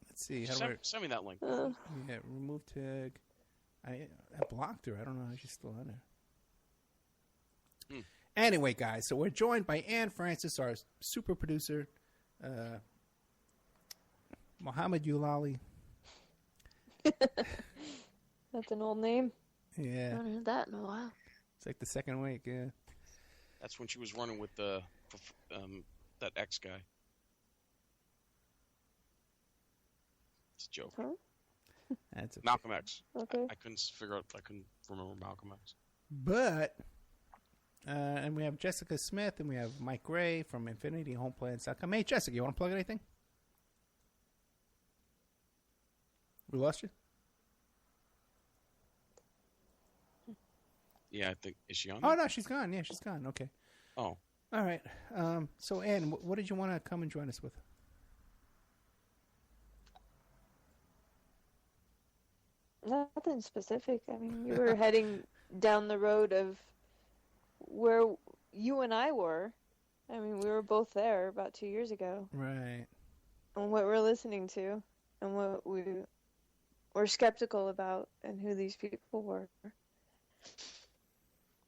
Let's see. Send me that link. Yeah, remove tag. I blocked her. I don't know how she's still on there. Anyway, guys, so we're joined by Ann Francis, our super producer, Mohammed Yulali. That's an old name. I Yeah, haven't heard that in a while. it's like the second week. Yeah, That's when she was running with that ex guy. It's a joke. Huh? that's a. Malcolm X. Okay. I couldn't remember Malcolm X. But and we have Jessica Smith and we have Mike Gray from InfinityHomeplans.com. Hey, Jessica, you want to plug anything? We lost you. Yeah, I think. Is she on? Oh no, she's gone. Yeah, she's gone. Okay. Oh. All right. So, Ann, what did you want to come and join us with? Nothing specific. I mean, you were heading down the road of where you and I were. I mean, we were both there about 2 years ago. Right. And what we're listening to and what we were skeptical about and who these people were.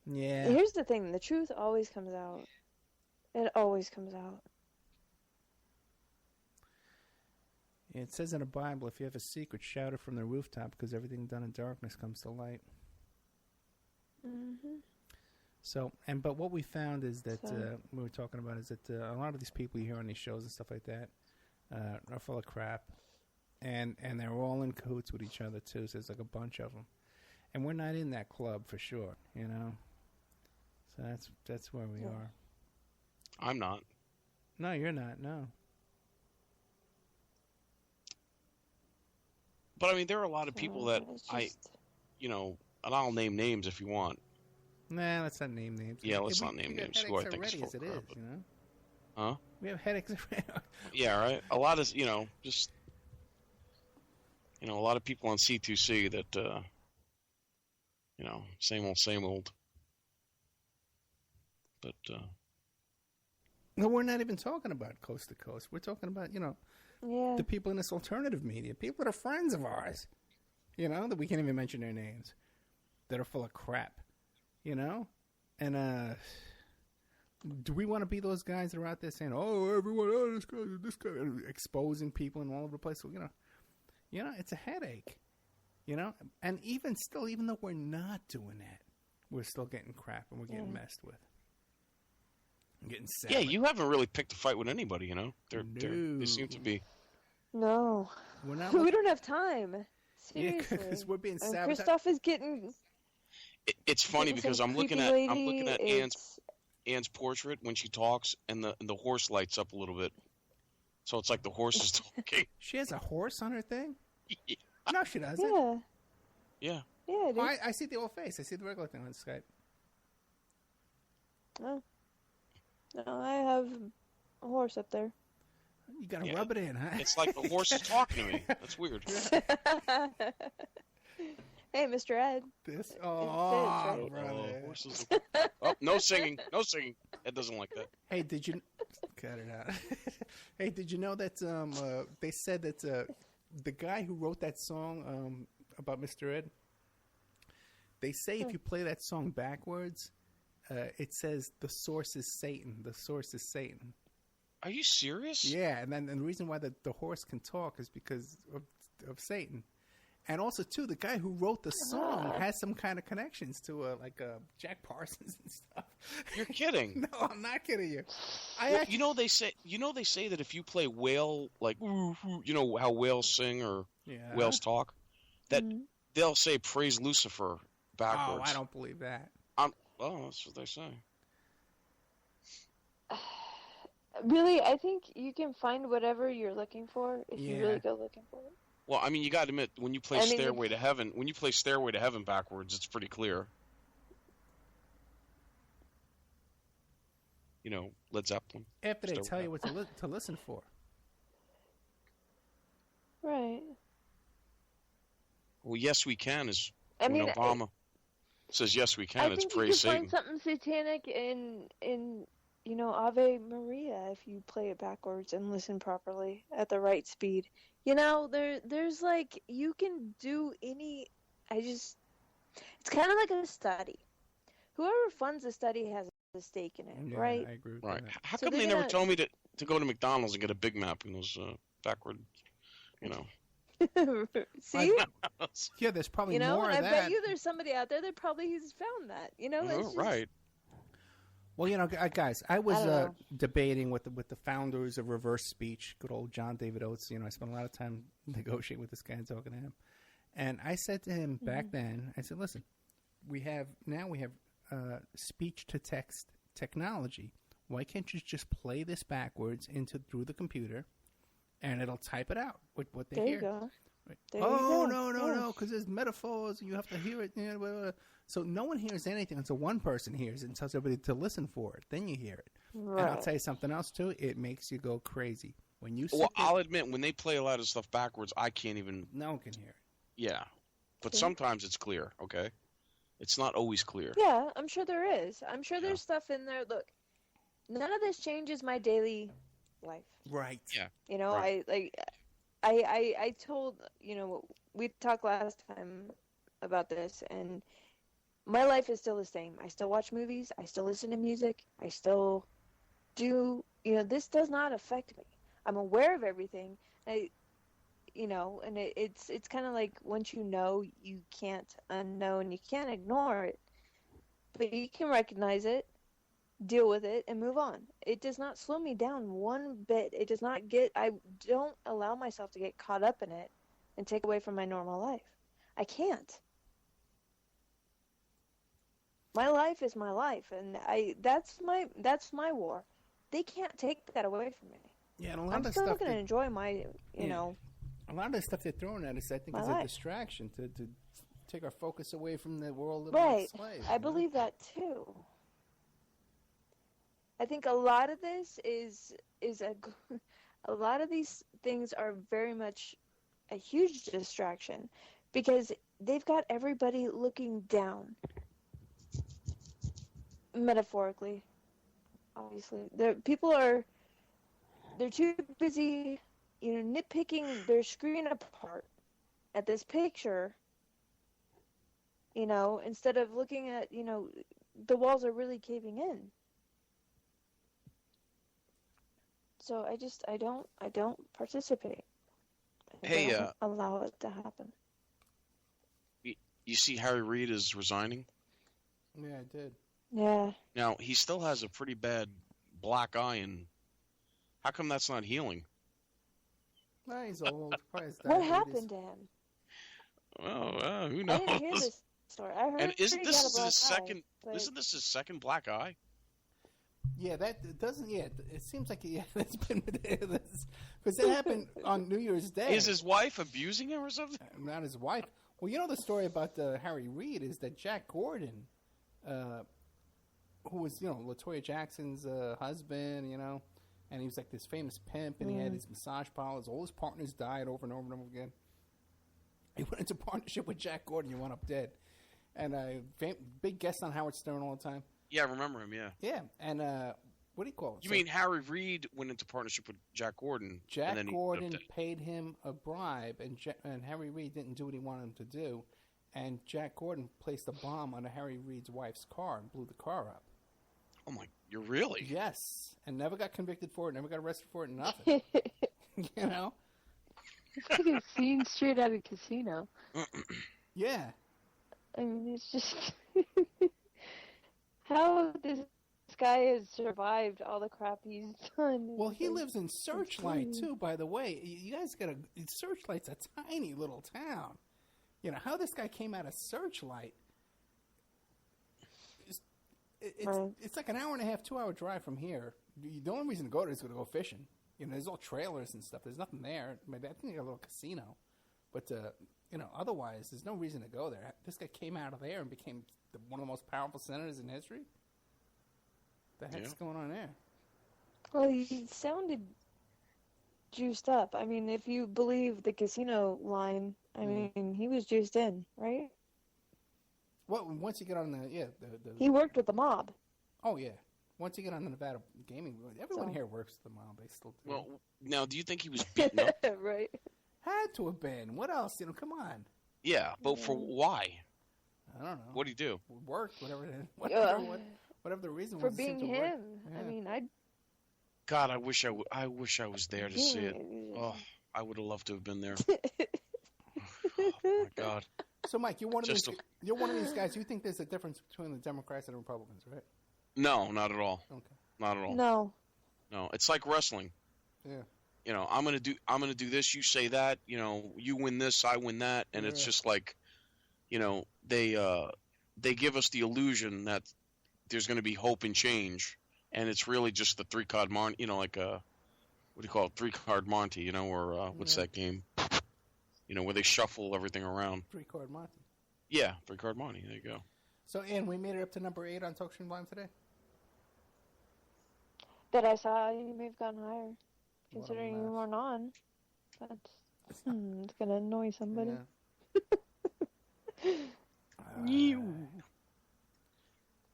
Yeah. Here's the thing. The truth always comes out. It always comes out. It says in the Bible, if you have a secret, shout it from the rooftop, because everything done in darkness comes to light. Mm-hmm. So, but what we found is that we were talking about is that a lot of these people you hear on these shows and stuff like that are full of crap, and they're all in cahoots with each other too. So there's like a bunch of them, and we're not in that club for sure, you know. So that's where we are. I'm not. No, you're not. No. But I mean, there are a lot of people that and I'll name names if you want. Nah, let's not name names. Yeah, let's not name names. Who I think is full as it is, crap, you know. Huh? We have headaches already. Yeah, right. A lot of just a lot of people on C2C that same old. But No, we're not even talking about coast to coast. We're talking about Yeah. the people in this alternative media, people that are friends of ours, that we can't even mention their names, that are full of crap, and do we want to be those guys that are out there saying, oh, everyone, this guy, exposing people and all over the place? Well, it's a headache, and even though we're not doing that, we're still getting crap and we're getting messed with. I'm getting sad. Yeah, you haven't really picked a fight with anybody, you know? They seem to be. No. We're not We don't have time. Seriously. Yeah, because we're being And sabotaged. Christoph is getting... It's funny because I'm looking at It's... Anne's portrait when she talks, and the horse lights up a little bit. So it's like the horse is talking. She has a horse on her thing? Yeah. No, she doesn't. Yeah. Yeah. Yeah, it is. I see the old face. I see the regular thing on Skype. Oh. No, I have a horse up there. You gotta rub it in, huh? It's like the horse is talking to me. That's weird. Hey, Mr. Ed. This? Oh, Oh, brother. Horses. Oh, no singing. No singing. Ed doesn't like that. Hey, did you... Cut it out. Hey, did you know that they said that the guy who wrote that song about Mr. Ed, they say if you play that song backwards, it says the source is Satan. The source is Satan. Are you serious? Yeah, and then the reason why the horse can talk is because of Satan. And also, too, the guy who wrote the song has some kind of connections to Jack Parsons and stuff. You're kidding. No, I'm not kidding you. You know they say that if you play whale, like you know how whales sing or whales talk, that they'll say praise Lucifer backwards. Oh, I don't believe that. Oh, that's what they say. Really, I think you can find whatever you're looking for if you really go looking for it. Well, I mean, you got to admit, when you play Stairway to Heaven, backwards, it's pretty clear. You know, Led Zeppelin. After they tell you what to listen for. Right. Well, Yes We Can is when Obama says Yes We Can. It's praise Satan. I think you can find something satanic in Ave Maria if you play it backwards and listen properly at the right speed. You know, there's like, you can do it's kind of like a study. Whoever funds a study has a stake in it, right? I agree with right. that. How come they never told me to go to McDonald's and get a Big Mac in those backward, you know? See? Yeah, there's probably more of and that. I bet you there's somebody out there that probably has found that, you know? It's just... Right. Well, you know, guys, I was debating with the founders of reverse speech, good old John David Oates. You know, I spent a lot of time negotiating with this guy and talking to him. And I said to him back then, I said, listen, we have speech-to-text technology. Why can't you just play this backwards through the computer, and it'll type it out with what they hear? There you go. Right. There you go. No, because there's metaphors, and you have to hear it. You know, blah, blah, blah. So no one hears anything until one person hears it and tells everybody to listen for it. Then you hear it. Right. And I'll tell you something else, too. It makes you go crazy. When you I'll admit, when they play a lot of stuff backwards, I can't even... No one can hear it. Yeah. But sometimes it's clear, okay? It's not always clear. Yeah, I'm sure there is. I'm sure there's stuff in there. Look, none of this changes my daily life. Right. Yeah. You know, right. I told, you know, we talked last time about this, and my life is still the same. I still watch movies. I still listen to music. I still do, you know, this does not affect me. I'm aware of everything. You know, and it's kind of like once you know, you can't unknow and you can't ignore it. But you can recognize it, deal with it, and move on. It does not slow me down one bit. It does not I don't allow myself to get caught up in it and take away from my normal life. I can't. My life is my life, and that's my war. They can't take that away from me. Yeah, and a lot I'm of still stuff going to enjoy my, you know. A lot of the stuff they're throwing at us, I think, is a distraction to take our focus away from the world of slaves. I believe that too. I think a lot of this is a lot of these things are very much a huge distraction because they've got everybody looking down. Metaphorically, obviously, they're too busy, you know, nitpicking their screen apart at this picture, you know, instead of looking at, you know, the walls are really caving in. So I don't participate. Hey, don't allow it to happen. You see Harry Reid is resigning? Yeah, I did. Yeah. Now, he still has a pretty bad black eye, and how come that's not healing? Well, he's old. Probably has What diabetes. happened to him? Oh, who knows? I didn't hear this story. I heard And isn't he this got a black his second? eye, but- Isn't this his second black eye? Yeah, that doesn't. Yeah, it seems like it's been because it happened on New Year's Day. Is his wife abusing him or something? Not his wife. Well, you know the story about Harry Reid is that Jack Gordon, who was LaToya Jackson's husband, and he was like this famous pimp, and he had these massage parlors. All his partners died over and over and over again. He went into partnership with Jack Gordon. He wound up dead, and big guest on Howard Stern all the time. Yeah, I remember him. Yeah. Yeah, and what do you call it? You mean Harry Reid went into partnership with Jack Gordon? Jack and then Gordon paid him a bribe, and Harry Reid didn't do what he wanted him to do, and Jack Gordon placed a bomb under Harry Reid's wife's car and blew the car up. Oh my! You're really? Yes, and never got convicted for it, never got arrested for it, nothing. You know? It's like a scene straight out of Casino. Yeah. I mean, it's just how this guy has survived all the crap he's done. Well, he lives in Searchlight too, by the way. You guys got Searchlight's a tiny little town. You know how this guy came out of Searchlight? It's like an hour and a half, 2 hour drive from here. The only reason to go there is to go fishing. There's all trailers and stuff. There's nothing there. Maybe I think they got a little casino, but otherwise, there's no reason to go there. This guy came out of there and became one of the most powerful senators in history. The heck's going on there? Well, he sounded juiced up. I mean, if you believe the casino line, I mean, he was juiced in, right? Well, once you get on the he worked with the mob. Oh yeah, once you get on the Nevada gaming, everyone here works with the mob. They still do. Well, now, do you think he was beaten up? Right. Had to have been. What else? Come on. Yeah, but for why? I don't know. What did he do? Work, whatever the reason for was. being him. Yeah. I mean, God, I wish I was there to see it. Oh, I would have loved to have been there. Oh my God. So, Mike, you're one of these guys. You think there's a difference between the Democrats and the Republicans, right? No, not at all. Okay. Not at all. No. It's like wrestling. Yeah. I'm gonna do this. You say that. You win this, I win that, and it's just like, they give us the illusion that there's going to be hope and change, and it's really just the three-card Monty. Like what do you call it? Three-card Monty. Or what's that game? Where they shuffle everything around. Three-card Monty. Yeah, three-card Monty. There you go. So, Ann, we made it up to number 8 on TalkStream Live today? That I saw, you may have gone higher, considering you weren't on. That's, it's going to annoy somebody. Yeah.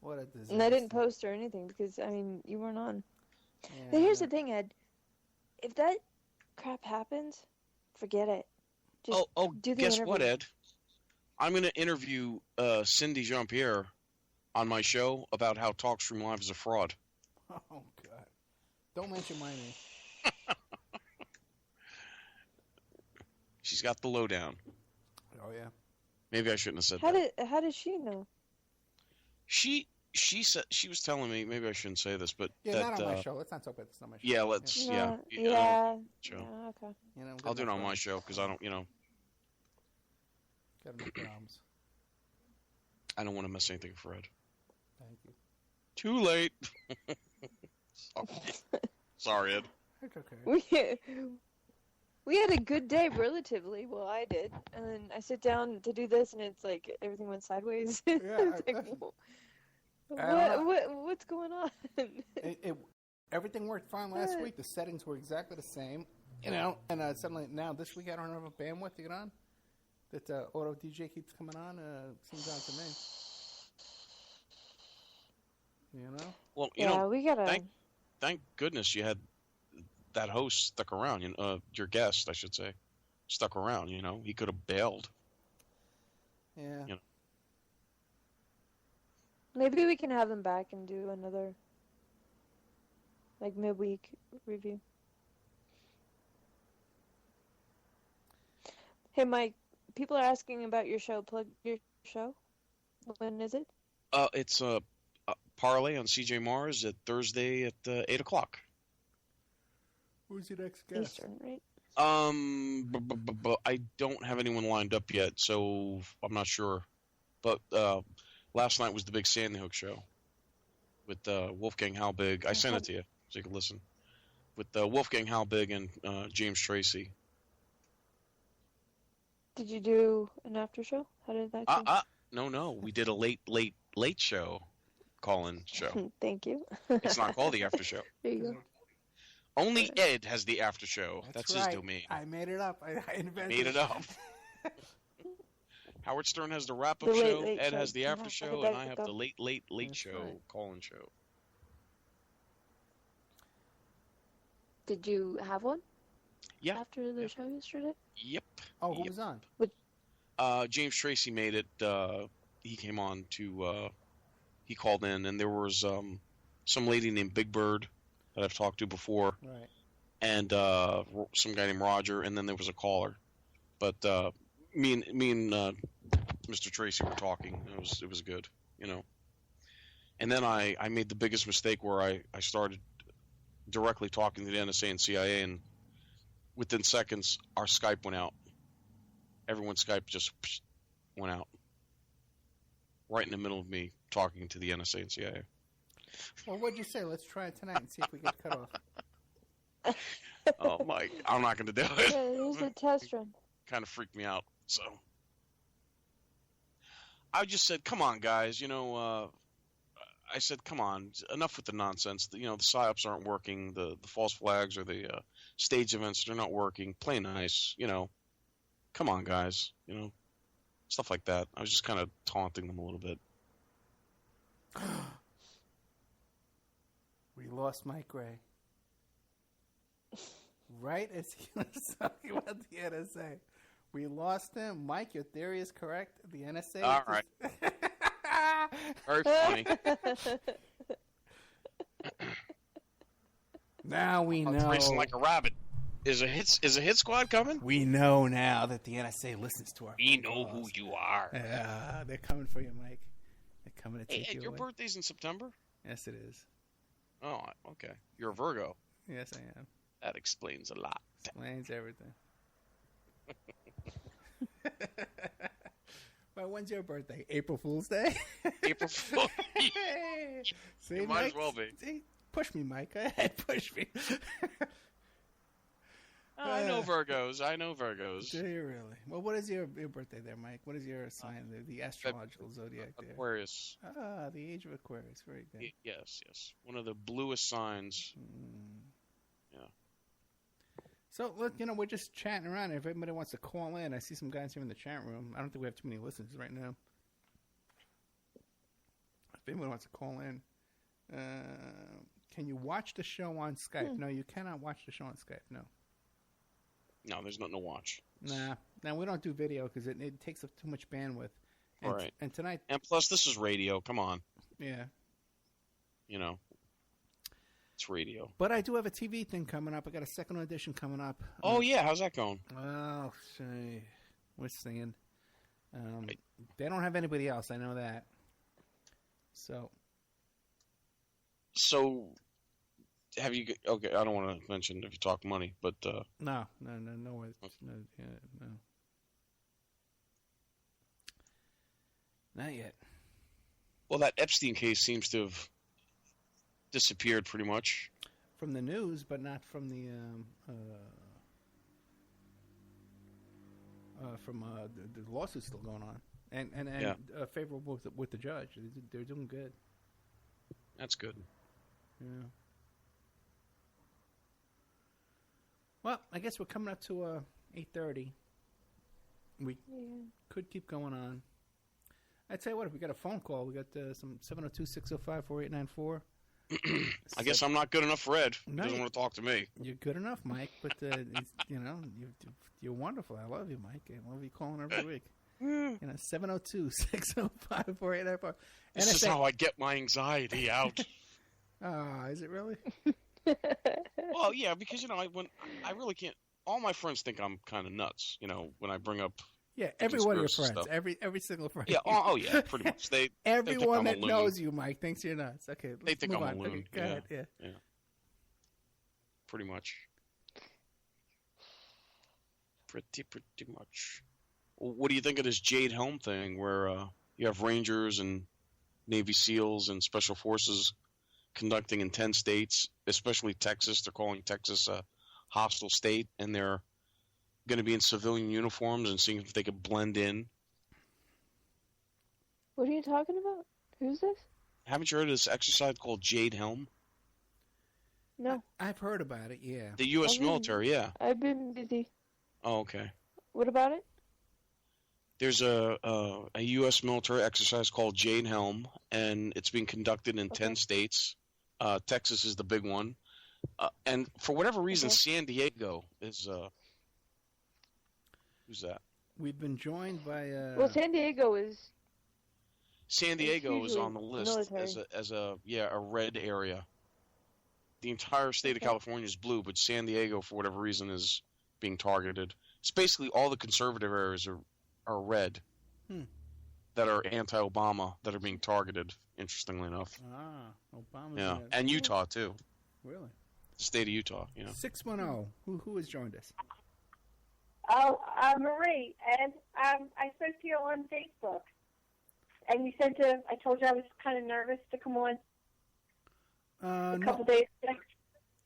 What a disaster. And I didn't post or anything because, I mean, you weren't on. Yeah, But here's the thing, Ed. If that crap happens, forget it. Just do the guess interview. what, Ed? I'm going to interview Cindy Jean-Pierre on my show about how TalkStream Live is a fraud. Oh, God. Don't mention my name. She's got the lowdown. Oh, yeah. Maybe I shouldn't have said that. How does she know? She said she was telling me, maybe I shouldn't say this, but Yeah, that, not on my show. Let's not talk about this on my show. Yeah, let's. Yeah. Show. Yeah, okay. I'll do it on my show because I don't. Got enough problems. I don't want to mess anything for Ed. Thank you. Too late. Sorry, Ed. It's okay. We had a good day relatively. Well, I did, and then I sit down to do this, and it's like everything went sideways. Yeah, what's going on? Everything worked fine last week. The settings were exactly the same, and suddenly now this week I don't have a bandwidth to get on. That auto DJ keeps coming on. Seems odd to me. Well, we gotta. Thank goodness you had that host stuck around. Your guest, I should say, stuck around. He could have bailed. Yeah. Maybe we can have them back and do another, midweek review. Hey, Mike, people are asking about your show. Plug your show. When is it? It's parlay on CJ Mars at Thursday at 8 o'clock. Who's your next guest? Eastern, right? I don't have anyone lined up yet, so I'm not sure. But last night was the big Sandy Hook show with Wolfgang Halbig. I sent it to you so you can listen. With Wolfgang Halbig and James Tracy. Did you do an after show? How did that go? No. We did a late show, call-in show. Thank you. It's not called the after show. There you go. Only Ed has the after show. That's right. his domain. I made it up. I invented Made it up. Howard Stern has the wrap-up The show. late Ed show. has the after show, Okay, and I have go. the late That's show, right. call-in show. Did you have one? Yeah. After the show yesterday? Yep. Oh, who Yep. was on? James Tracy made it. He came on to. He called in, and there was some lady named Big Bird that I've talked to before, Right. and some guy named Roger, and then there was a caller. But me and Mr. Tracy were talking. It was good, you know. And then I made the biggest mistake where I started directly talking to the NSA and CIA, and within seconds our Skype went out. Everyone's Skype just went out. Right in the middle of me talking to the NSA and CIA. Well, what'd you say? Let's try it tonight and see if we get cut off. Oh my! I'm not going to do Yeah, it. here's a test run. Kind of freaked me out. So I just said, "Come on, guys. You know." I said, "Come on, enough with the nonsense. You know, the psyops aren't working. The false flags or the stage events, they're not working. Play nice. You know, come on, guys. You know, stuff like that." I was just kind of taunting them a little bit. We lost Mike Gray. Right as he was talking about the NSA. We lost him. Mike, your theory is correct. The NSA. All right. Very funny. Now we I was know. racing like a rabbit. Is a hit squad coming? We know now that the NSA listens to our We phone know calls. who you are. Yeah, they're coming for you, Mike. They're coming to Hey, take Ed, you your away. birthday's in September? Yes, it is. Oh, okay. You're a Virgo. Yes, I am. That explains a lot. Explains everything. Well, when's your birthday? April Fool's Day? April Fool. See, It might Mike? as well be. See, push me, Mike. Go ahead, push me. I know Virgos. I know Virgos. Do you really? Well, what is your birthday there, Mike? What is your sign, the astrological zodiac there? Aquarius. Ah, the age of Aquarius. Very good. Yes. One of the bluest signs. Yeah. So, look, we're just chatting around. If anybody wants to call in, I see some guys here in the chat room. I don't think we have too many listeners right now. If anybody wants to call in, can you watch the show on Skype? No, you cannot watch the show on Skype. No. No, there's nothing to watch. Nah. Now, we don't do video because it takes up too much bandwidth. And, All right. And tonight... And plus, this is radio. Come on. Yeah. You know. It's radio. But I do have a TV thing coming up. I got a second edition coming up. Oh, yeah. How's that going? Oh, see. We're seeing. They don't have anybody else. I know that. So, have you... Okay, I don't want to mention if you talk money, but... no. No. Not yet. Well, that Epstein case seems to have disappeared pretty much. From the news, but not from the the lawsuit's still going on, and Yeah. favorable with the judge. They're doing good. That's good. Yeah. Well, I guess we're coming up to 8:30. We could keep going on. I tell you what, if we got a phone call, we got some 702-605-4894. I guess I'm not good enough for Ed. He No, doesn't want to talk to me. You're good enough, Mike, but you're wonderful. I love you, Mike. I love you calling every week. 702-605-4894. This is how I get my anxiety out. Is it really? Well, yeah, because I really can't. All my friends think I'm kind of nuts. When I bring up Yeah, every one of your friends, stuff. every single friend. Yeah, oh yeah, pretty much. Everyone they think that knows you, Mike, thinks you're nuts. Okay, they think move I'm on. a loon. Okay, go ahead. Yeah. Pretty much. Pretty much. What do you think of this Jade Helm thing, where you have Rangers and Navy SEALs and Special Forces conducting in 10 states, especially Texas? They're calling Texas a hostile state, and they're going to be in civilian uniforms and seeing if they could blend in. What are you talking about? Who's this? Haven't you heard of this exercise called Jade Helm? No. I've heard about it. Yeah. The U.S. military, yeah. I've been busy. Oh, okay. What about it? There's a U.S. military exercise called Jade Helm, and it's being conducted in 10 states. Texas is the big one. And for whatever reason, San Diego is... who's that? We've been joined by... Well, San Diego is... San Diego is on the list as a red area. The entire state of California is blue, but San Diego, for whatever reason, is being targeted. It's basically all the conservative areas are red that are anti-Obama that are being targeted, interestingly enough. Obama. Yeah, and Utah, too. Really? The state of Utah, yeah. 610. Who has joined us? Oh, Marie, and I spoke to you on Facebook, and you said I told you I was kind of nervous to come on a couple days ago.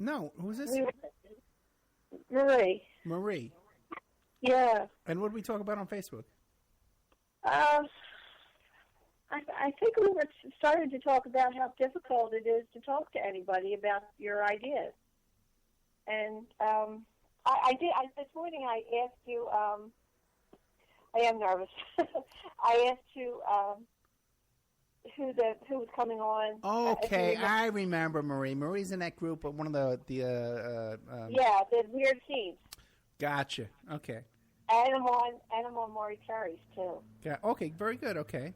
No, who's this? Marie. Marie. Yeah. And what did we talk about on Facebook? I think we were starting to talk about how difficult it is to talk to anybody about your ideas, and I did. This morning I asked you. I am nervous. I asked you who was coming on. Okay, I remember Marie. Marie's in that group, but one of the the weird teams. Gotcha. Okay. And I'm on Maury Terry's too. Yeah. Okay. Very good. Okay.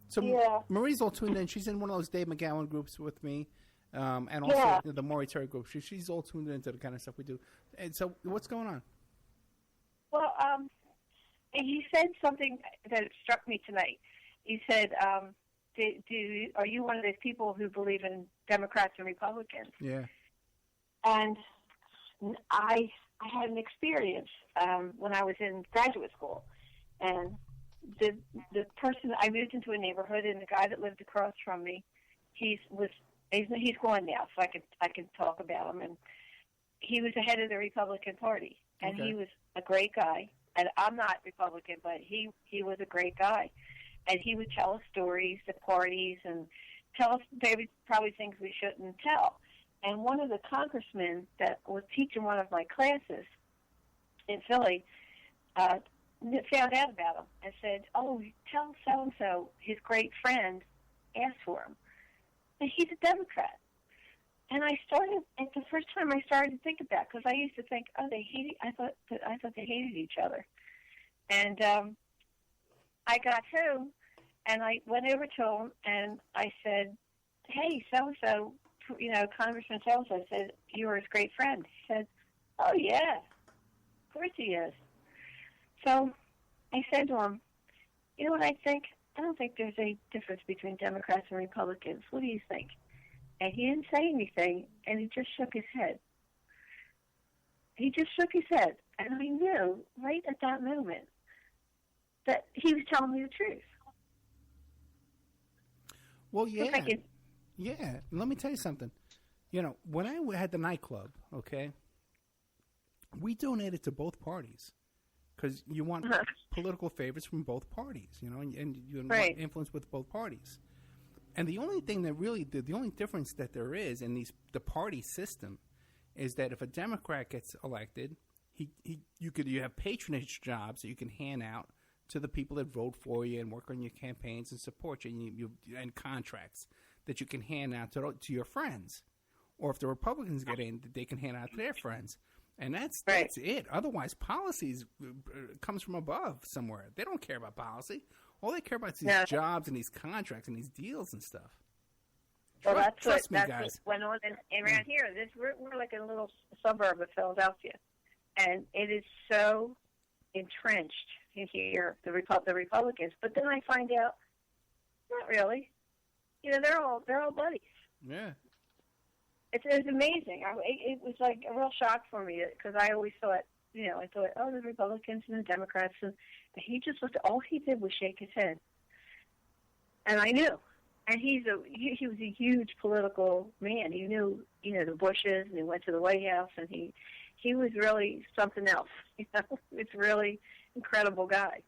So Marie's all tuned in. She's in one of those Dave McGowan groups with me. And also the Maury Terry group. She's all tuned into the kind of stuff we do. And so, what's going on? Well, you said something that struck me tonight. You said, are you one of those people who believe in Democrats and Republicans? Yeah. And I had an experience when I was in graduate school, and the person I moved into a neighborhood, and the guy that lived across from me, he's gone now, so I can talk about him. And he was the head of the Republican Party, and he was a great guy. And I'm not Republican, but he was a great guy. And he would tell us stories at parties and tell us maybe probably things we shouldn't tell. And one of the congressmen that was teaching one of my classes in Philly found out about him and said, "Oh, tell so-and-so his great friend asked for him." And he's a Democrat. And I started, it's the first time I started to think about it, because I used to think, I thought they hated each other. And I got home, and I went over to him, and I said, "Hey, so-and-so, Congressman so-and-so said you were his great friend." He said, "Oh, yeah, of course he is." So I said to him, "You know what I think? I don't think there's a difference between Democrats and Republicans. What do you think?" And he didn't say anything, and he just shook his head. He just shook his head, and I knew right at that moment that he was telling me the truth. Well, yeah. Let me tell you something. When I had the nightclub, okay, we donated to both parties because you want political favors from both parties, and you want influence with both parties. And the only thing that really, the only difference that there is in the party system is that if a Democrat gets elected, you have patronage jobs that you can hand out to the people that vote for you and work on your campaigns and support you, and contracts that you can hand out to your friends. Or if the Republicans get in, they can hand out to their friends. And that's it. Otherwise, policies comes from above somewhere. They don't care about policy. All they care about is these jobs and these contracts and these deals and stuff. Well, that's what went on around here. We're like in a little suburb of Philadelphia, and it is so entrenched in here, the Republicans. But then I find out, not really. You know, they're all buddies. Yeah. It's amazing. It was like a real shock for me because I always thought, oh, the Republicans and the Democrats, and he just looked. All he did was shake his head, and I knew. And he was a huge political man. He knew, the Bushes, and he went to the White House, and he was really something else. It's really incredible guy.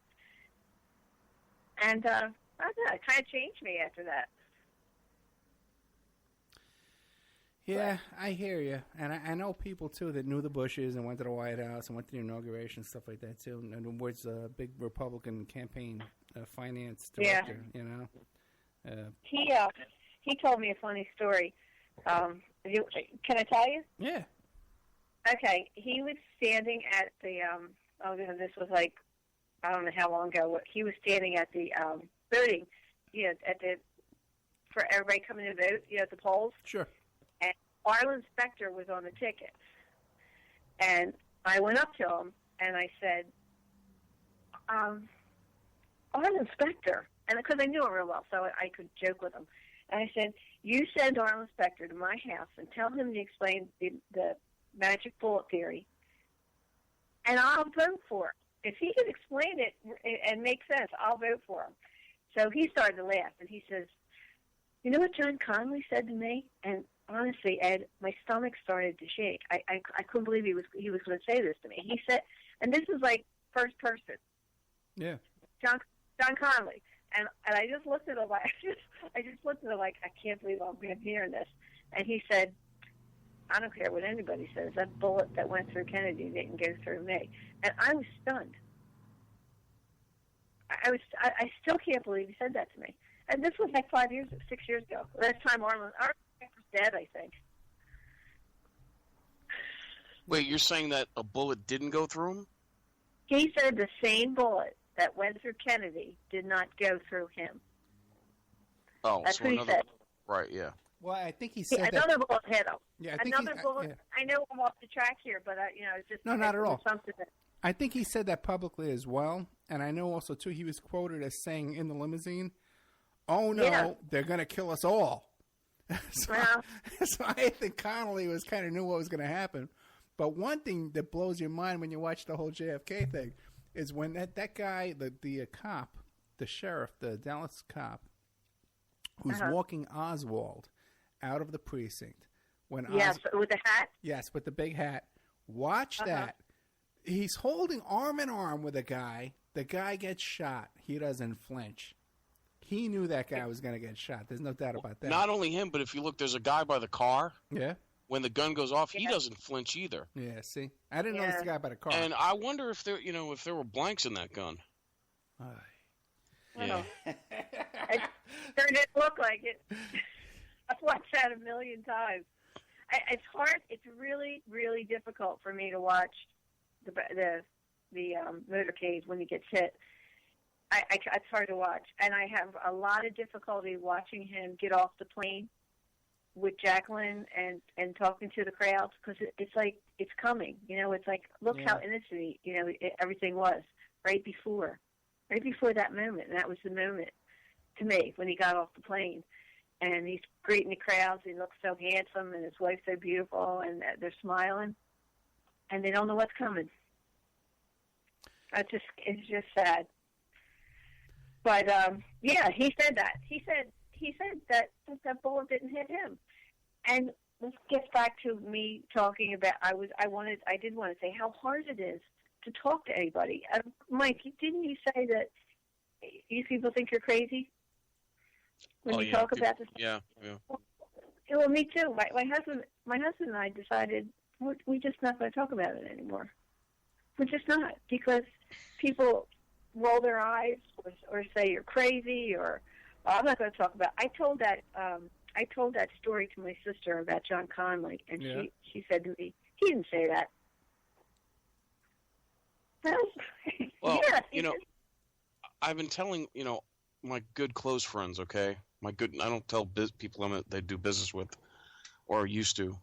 And I don't know, it kind of changed me after that. Yeah, I hear you. And I know people, too, that knew the Bushes and went to the White House and went to the inauguration, stuff like that, too. And was a big Republican campaign finance director, He told me a funny story. Can I tell you? Yeah. Okay, he was standing at the, this was like, I don't know how long ago, he was standing at the voting, for everybody coming to vote, at the polls. Sure. And Arlen Specter was on the ticket. And I went up to him and I said, Arlen Specter, and because I knew him real well, so I could joke with him. And I said, you send Arlen Specter to my house and tell him to explain the magic bullet theory, and I'll vote for him. If he can explain it and make sense, I'll vote for him. So he started to laugh, and he says, you know what John Connolly said to me? And honestly, Ed, my stomach started to shake. I couldn't believe he was going to say this to me. He said, and this is like first person. Yeah. John Connolly. And I just looked at him like, I can't believe I'm hearing this. And he said, I don't care what anybody says. That bullet that went through Kennedy didn't go through me. And I was stunned. I still can't believe he said that to me. And this was like 6 years ago. Last time Arlen was dead, I think. Wait, you're saying that a bullet didn't go through him? He said the same bullet that went through Kennedy did not go through him. Oh, that's so what he said. Right, yeah. Well, I think he said another bullet hit him. Yeah, another bullet. Yeah. I know I'm off the track here, but it's just no, not at all. Something that, I think he said that publicly as well, and I know also too he was quoted as saying in the limousine, "Oh no, they're going to kill us all." So I think Connolly was kind of knew what was going to happen. But one thing that blows your mind when you watch the whole JFK thing is when that guy, the cop, the sheriff, the Dallas cop, who's walking Oswald out of the precinct. With the hat? Yes, with the big hat. Watch that. He's holding arm in arm with a guy. The guy gets shot. He doesn't flinch. He knew that guy was going to get shot. There's no doubt about that. Not only him, but if you look, there's a guy by the car. Yeah. When the gun goes off, he doesn't flinch either. Yeah, see? I didn't notice the guy by the car. And I wonder if there were blanks in that gun. Yeah. It sure didn't look like it. I've watched that a million times. It's hard. It's really, really difficult for me to watch the motorcade when he gets hit. It's hard to watch, and I have a lot of difficulty watching him get off the plane with Jacqueline and talking to the crowds because it's like it's coming. It's like look how innocent everything was right before that moment, and that was the moment to me when he got off the plane. And he's greeting the crowds. He looks so handsome, and his wife's so beautiful, and they're smiling, and they don't know what's coming. It's just sad. But he said that. He said that bullet didn't hit him. And this gets back to me talking about. I did want to say how hard it is to talk to anybody. Mike, didn't you say that you people think you're crazy? When you talk about this, well, me too. My husband and I decided we're just not going to talk about it anymore. We're just not, because people roll their eyes or say you're crazy, or I'm not going to talk about. I told that story to my sister about John Connolly, and she said to me, "He didn't say that." Well, I've been telling my good close friends, okay? I don't tell people they do business with or used to.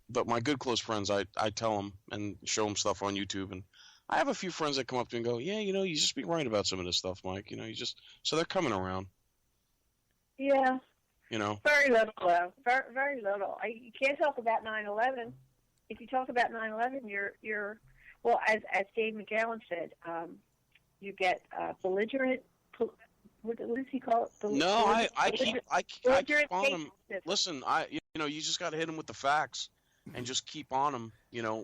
But my good close friends, I tell them and show them stuff on YouTube and I have a few friends that come up to me and go, yeah, you just be right about some of this stuff, Mike. So they're coming around. Yeah. Very little, though. Very, very little. You can't talk about 9/11. If you talk about 9/11, you're well, as Dave McGowan said, you get belligerent. What does he call it? No, I keep on them. Listen, you just got to hit them with the facts, and just keep on them.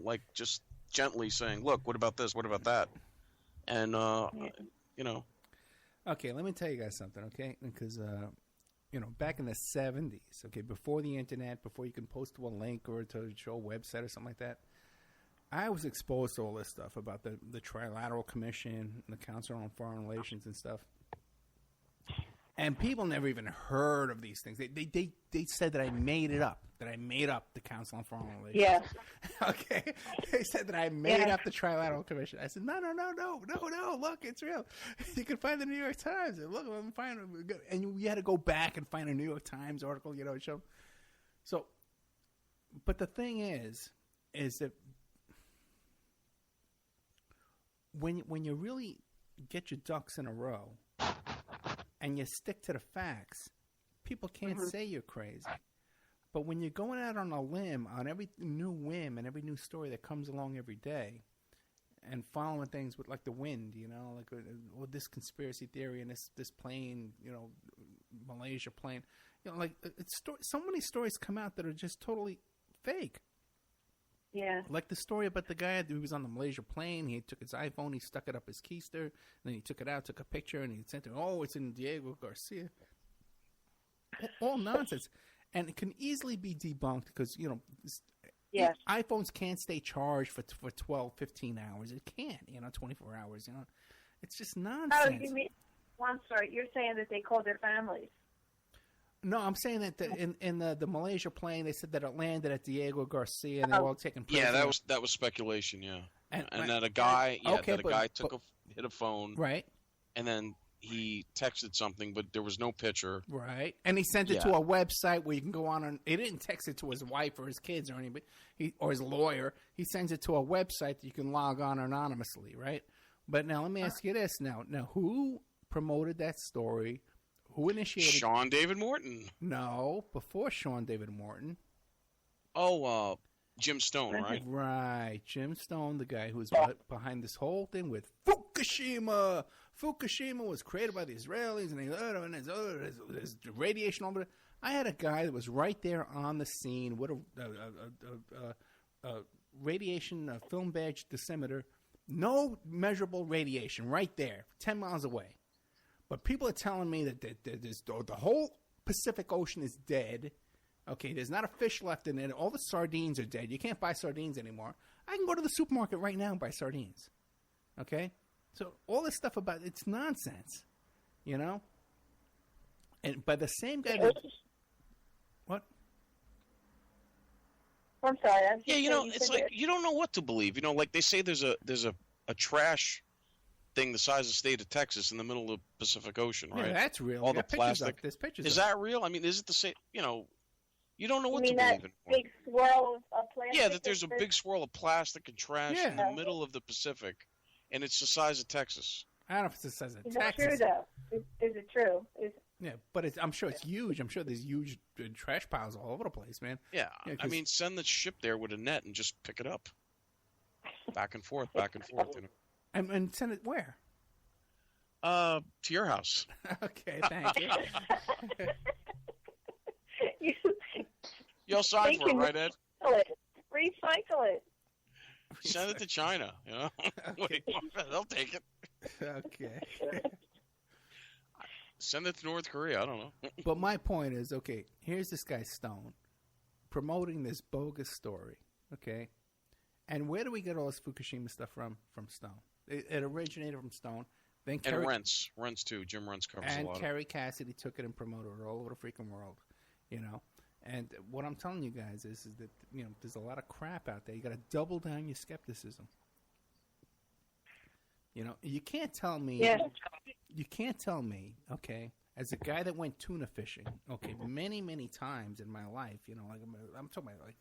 Like just gently saying, look, what about this? What about that? And Okay, let me tell you guys something. Okay, because back in the 70s, okay, before the internet, before you can post to a link or to show a website or something like that, I was exposed to all this stuff about the Trilateral Commission, and the Council on Foreign Relations and stuff. And people never even heard of these things. They said that I made it up, the Council on Foreign Relations. Yeah. Okay. They said that I made up the Trilateral Commission. I said, no, look, it's real. You can find the New York Times. Look, I'm finding it. And you had to go back and find a New York Times article, show. So, but the thing is that when you really get your ducks in a row and you stick to the facts, people can't say you're crazy. But when you're going out on a limb on every new whim and every new story that comes along every day, and following things with like the wind, like with this conspiracy theory and this plane, Malaysia plane, like so many stories come out that are just totally fake. Yeah. Like the story about the guy who was on the Malaysia plane. He took his iPhone, he stuck it up his keister, and then he took it out, took a picture, and he sent it. Oh, it's in Diego Garcia. All nonsense. And it can easily be debunked because, yes. iPhones can't stay charged for 12, 15 hours. It can't, 24 hours. It's just nonsense. Oh, you mean, I'm sorry, you're saying that they called their families. No, I'm saying that in the Malaysia plane, they said that it landed at Diego Garcia, and they were all taken prisoner. Yeah, that was speculation. Yeah, and that a guy, hit a phone, right, and then he texted something, but there was no picture, right, and he sent it to a website where you can go on. And he didn't text it to his wife or his kids or anybody, or his lawyer. He sends it to a website that you can log on anonymously, right? But now let me ask you this: now who promoted that story? Who initiated? Sean David Morton. No, before Sean David Morton. Oh, Jim Stone, right? Right, Jim Stone, the guy who's behind this whole thing with Fukushima. Fukushima was created by the Israelis, and there's radiation over it. I had a guy that was right there on the scene with a radiation film badge dosimeter, no measurable radiation, right there, 10 miles away. But people are telling me that the whole Pacific Ocean is dead. Okay, there's not a fish left in it. All the sardines are dead. You can't buy sardines anymore. I can go to the supermarket right now and buy sardines. Okay? So all this stuff about it's nonsense. And by the same guy that... What? I'm sorry. It's like you don't know what to believe. Like they say there's a trash thing the size of the state of Texas in the middle of the Pacific Ocean, right? Yeah, that's real. All the plastic. There's pictures. Is that real? I mean, is it the same? You don't know what to believe that anymore. Big swirl of plastic. Yeah, that there's a big swirl of plastic and trash in the middle of the Pacific, and it's the size of Texas. I don't know if it's the size of Is Texas. Is it true, though? Is it true? Yeah, but I'm sure it's huge. I'm sure there's huge trash piles all over the place, man. Yeah, I mean, send the ship there with a net and just pick it up. Back and forth, back and forth. And send it where? To your house. Okay, thank you. You'll sign for it, right, Ed? Recycle it. Send it to China. Okay. They'll take it. Okay. Send it to North Korea. I don't know. But my point is, okay, here's this guy Stone promoting this bogus story, okay? And where do we get all this Fukushima stuff from? From Stone. It originated from Stone. Then Rents too. Jim Rents covers a lot. And Kerry Cassidy took it and promoted it all over the freaking world, And what I'm telling you guys is that there's a lot of crap out there. You got to double down your skepticism. You can't tell me. Yeah. You can't tell me, okay, as a guy that went tuna fishing, okay, many, many times in my life, I'm talking about like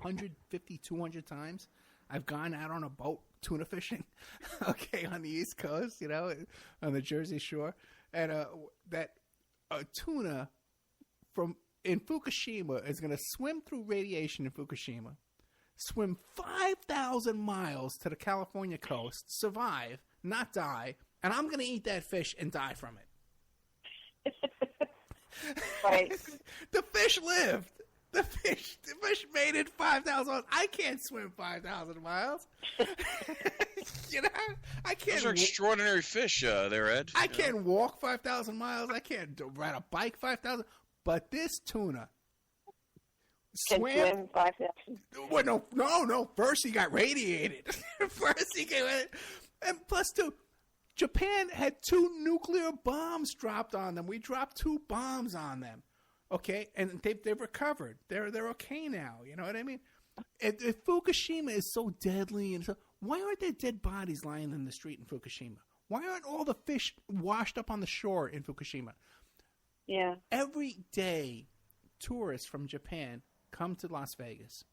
150, 200 times. I've gone out on a boat tuna fishing, okay, on the East Coast, on the Jersey Shore, and that tuna in Fukushima is going to swim through radiation in Fukushima, swim 5,000 miles to the California coast, survive, not die, and I'm going to eat that fish and die from it. Right. The fish lived. The fish made it 5,000 miles. I can't swim 5,000 miles. I can't. Those are extraordinary fish there, Ed. I can't walk 5,000 miles. I can't ride a bike 5,000. But this tuna swam 5,000. Well, no. First he got radiated. And plus two, Japan had 2 nuclear bombs dropped on them. We dropped 2 bombs on them. Okay, and they've recovered. They're okay now. You know what I mean? If Fukushima is so deadly, and so, why aren't there dead bodies lying in the street in Fukushima? Why aren't all the fish washed up on the shore in Fukushima? Yeah. Every day, tourists from Japan come to Las Vegas.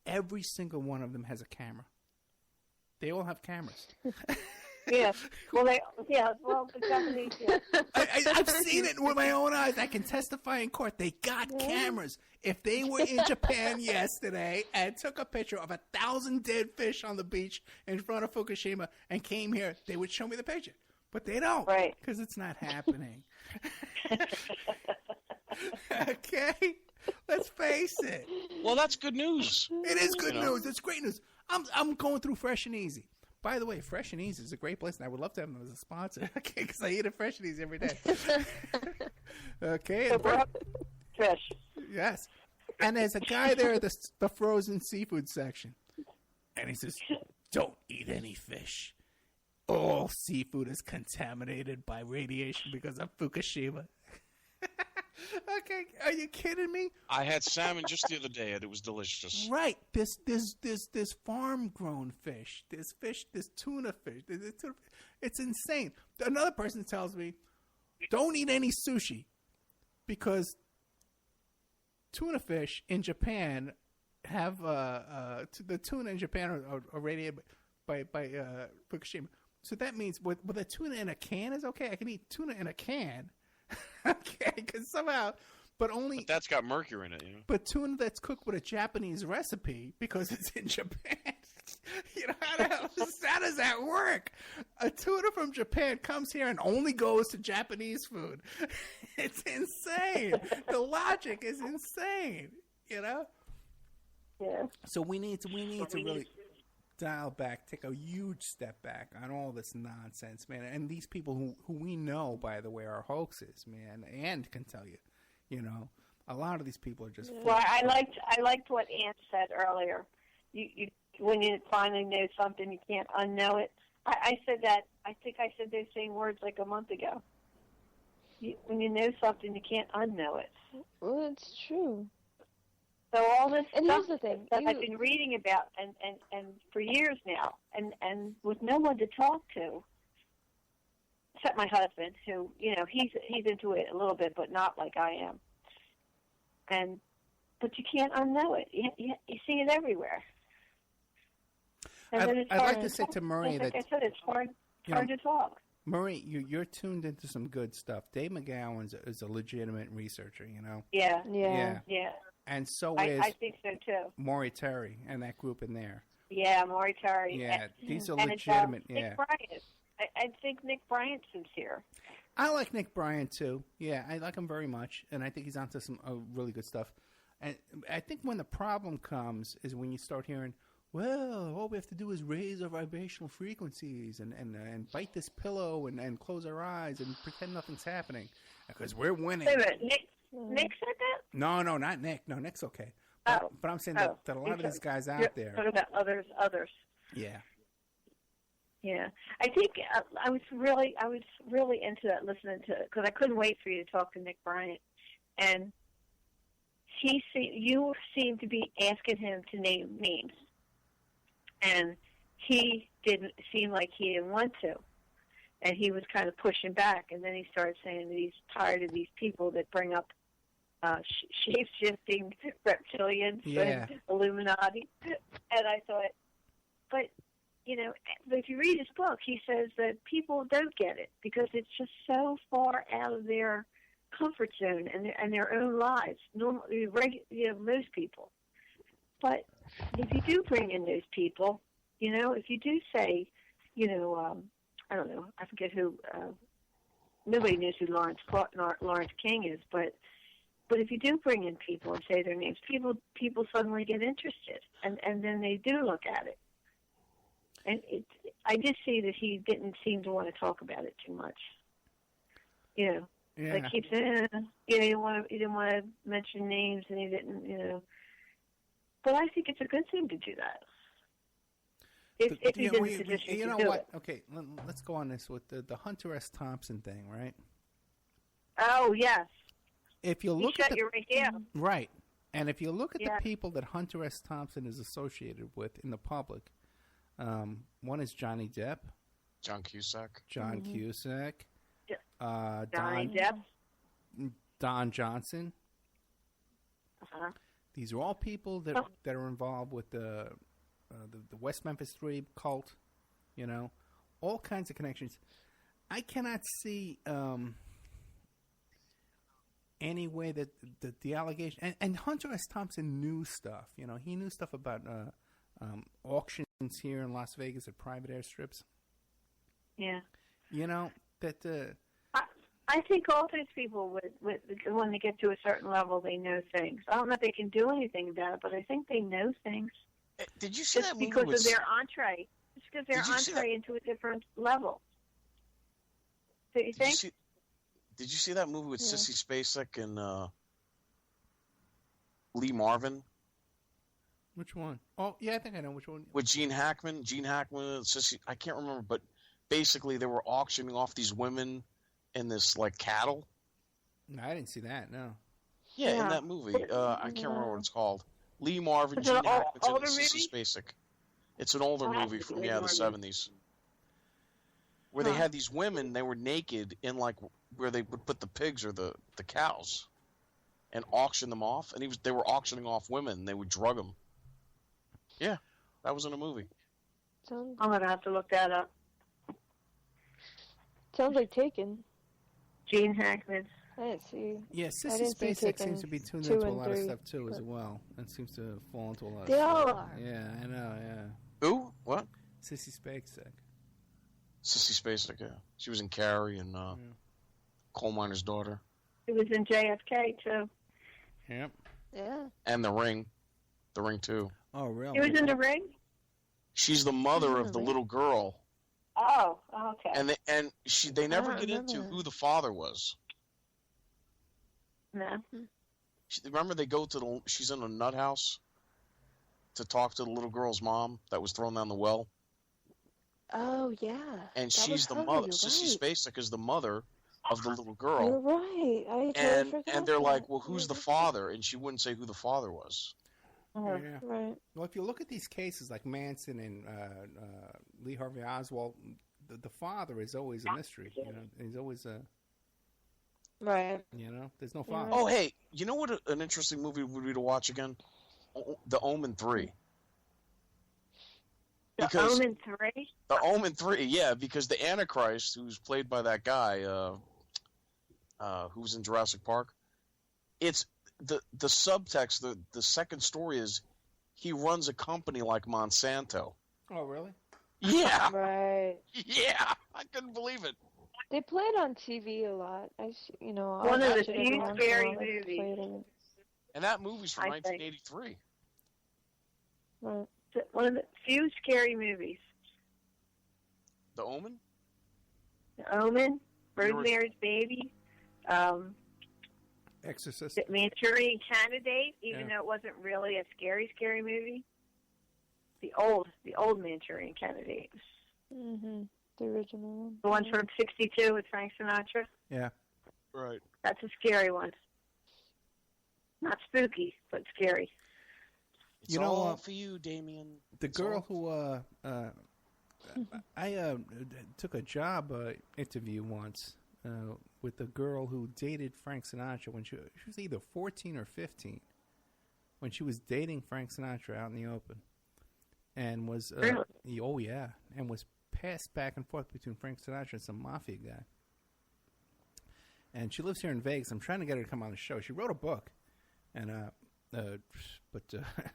Every single one of them has a camera. They all have cameras. Yeah. Well, the Japanese. Yeah. I've seen it with my own eyes. I can testify in court. They got cameras. If they were in Japan yesterday and took a picture of 1,000 dead fish on the beach in front of Fukushima and came here, they would show me the picture. But they don't. Right. Because it's not happening. Okay? Let's face it. Well, that's good news. It is good news. It's great news. I'm going through Fresh and Easy. By the way, Fresh and Easy is a great place, and I would love to have them as a sponsor. Okay, because I eat at Fresh and Easy every day. Okay. Fish. Yes. And there's a guy there at the frozen seafood section. And he says, don't eat any fish. All seafood is contaminated by radiation because of Fukushima. Okay, are you kidding me? I had salmon just the other day, and it was delicious. Right. This farm-grown fish. This tuna fish. It's insane. Another person tells me, don't eat any sushi because tuna fish in Japan have the tuna in Japan are radiated by Fukushima. So that means with a tuna in a can is okay. I can eat tuna in a can. Okay, because somehow, but that's got mercury in it, But tuna that's cooked with a Japanese recipe because it's in Japan. How does that work? A tuna from Japan comes here and only goes to Japanese food. It's insane. The logic is insane. Yeah. So we need to really dial back, take a huge step back on all this nonsense, man. And these people who we know, by the way, are hoaxes, man, and can tell you, a lot of these people are just. Well, I liked what Ann said earlier. You when you finally know something, you can't unknow it. I said that. I think I said those same words like a month ago. When you know something, you can't unknow it. Well, it's true. So all this and stuff here's the thing, that I've been reading about and for years now, and with no one to talk to, except my husband, who he's into it a little bit, but not like I am. But you can't unknow it. You see it everywhere. I'd like to say to Murray that, like I said, it's hard to talk. Murray, you're tuned into some good stuff. Dave McGowan is a legitimate researcher, Yeah. And so I think so too. Maury Terry and that group in there. Yeah, Maury Terry. Yeah, these are and legitimate. Nick Bryant. I think Nick Bryant's sincere. I like Nick Bryant too. Yeah, I like him very much, and I think he's onto some really good stuff. And I think when the problem comes is when you start hearing, well, all we have to do is raise our vibrational frequencies and bite this pillow and close our eyes and pretend nothing's happening because we're winning. Wait a minute, Nick said that? No, not Nick. No, Nick's okay. But I'm saying that a lot of these guys out there. Talking about others. Yeah. Yeah, I think I was really into that, listening to it, because I couldn't wait for you to talk to Nick Bryant, and you seemed to be asking him to name names, and he didn't seem like he didn't want to, and he was kind of pushing back, and then he started saying that he's tired of these people that bring up shape-shifting reptilians Yeah. and Illuminati. And I thought, but, if you read his book, he says that people don't get it because it's just so far out of their comfort zone and their own lives. Normally, most people. But if you do bring in those people, if you do say, I don't know, I forget who, nobody knows who Lawrence King is, but if you do bring in people and say their names, people suddenly get interested, and then they do look at it. And I did see that he didn't seem to want to talk about it too much. Yeah. Like he said, he didn't want to mention names, and he didn't, But I think it's a good thing to do that. If he's in the position to do it. Okay, let's go on this with the Hunter S. Thompson thing, right? Oh, yes. If you look shut you right down. Right. And if you look at the people that Hunter S. Thompson is associated with in the public, one is Johnny Depp. John Cusack. John Cusack. Johnny Depp. Don Johnson. Uh-huh. These are all people that are involved with the West Memphis 3 cult, all kinds of connections. I cannot see any way that the allegation and Hunter S. Thompson knew stuff. He knew stuff about auctions here in Las Vegas at private airstrips. Yeah. That. I think all these people, when they get to a certain level, they know things. I don't know if they can do anything about it, but I think they know things. Did you see that movie? Because of their entree. It's because their entree into a different level. Do you think? Did you see that movie with Sissy Spacek and Lee Marvin? Which one? Oh, yeah, I think I know which one. With Gene Hackman. Sissy, I can't remember, but basically they were auctioning off these women in this, like, cattle. No, I didn't see that, no. Yeah, in that movie. I can't remember what it's called. Lee Marvin, Gene Hackman, and Sissy Spacek. It's an older movie from, the 70s. Where they had these women, they were naked in, like, where they would put the pigs or the cows and auction them off. And they were auctioning off women, and they would drug them. Yeah, that was in a movie. I'm going to have to look that up. Sounds like Taken. Gene Hackman. I didn't see. Yeah, Sissy Spacek seems to be tuned into a lot of stuff too, as well, and seems to fall into a lot. They all are. Yeah, I know. Yeah. Who? What? Sissy Spacek. Sissy Spacek. Yeah, she was in Carrie and Coal Miner's Daughter. She was in JFK too. Yep. Yeah. And The Ring. The Ring 2. Oh, really? She was in The Ring. She's the mother of the little girl. Oh, okay. And they never get into who the father was. No. Remember they go to she's in a nut house to talk to the little girl's mom that was thrown down the well. Oh, yeah. And she's the mother. Sissy Spacek is the mother of the little girl. You're right. I totally forgot and they're that. like, well, who's the father? And she wouldn't say who the father was. Yeah. Right. Well, if you look at these cases like Manson and Lee Harvey Oswald, the father is always a mystery. He's always a right. There's no father. Oh, hey, you know what an interesting movie would be to watch again? The Omen 3. The Omen 3? The Omen 3, yeah, because the Antichrist, who's played by that guy who was in Jurassic Park, it's the subtext, the second story is he runs a company like Monsanto. Oh, really? Yeah. Right. Yeah, I couldn't believe it. They play it on TV a lot. One of the few scary movies. And that movie's from 1983. Right. One of the few scary movies. The Omen? The Omen, Rosemary's Baby, Exorcist, The Manchurian Candidate, even though it wasn't really a scary movie. The old Manchurian Candidate. Mm-hmm. The original one. The one from '62 with Frank Sinatra. Yeah. Right. That's a scary one. Not spooky, but scary. It's all for you, Damien. The girl who I took a job interview once with the girl who dated Frank Sinatra when she was either 14 or 15 when she was dating Frank Sinatra out in the open, and was oh yeah, and was passed back and forth between Frank Sinatra and some mafia guy. And she lives here in Vegas. I'm trying to get her to come on the show. She wrote a book, and but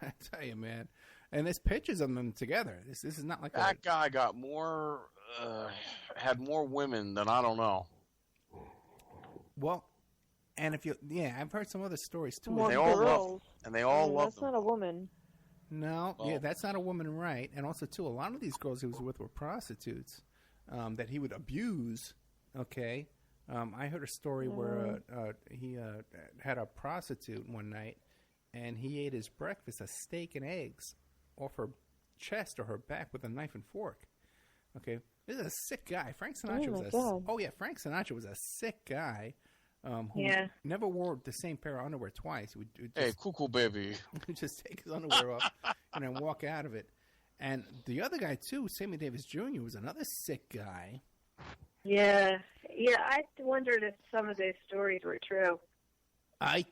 I tell you, man, and there's pictures of them together. This is not like that guy got more, had more women than I don't know. Well, and if I've heard some other stories too. More they all girls. love, and they all love. That's them. not a woman. No, yeah, that's not a woman, right? And also, too, a lot of these girls he was with were prostitutes that he would abuse. Okay, I heard a story where he had a prostitute one night, and he ate his breakfast, a steak and eggs, off her chest or her back with a knife and fork. Okay, this is a sick guy. Frank Sinatra Frank Sinatra was a sick guy. Who never wore the same pair of underwear twice. He would just, hey, cuckoo baby. just take his underwear off and then walk out of it. And the other guy, too, Sammy Davis Jr., was another sick guy. Yeah. I wondered if some of those stories were true. Let's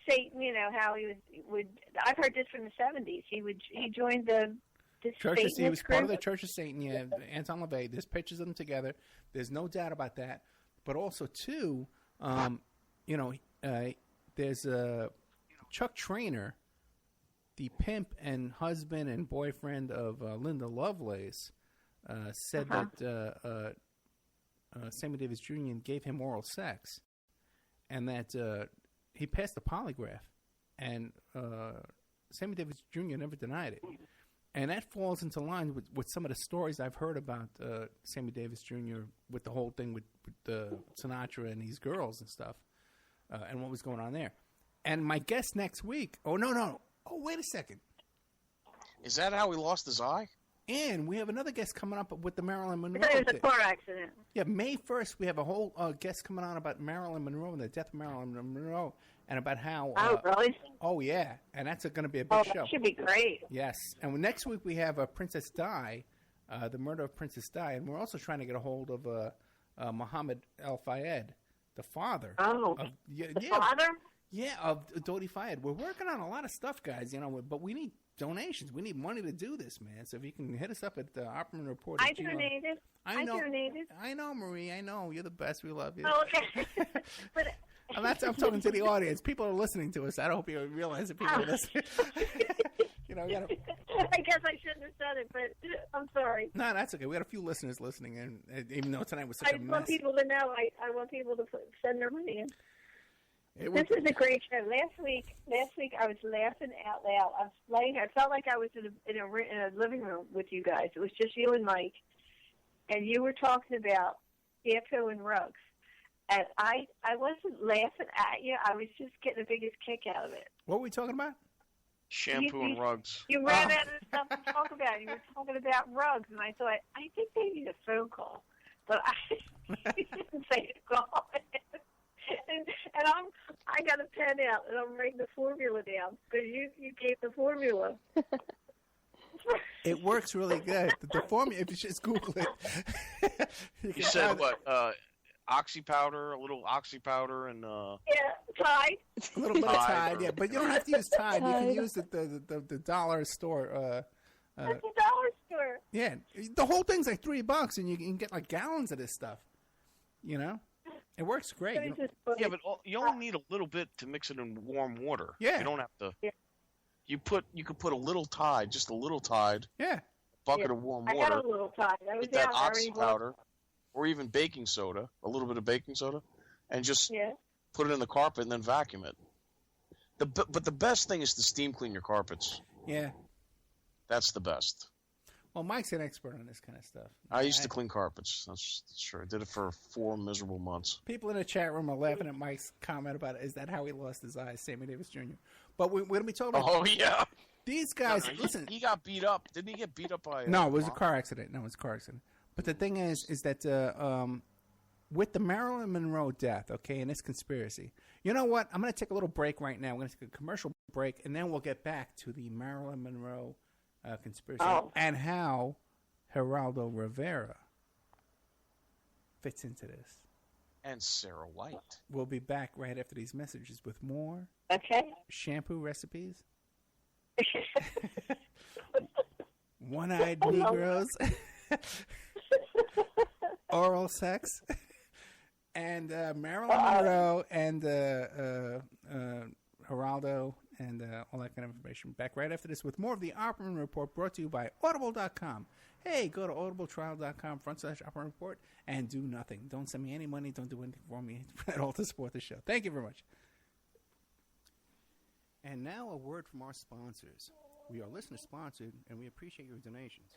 say, how he would. I've heard this from the 70s. He joined the Church of, he was part of the Church of Satan, Anton LaVey. There's pictures of them together. There's no doubt about that. But also, too, there's Chuck Traynor, the pimp and husband and boyfriend of Linda Lovelace, said that Sammy Davis Jr. gave him oral sex, and that he passed the polygraph, and Sammy Davis Jr. never denied it. And that falls into line with some of the stories I've heard about Sammy Davis Jr. with the whole thing with Sinatra and these girls and stuff, and what was going on there. And my guest next week... Oh, no. Oh, wait a second. Is that how he lost his eye? And we have another guest coming up with the Marilyn Monroe. It was a car accident. Yeah, May 1st, we have a whole guest coming on about Marilyn Monroe and the death of Marilyn Monroe, and about how... oh, really? Oh, yeah, and that's going to be a big show. That should be great. Yes, and next week we have Princess Di, the murder of Princess Di, and we're also trying to get a hold of Muhammad Al-Fayed, the father. Oh, the father? Yeah, of Dodi Fayed. We're working on a lot of stuff, guys, but we need donations. We need money to do this, man. So if you can hit us up at the Opera Report. I donated. I donated. I know, Marie. I know. You're the best. We love you. Oh, okay. But I'm talking to the audience. People are listening to us. I don't hope you realize that people are listening. I guess I shouldn't have said it, but I'm sorry. No, that's okay. We got a few listeners listening, and even though tonight was such a mess. I want people to know. I want people to send their money in. This is a great show. Last week I was laughing out loud. I was laying. I felt like I was in a living room with you guys. It was just you and Mike, and you were talking about shampoo and rugs. And I wasn't laughing at you. I was just getting the biggest kick out of it. What were we talking about? Shampoo and rugs. You ran out of stuff to talk about. You were talking about rugs, and I thought, I think they need a phone call. But I didn't say to call. And I got a pen out, and I'm writing the formula down, because you gave the formula. It works really good. The formula, if you just Google it. You said what? Oxy powder, a little oxy powder, and Tide. A little bit of Tide, yeah. But you don't have to use Tide. You can use the dollar store. That's a dollar store. Yeah, the whole thing's like $3, and you can get like gallons of this stuff. It works great. Yeah, but you only need a little bit to mix it in warm water. Yeah, you don't have to. Yeah. You could put a little Tide, just a little Tide. Yeah. Bucket of warm water. I got a little Tide. Get that oxy powder. Or even baking soda, a little bit of baking soda, and just put it in the carpet and then vacuum it. But the best thing is to steam clean your carpets. Yeah. That's the best. Well, Mike's an expert on this kind of stuff. I used to clean carpets. That's true. I did it for 4 miserable months. People in the chat room are laughing at Mike's comment about it. Is that how he lost his eyes, Sammy Davis Jr.? But we're going to be talking about... Oh, yeah. These guys, listen... He got beat up. Didn't he get beat up by... No, it was a car accident. But the thing is that with the Marilyn Monroe death, okay, and this conspiracy, you know what? I'm going to take a little break right now. We're going to take a commercial break, and then we'll get back to the Marilyn Monroe conspiracy and how Geraldo Rivera fits into this. And Sarah White. We'll be back right after these messages with more Okay. shampoo recipes, one-eyed Negroes, oral sex, and Marilyn Monroe and Geraldo and all that kind of information. Back right after this with more of the Opperman Report brought to you by Audible.com. Hey, go to audibletrial.com/Opperman Report and do nothing. Don't send me any money. Don't do anything for me at all to support the show. Thank you very much. And now a word from our sponsors. We are listener-sponsored, and we appreciate your donations.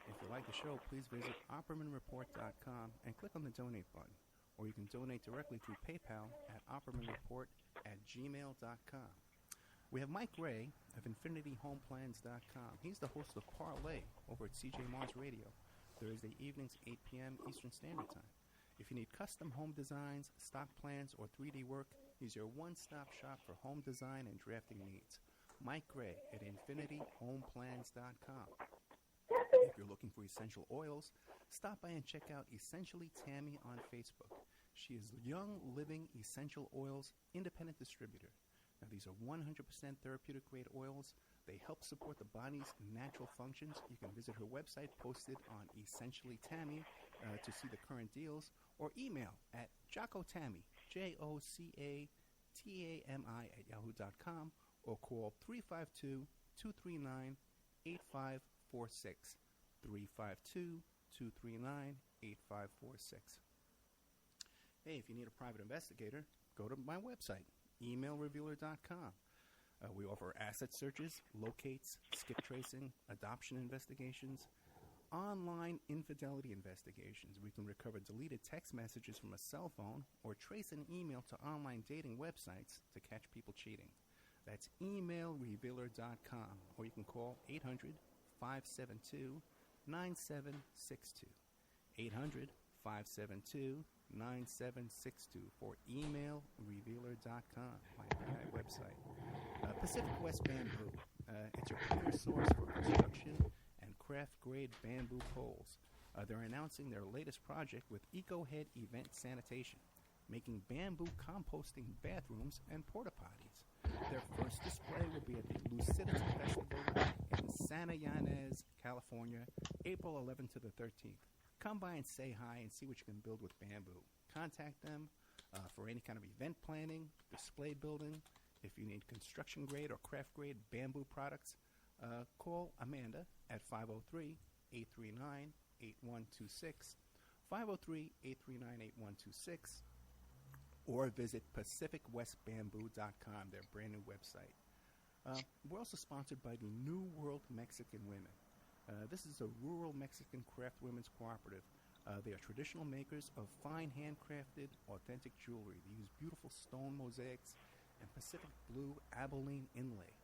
If you like the show, please visit OppermanReport.com and click on the donate button. Or you can donate directly through PayPal at OppermanReport@gmail.com. We have Mike Gray of InfinityHomeplans.com. He's the host of Parlay over at CJ Mars Radio, Thursday evenings, 8 p.m. Eastern Standard Time. If you need custom home designs, stock plans, or 3D work, he's your one-stop shop for home design and drafting needs. Mike Gray at InfinityHomeplans.com. If you're looking for essential oils, stop by and check out Essentially Tammy on Facebook. She is Young Living Essential Oils Independent Distributor. Now, these are 100% therapeutic grade oils. They help support the body's natural functions. You can visit her website posted on Essentially Tammy to see the current deals, or email at JockoTammy, JOCATAMI @yahoo.com, or call 352-239-8546. 352-239-8546. Hey, if you need a private investigator, go to my website, emailrevealer.com. We offer asset searches, locates, skip tracing, adoption investigations, online infidelity investigations. We can recover deleted text messages from a cell phone or trace an email to online dating websites to catch people cheating. That's emailrevealer.com, or you can call 800-572-9762. 800-572-9762 for emailrevealer.com, my website. Pacific West Bamboo. It's your premier source for construction and craft-grade bamboo poles. They're announcing their latest project with EcoHead Event Sanitation, making bamboo composting bathrooms and porta potties. Their first display will be at the Lucidity Festival in Santa Ynez, California, April 11th to the 13th. Come by and say hi and see what you can build with bamboo. Contact them for any kind of event planning, display building. If you need construction grade or craft grade bamboo products, call Amanda at 503-839-8126, 503-839-8126, or visit PacificWestBamboo.com, their brand new website. We're also sponsored by the New World Mexican Women. This is a rural Mexican craft women's cooperative. They are traditional makers of fine handcrafted, authentic jewelry. They use beautiful stone mosaics and Pacific blue Abilene inlay.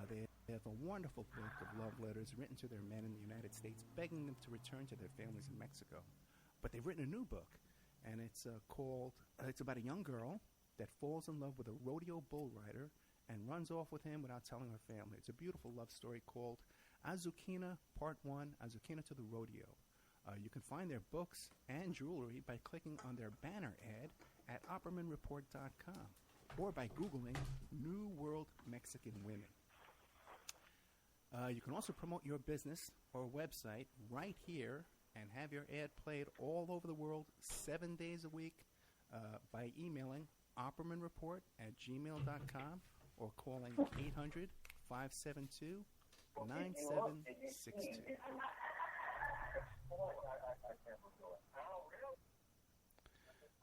They have a wonderful book of love letters written to their men in the United States, begging them to return to their families in Mexico. But they've written a new book, and it's it's about a young girl that falls in love with a rodeo bull rider and runs off with him without telling her family. It's a beautiful love story called Azucena Part 1, Azucena to the Rodeo. You can find their books and jewelry by clicking on their banner ad at OppermanReport.com or by Googling New World Mexican Women. You can also promote your business or website right here and have your ad played all over the world 7 days a week by emailing OppermanReport@gmail.com or calling 800-572-9762.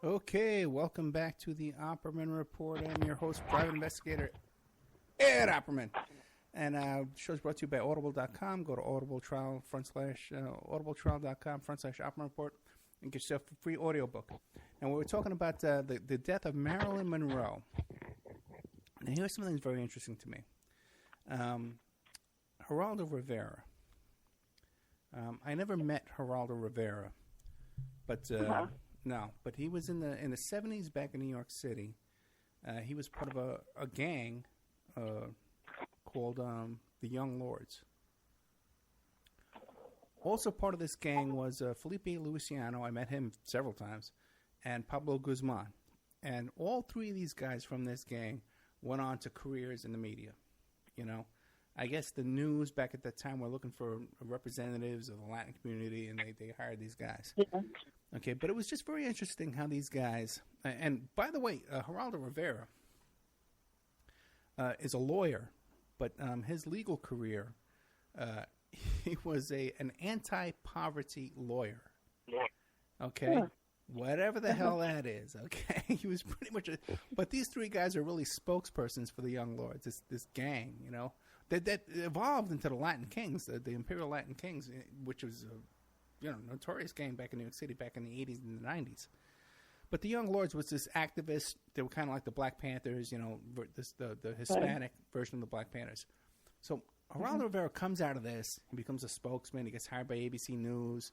Okay, welcome back to the Opperman Report. I'm your host, private investigator Ed Opperman. And the show's brought to you by Audible.com. Go to audibletrial.com/Opperman Report and get yourself a free audiobook. Now, we were talking about the death of Marilyn Monroe. Now, here's something that's very interesting to me. Geraldo Rivera. I never met Geraldo Rivera, but no. But he was in the 70s back in New York City. He was part of a gang called the Young Lords. Also part of this gang was Felipe Luciano. I met him several times. And Pablo Guzman. And all three of these guys from this gang went on to careers in the media. You know, I guess the news back at that time were looking for representatives of the Latin community, and they hired these guys. Yeah. Okay, but it was just very interesting how these guys, and by the way, Geraldo Rivera is a lawyer, but his legal career, he was an anti-poverty lawyer. Okay? Yeah. Whatever the hell that is, okay? He was pretty much but these three guys are really spokespersons for the Young Lords, this gang, you know, that evolved into the Latin Kings, the Imperial Latin Kings, which was notorious gang back in New York City back in the 80s and the 90s. But the Young Lords was this activist. They were kind of like the Black Panthers, you know, the Hispanic version of the Black Panthers. So Geraldo Rivera comes out of this. He becomes a spokesman. He gets hired by ABC News.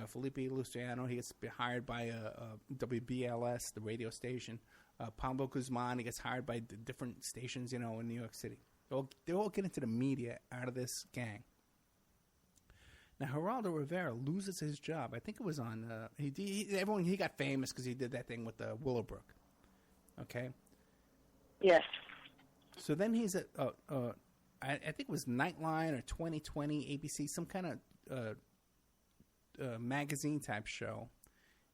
Felipe Luciano, he gets hired by WBLS, the radio station. Pablo Guzman, he gets hired by the different stations, you know, in New York City. They all get into the media out of this gang. Now, Geraldo Rivera loses his job. I think it was on. He got famous because he did that thing with Willowbrook. Okay. Yes. So then he's at. I think it was Nightline or 2020 ABC, some kind of magazine type show,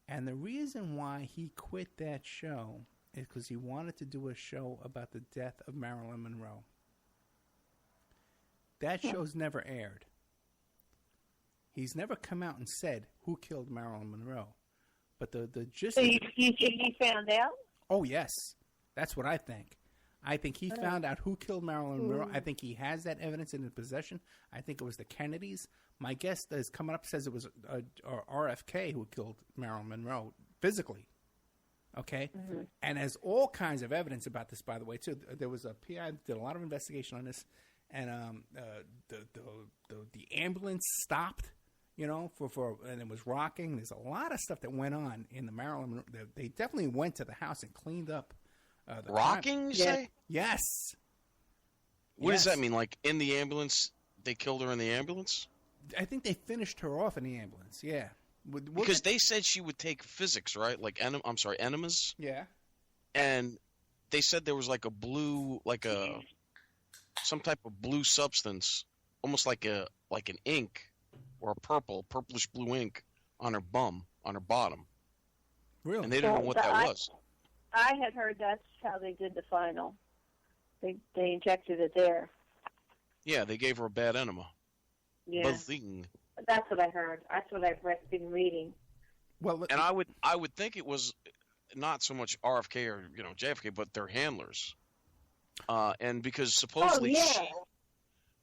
and the reason why he quit that show is because he wanted to do a show about the death of Marilyn Monroe. That show's never aired. He's never come out and said who killed Marilyn Monroe. But the gist. So you found out? Oh, yes. That's what I think. I think he found out who killed Marilyn Monroe. I think he has that evidence in his possession. I think it was the Kennedys. My guest that is coming up says it was RFK who killed Marilyn Monroe physically. Okay? Mm-hmm. And there's all kinds of evidence about this, by the way, too. There was a PI that did a lot of investigation on this, and the ambulance stopped. You know, and it was rocking. There's a lot of stuff that went on in the Marilyn Monroe. They definitely went to the house and cleaned up. The rocking, you say? Yes. What does that mean? Like in the ambulance, they killed her in the ambulance? I think they finished her off in the ambulance. Yeah. Because they said she would take physics, right? Like enemas. Yeah. And they said there was like a blue, some type of blue substance, almost like an ink. Or a purplish blue ink on her bottom. Really? And they didn't know what that was. I had heard that's how they did the final. They injected it there. Yeah, they gave her a bad enema. Yeah. Bathing. That's what I heard. That's what I've been reading. Well, and I would think it was not so much RFK or JFK, but their handlers. And because supposedly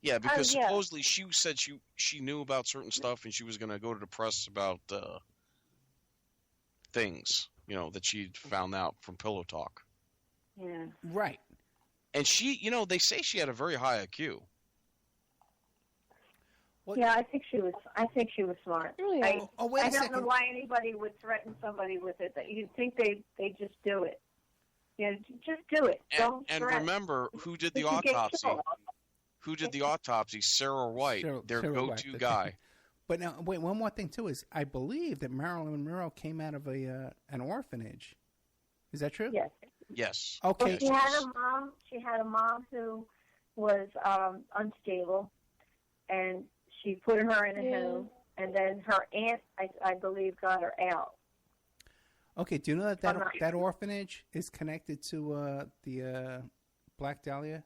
supposedly she said she knew about certain stuff and she was going to go to the press about things, that she'd found out from Pillow Talk. Yeah. Right. And she, they say she had a very high IQ. Well, yeah, I think she was smart. Really? I wait don't know why anybody would threaten somebody with it. You'd think they just do it. Just do it. And remember who did the autopsy. Who did the autopsy? Sarah White, their go-to guy. But now, wait, one more thing, too, is I believe that Marilyn Monroe came out of an orphanage. Is that true? Yes. Yes. Okay. Well, she had a mom who was unstable, and she put her in a home, and then her aunt, I believe, got her out. Okay, do you know that orphanage is connected to the Black Dahlia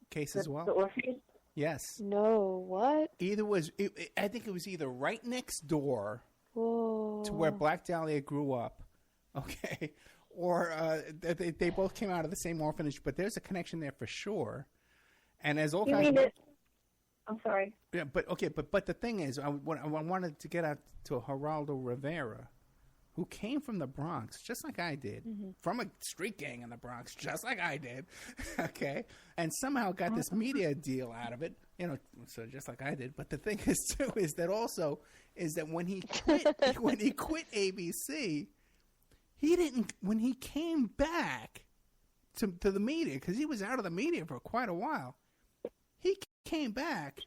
case as well? The orphanage? Yes. No, what? I think it was either right next door Whoa. to where Black Dahlia grew up, okay, or they both came out of the same orphanage, but there's a connection there for sure. And there's all kinds of... I'm sorry. Yeah, but the thing is, I wanted to get out to Geraldo Rivera, who came from the Bronx, just like I did, from a street gang in the Bronx, just like I did, okay, and somehow got this media deal out of it, so just like I did. But the thing is, too, is that when he quit ABC, he didn't. When he came back to the media, because he was out of the media for quite a while, he came back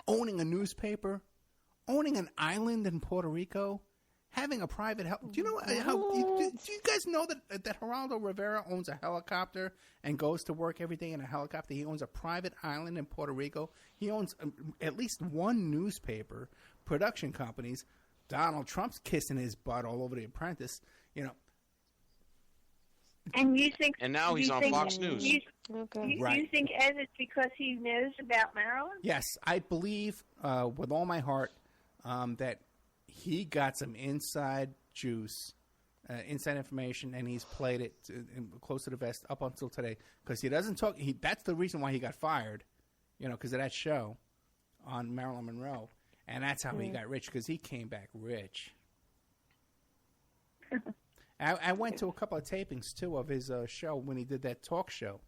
owning a newspaper, owning an island in Puerto Rico, having a private do you know how? Do you guys know that Geraldo Rivera owns a helicopter and goes to work every day in a helicopter? He owns a private island in Puerto Rico. He owns at least one newspaper, production companies. Donald Trump's kissing his butt all over The Apprentice. You know. And you think? And now he's on Fox News. You think, Ed, it's because he knows about Maryland? Yes, I believe with all my heart that he got some inside juice, inside information, and he's played it close to the vest up until today. Because he doesn't talk. That's the reason why he got fired, because of that show on Marilyn Monroe, and that's how he got rich. Because he came back rich. I went to a couple of tapings too of his show when he did that talk show,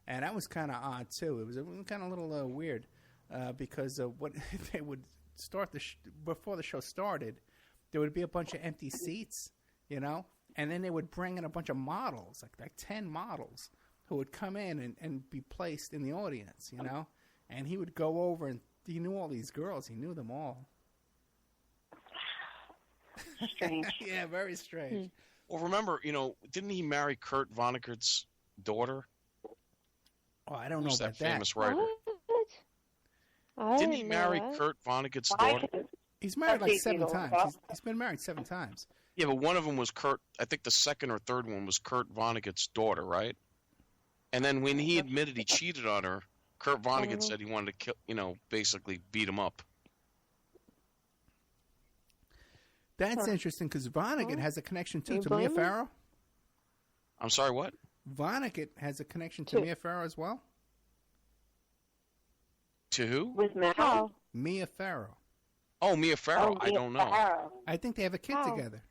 and that was kind of odd too. It was kind of a little weird because what they would start before the show started, there would be a bunch of empty seats, and then they would bring in a bunch of models, like 10 models, who would come in and be placed in the audience, and he would go over and he knew all these girls, he knew them all. Strange. Yeah, very strange. Well, remember, didn't he marry Kurt Vonnegut's daughter? Oh, I don't know Who's about that famous writer? What? Didn't he marry Kurt Vonnegut's daughter? He's married like 7 times. He's been married 7 times. Yeah, but one of them was Kurt. I think the second or third one was Kurt Vonnegut's daughter, right? And then when he admitted he cheated on her, Kurt Vonnegut said he wanted to kill, basically beat him up. That's interesting because Vonnegut has a connection too to Mia Farrow. I'm sorry, what? Vonnegut has a connection to Mia Farrow as well. To who? With Marilyn? Mia Farrow. Oh, Mia Farrow. I don't know. Farrow. I think they have a kid together.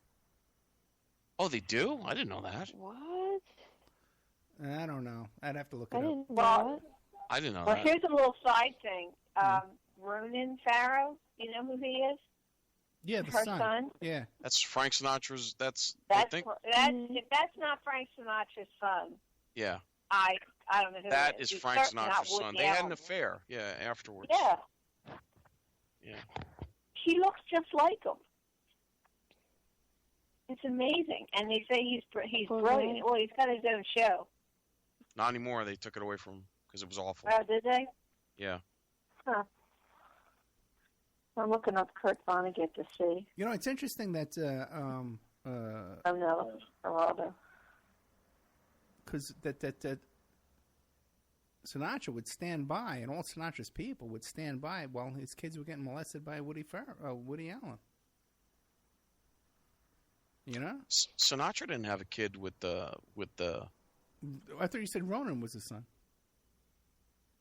Oh, they do? I didn't know that. What? I don't know. I'd have to look I it up. didn't know it. I didn't know Well, that. here's a little side thing. Ronan Farrow, you know who he is? Yeah, the Her son. son? Yeah. That's Frank Sinatra's. I think. If that's not Frank Sinatra's son, Yeah. I don't know who That it is He's Frank certainly not Sinatra's son. Woody They had an Allen. affair. Yeah, afterwards. Yeah. Yeah. He looks just like him. It's amazing, and they say he's brilliant. Well, he's got his own show. Not anymore. They took it away from him because it was awful. Oh, did they? Yeah. Huh. I'm looking up Kurt Vonnegut to see. It's interesting that Oh no, Geraldo. because that Sinatra would stand by, and all Sinatra's people would stand by while his kids were getting molested by Woody Allen. Sinatra didn't have a kid with the. I thought you said Ronan was his son.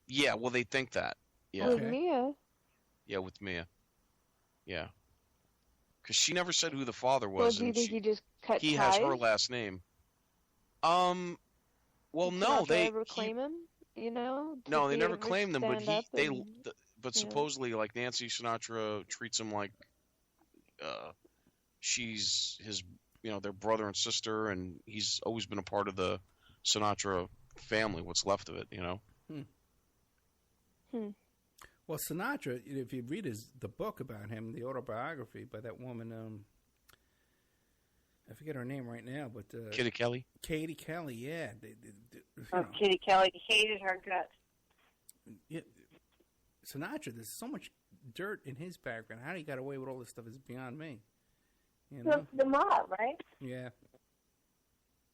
Yeah, well, they think that. Yeah. With Mia. Yeah, with Mia. Yeah. Because she never said who the father Well, was. do you and think he just cut he ties? has her last name. Well, Did no, Sinatra they ever claim him. No, Did they he never ever claimed them. But stand up but supposedly, like Nancy Sinatra treats him like, she's his, their brother and sister, and he's always been a part of the Sinatra family. What's left of it, Well, Sinatra, if you read the book about him, the autobiography by that woman, I forget her name right now, but Kitty Kelly. Katie Kelly, yeah. Kitty Kelly hated her guts. Yeah, Sinatra, there's so much dirt in his background. How he got away with all this stuff is beyond me. The mob, right? Yeah.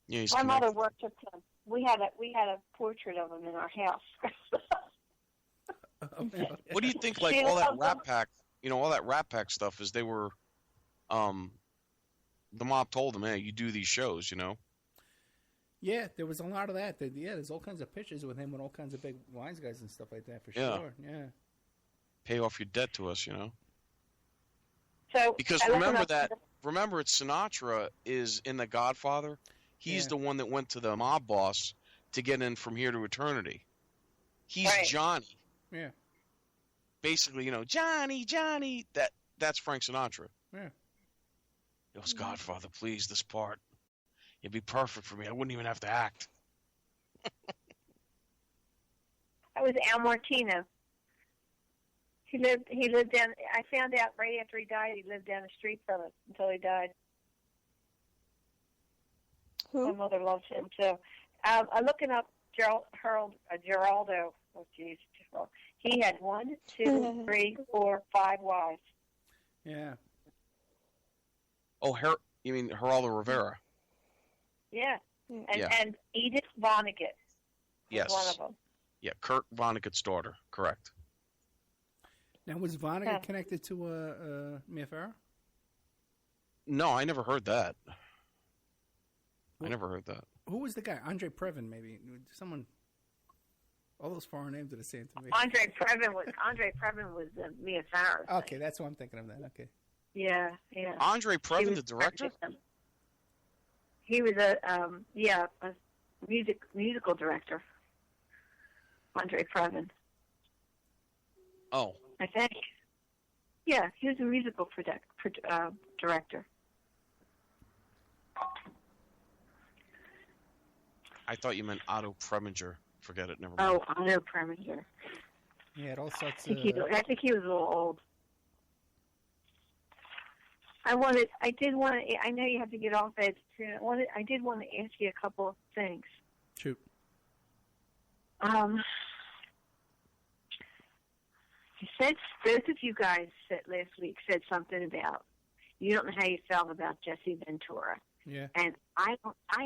Yeah, he's My mother connected. worshipped him. We had a portrait of him in our house. What do you think? Like all that Rat Pack, all that Rat Pack stuff is they were, the mob told them, hey, you do these shows, Yeah, there was a lot of that. There's all kinds of pictures with him with all kinds of big wise guys and stuff like that for Yeah. sure. Yeah. Pay off your debt to us, So Because remember, it's Sinatra is in The Godfather. He's Yeah. the one that went to the mob boss to get in From Here to Eternity. He's Right. Johnny. Yeah. Basically, Johnny. That's Frank Sinatra. Yeah. It was Godfather, please, this part. It'd be perfect for me. I wouldn't even have to act. that was Al Martino. He lived down. I found out right after he died. He lived down the street from it until he died. Who? My mother loves him too. I'm looking up Geraldo. Oh, jeez. He had 1, 2, 3, 4, 5 wives. Yeah. Oh, you mean Geraldo Rivera? Yeah. Yeah. And Edith Vonnegut was Yes. one of them. Yeah, Kurt Vonnegut's daughter. Correct. Now, was Vonnegut connected to Mia Farrow? No, I never heard that. I never heard that. Who was the guy? Andre Previn, maybe. Someone. All those foreign names are the same to me. Andre Previn was Mia Farrow's. Okay, that's what I'm thinking of then. Okay. Yeah. Andre Previn, the director? He was a musical director. Andre Previn. Oh. I think. Yeah, he was a musical director. I thought you meant Otto Preminger. Forget it. Never mind. Oh, Otto Preminger. Yeah, all sorts I think he was a little old. I know you have to get off it soon. I did want to ask you a couple of things. Shoot. You said, both of you guys last week said something about, you don't know how you felt about Jesse Ventura. Yeah. And I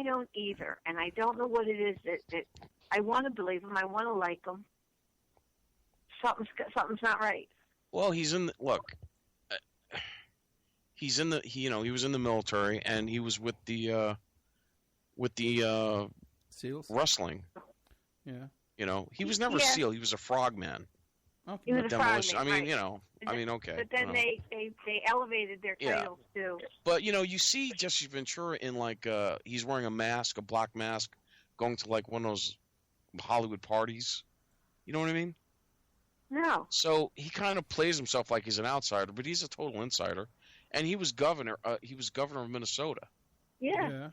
don't either. And I don't know what it is that I want to believe him. I want to like him. Something's not right. Well, he was in the military, and he was with the SEALs? wrestling. Yeah. He was never a SEAL. He was a frogman. Okay. He was a frogman, right. Okay. But then they elevated their titles too. But you see Jesse Ventura in he's wearing a mask, a black mask, going to one of those Hollywood parties. You know what I mean? No. So he kind of plays himself like he's an outsider, but he's a total insider. And he was governor. He was governor of Minnesota. Yeah.